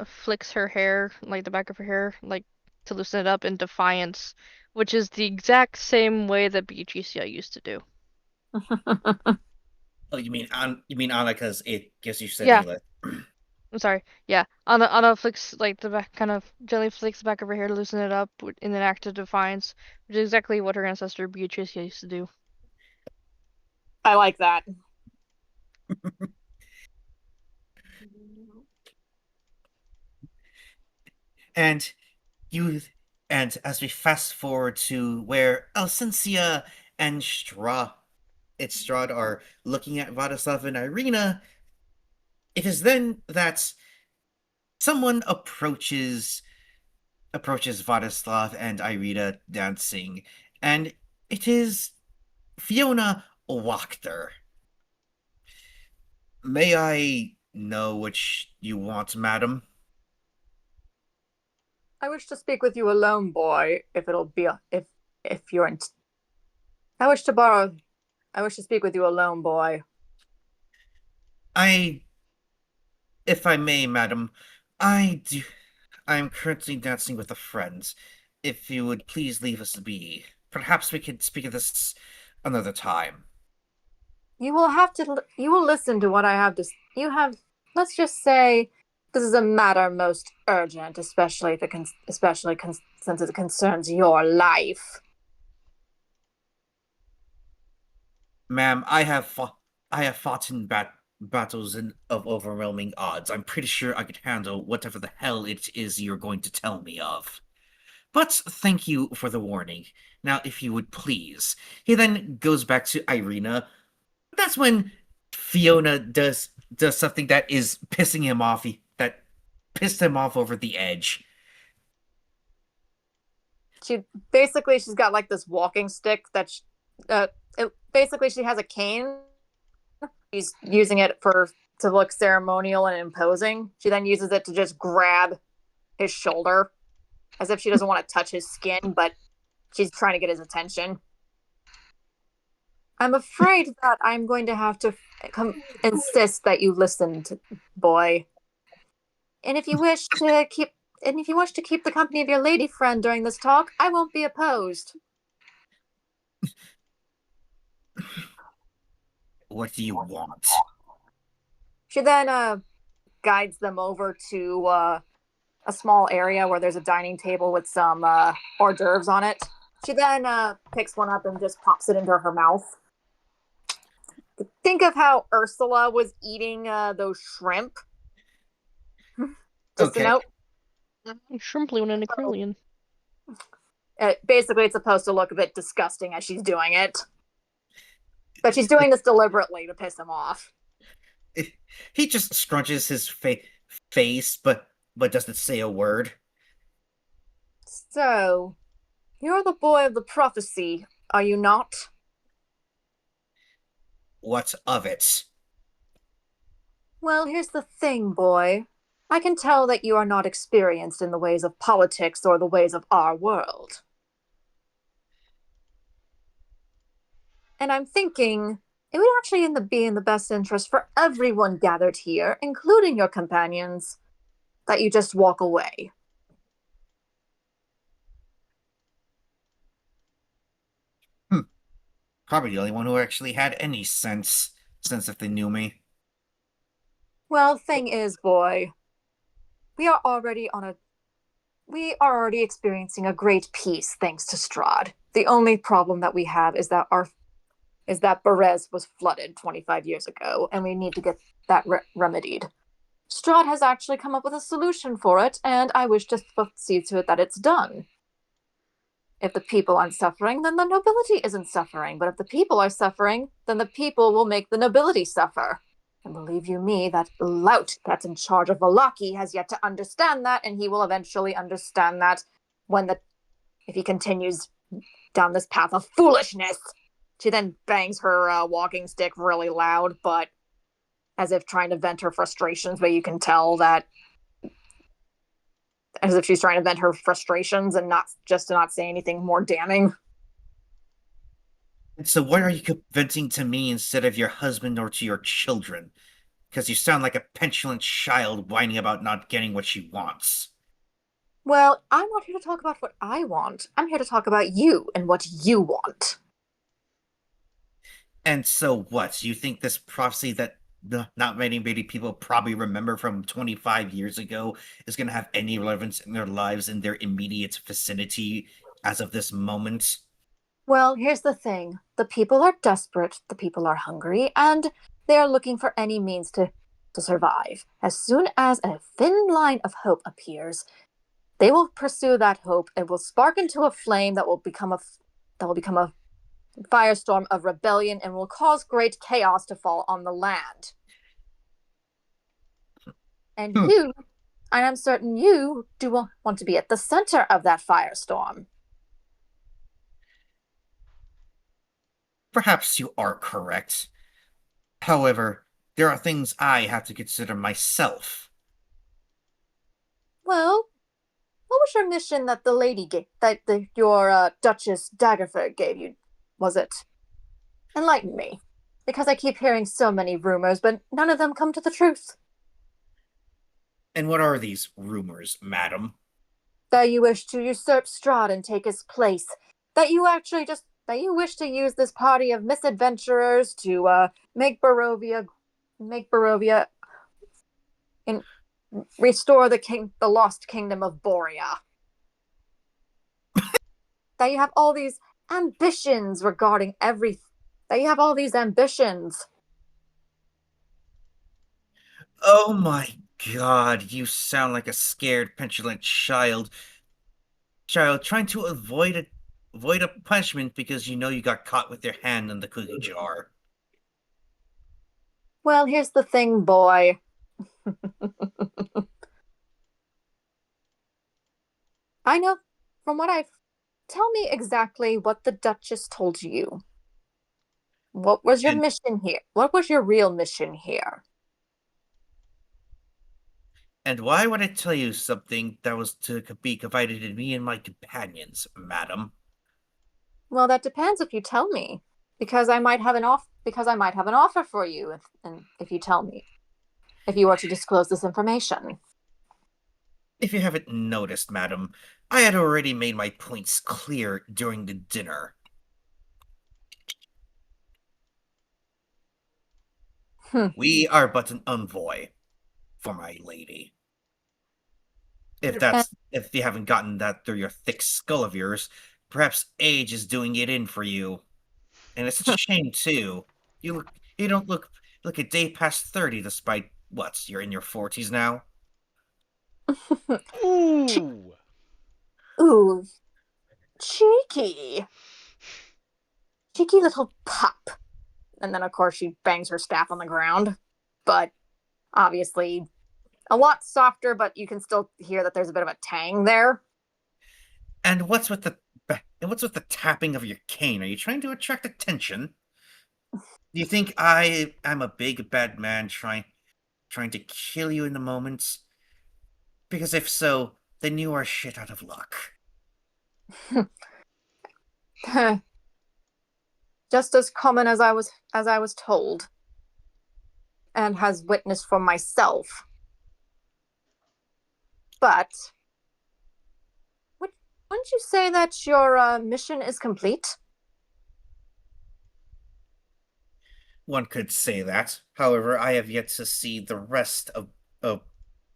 flicks her hair, like the back of her hair, like to loosen it up in defiance, which is the exact same way that Beatricia used to do. Oh, you mean Anna because it gives you Yeah. Aelith. I'm sorry. Yeah, Anna flicks like the back, kind of gently flicks the back of her hair to loosen it up in an act of defiance, which is exactly what her ancestor Beatricia used to do. I like that. And as we fast forward to where Elcincia and Strahd are looking at Vladislav and Irina, it is then that someone approaches Vladislav and Irina dancing, and it is Fiona Wachter. May I know which you want, madam? I wish to speak with you alone, boy, if you're in... I wish to speak with you alone, boy. If I may, madam, I am currently dancing with a friend. If you would please leave us be. Perhaps we could speak of this another time. You will listen to what I have to... let's just say this is a matter most urgent, especially since it concerns your life. Ma'am, I have fought in battles of overwhelming odds. I'm pretty sure I could handle whatever the hell it is you're going to tell me of. But thank you for the warning. Now, if you would please. He then goes back to Irina. That's when Fiona does something that is pissing him off. That pissed him off over the edge. She's got like this walking stick that she has a cane. She's using it to look ceremonial and imposing. She then uses it to just grab his shoulder as if she doesn't want to touch his skin, but she's trying to get his attention. I'm afraid that I'm going to have to insist that you listen, boy. And if you wish to And if you wish to keep the company of your lady friend during this talk, I won't be opposed. What do you want? She then guides them over to a small area where there's a dining table with some hors d'oeuvres on it. She then picks one up and just pops it into her mouth. Think of how Ursula was eating those shrimp. Just Okay. a note. Shrimploon and acrylion. Basically, it's supposed to look a bit disgusting as she's doing it. But she's doing this deliberately to piss him off. He just scrunches his face, but doesn't say a word. So, you're the boy of the prophecy, are you not? What of it? Well, here's the thing, boy. I can tell that you are not experienced in the ways of politics or the ways of our world. And I'm thinking it would actually be in the best interest for everyone gathered here, including your companions, that you just walk away. Probably the only one who actually had any sense if they knew me. Well, thing is, boy, we are already experiencing a great peace thanks to Strahd. The only problem that we have is that Berez was flooded 25 years ago, and we need to get that remedied. Strahd has actually come up with a solution for it, and I wish to see to it that it's done. If the people aren't suffering, then the nobility isn't suffering. But if the people are suffering, then the people will make the nobility suffer. And believe you me, that lout that's in charge of Valaki has yet to understand that, and he will eventually understand that if he continues down this path of foolishness. She then bangs her walking stick really loud, but as if trying to vent her frustrations, but you can tell that as if she's trying to vent her frustrations and not say anything more damning. And so what are you venting to me instead of your husband or to your children? Because you sound like a petulant child whining about not getting what she wants. Well, I'm not here to talk about what I want. I'm here to talk about you and what you want. And so what? You think this prophecy that not many people probably remember from 25 years ago is going to have any relevance in their lives in their immediate vicinity as of this moment? Well, here's the thing. The people are desperate, the people are hungry, and they are looking for any means to survive. As soon as a thin line of hope appears, they will pursue that hope. It will spark into a flame that will become a firestorm of rebellion and will cause great chaos to fall on the land. And I'm certain you do want to be at the center of that firestorm. Perhaps you are correct. However, there are things I have to consider myself. Well, what was your mission that the lady gave, your Duchess Daggerford gave you? Was it? Enlighten me, because I keep hearing so many rumors, but none of them come to the truth. And what are these rumors, madam? That you wish to usurp Strahd and take his place. That you wish to use this party of misadventurers to make Barovia and restore the lost kingdom of Borea. That you have all these ambitions regarding everything. That you have all these ambitions. Oh my God, you sound like a scared, petulant child. Trying to avoid a punishment because you know you got caught with your hand in the cookie jar. Well, here's the thing, boy. I know from what I've... Tell me exactly what the Duchess told you. What was your mission here? What was your real mission here? And why would I tell you something that was to be confided in me and my companions, madam? Well, that depends if you tell me, because I might have an offer for you if you tell me, if you were to disclose this information. If you haven't noticed, madam, I had already made my points clear during the dinner. We are but an envoy for my lady. If you haven't gotten that through your thick skull of yours, perhaps age is doing it in for you. And it's such a shame too. You don't look a day past 30 despite what, you're in your 40s now? Ooh. Ooh, cheeky. Cheeky little pup. And then, of course, she bangs her staff on the ground. But obviously, a lot softer, but you can still hear that there's a bit of a tang there. And what's with the tapping of your cane? Are you trying to attract attention? Do you think I am a big bad man trying to kill you in the moment? Because if so, then you are shit out of luck. Just as common as I was told, and has witnessed for myself. But wouldn't you say that your mission is complete? One could say that. However, I have yet to see the rest of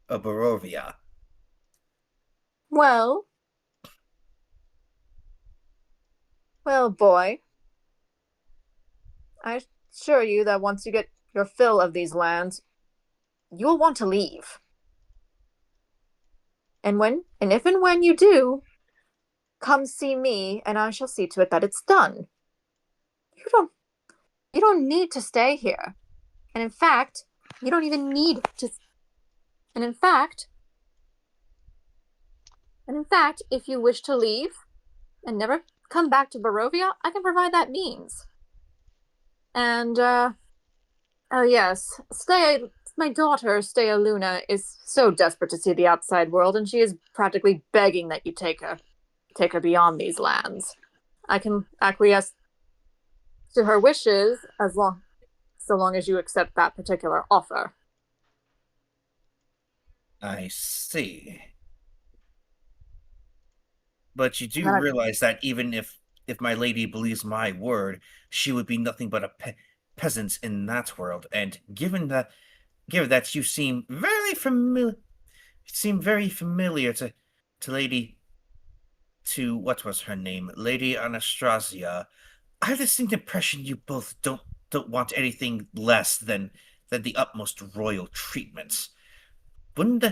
Barovia. Well, boy, I assure you that once you get your fill of these lands, you will want to leave. And if and when you do, come see me, and I shall see to it that it's done. You don't need to stay here. And in fact, you don't even need to. And in fact, if you wish to leave and never come back to Barovia, I can provide that means. And oh yes, my daughter, Stea Luna, is so desperate to see the outside world, and she is practically begging that you take her beyond these lands. I can acquiesce to her wishes so long as you accept that particular offer. I see. But you do realize that even if my lady believes my word, she would be nothing but a peasant in that world. And given that you seem very familiar to Lady, to what was her name, Lady Anastasia, I have the distinct impression you both don't want anything less than the utmost royal treatment. Wouldn't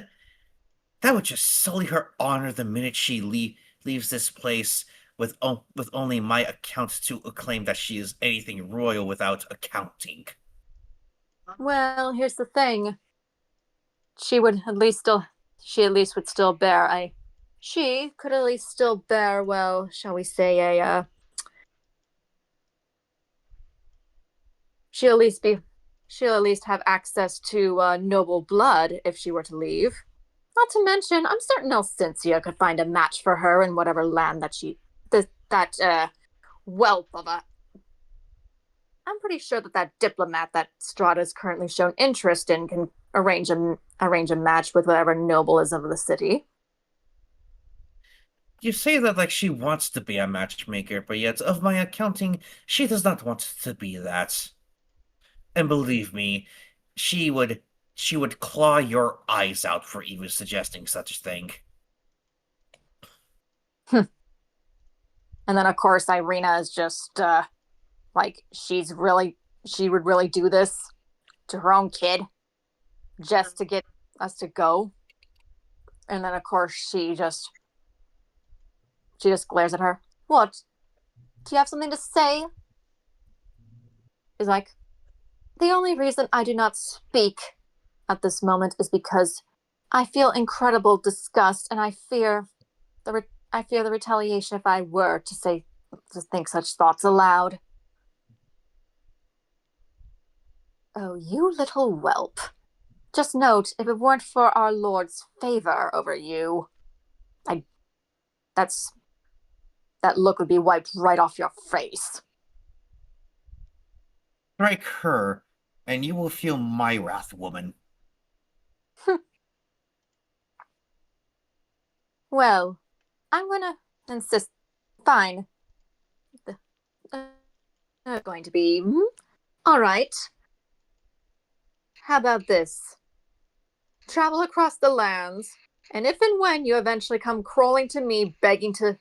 that would just sully her honor the minute she leaves this place with only my account to acclaim that she is anything royal without accounting. Well, here's the thing. She would at least would still bear she could at least still bear, well, shall we say she'll at least have access to noble blood if she were to leave. Not to mention, I'm certain Elcincia could find a match for her in whatever land that whelp of a. I'm pretty sure that diplomat that Strahd has currently shown interest in can arrange a match with whatever noble is of the city. You say that like she wants to be a matchmaker, but yet, of my accounting, she does not want to be that. And believe me, she would claw your eyes out for even suggesting such a thing. And then, of course, Irina is just like she would really do this to her own kid just to get us to go. And then, of course, she just glares at her. What? Do you have something to say? Is like, the only reason I do not speak at this moment is because I feel incredible disgust, and I fear the retaliation if I were to think such thoughts aloud. Oh, you little whelp. Just note, if it weren't for our Lord's favor over you, that look would be wiped right off your face. Strike her, and you will feel my wrath, woman. Well, I'm gonna insist. Fine. Going to be. All right. How about this? Travel across the lands, and if and when you eventually come crawling to me begging to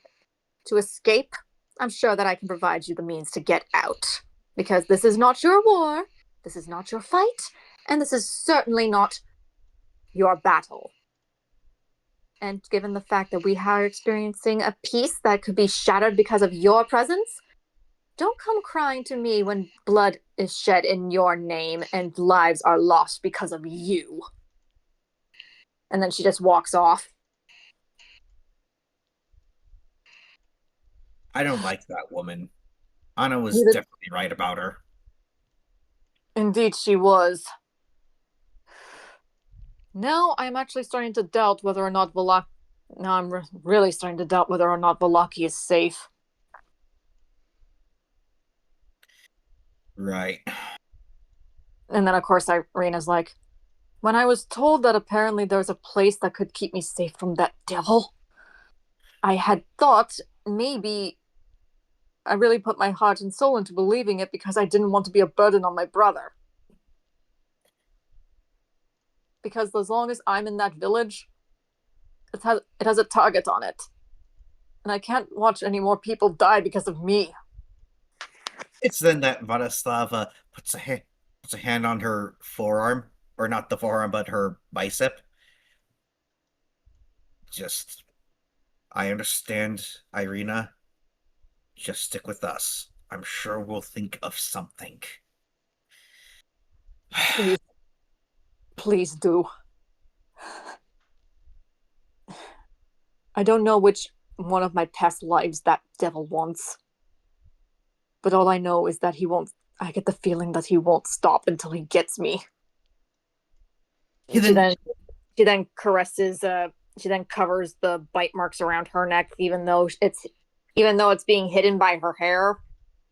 escape, I'm sure that I can provide you the means to get out. Because this is not your war, this is not your fight, and this is certainly not your battle. And given the fact that we are experiencing a peace that could be shattered because of your presence, don't come crying to me when blood is shed in your name and lives are lost because of you. And then she just walks off. I don't like that woman. Anna was Neither- definitely right about her. Indeed, she was. Now I'm actually starting to doubt whether or not Valaki. Now I'm really starting to doubt whether or not Valaki is safe. Right. And then, of course, Irina's like, when I was told that apparently there's a place that could keep me safe from that devil, I had thought maybe I really put my heart and soul into believing it because I didn't want to be a burden on my brother. Because as long as I'm in that village, it has a target on it. And I can't watch any more people die because of me. It's then that Vladislava puts a hand on her forearm, or not the forearm, but her bicep. Just, I understand, Irina. Just stick with us. I'm sure we'll think of something. Please. Please do. I don't know which one of my past lives that devil wants. But all I know is that he won't. I get the feeling that he won't stop until he gets me. She then caresses. She then covers the bite marks around her neck, even though it's being hidden by her hair.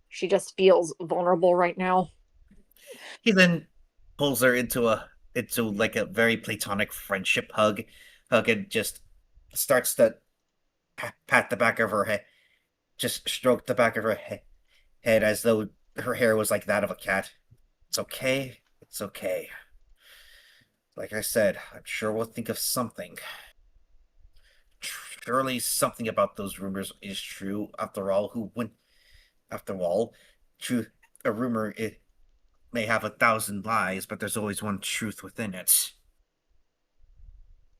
She just feels vulnerable right now. He then pulls her into like a very platonic friendship hug, and just starts to pat the back of her head, just stroke the back of her head as though her hair was like that of a cat. It's okay. It's okay. Like I said, I'm sure we'll think of something. Surely something about those rumors is true. After all, true. A rumor, it may have 1,000 lies, but there's always one truth within it.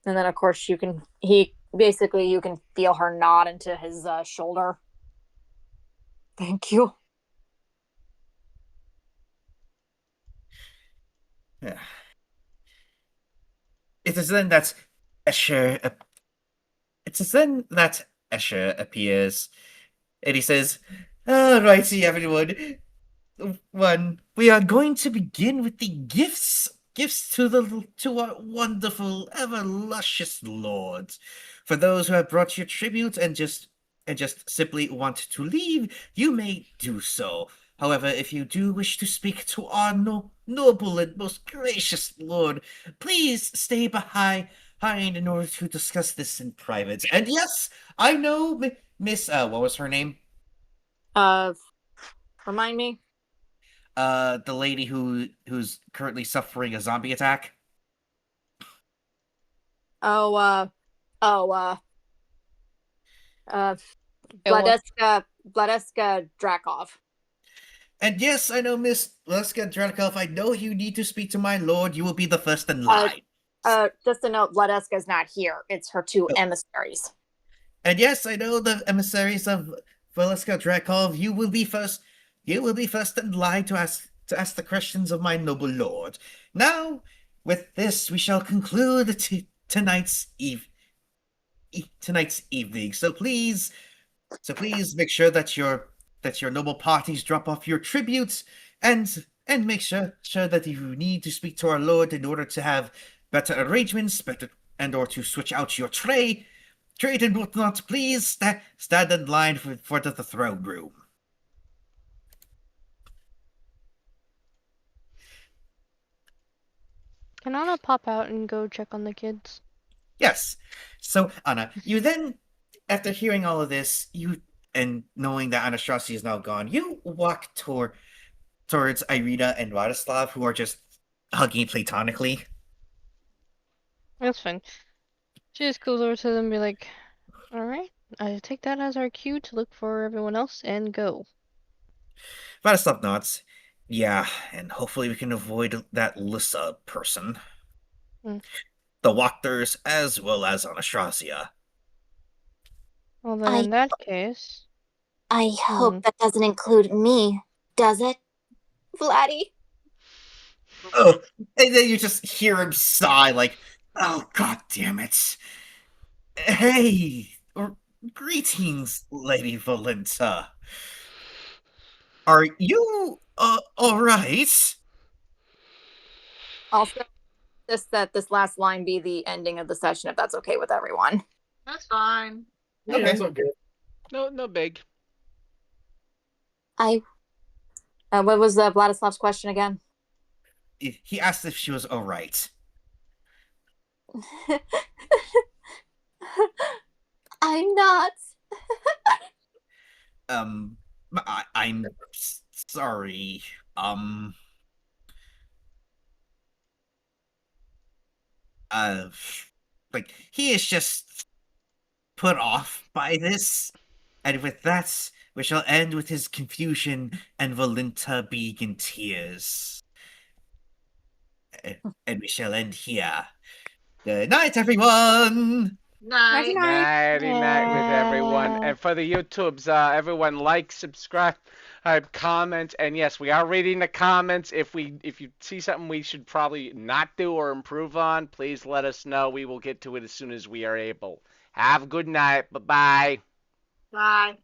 And then, of course, you can feel her nod into his shoulder. Thank you. Yeah. It is then that Escher. It is then that Escher appears, and he says, "Alrighty, everyone. We are going to begin with the gifts. Gifts to our wonderful, ever luscious lord. For those who have brought your tribute and just simply want to leave, you may do so. However, if you do wish to speak to our noble and most gracious lord, please stay behind in order to discuss this in private. And yes, I know, Miss. What was her name? Remind me. The lady who's currently suffering a zombie attack. Vladeska Drakov. And yes, I know, Miss Leska Drakov, I know you need to speak to my lord. You will be the first in line. Just to note, Vladeska's not here. It's her two emissaries. And yes, I know the emissaries of Valeska Drakov. You will be first. You will be first in line to ask the questions of my noble lord. Now, with this, we shall conclude tonight's evening. So please make sure that your noble parties drop off your tributes and make sure that if you need to speak to our lord in order to have better arrangements, or to switch out your trade and whatnot, please stand in line for the throne room. Can Anna pop out and go check on the kids? Yes. So, Anna, you then, after hearing all of this, and knowing that Anastasia is now gone, you walk towards Irina and Radoslav, who are just hugging platonically. That's fine. She just goes over to them and be like, alright, I take that as our cue to look for everyone else and go. Radoslav nods. Yeah, and hopefully we can avoid that Lissa person. The Wachters as well as Anastasia. Well, then in that case... I hope that doesn't include me, does it? Vladdy? Oh, and then you just hear him sigh like, oh, god damn it. Hey, greetings, Lady Valinta. Are you, alright? Also, that this last line be the ending of the session, if that's okay with everyone. That's fine. Yeah, Okay. it's okay. No big. What was Vladislav's question again? He asked if she was alright. I'm not. I'm sorry. Like, he is just put off by this. And with that, we shall end with his confusion and Valinta being in tears. And we shall end here. Good night, everyone! Night. Nighty night with everyone. And for the YouTubes, everyone like, subscribe, comment, and yes, we are reading the comments. If you see something we should probably not do or improve on, please let us know. We will get to it as soon as we are able. Have a good night. Bye-bye. Bye.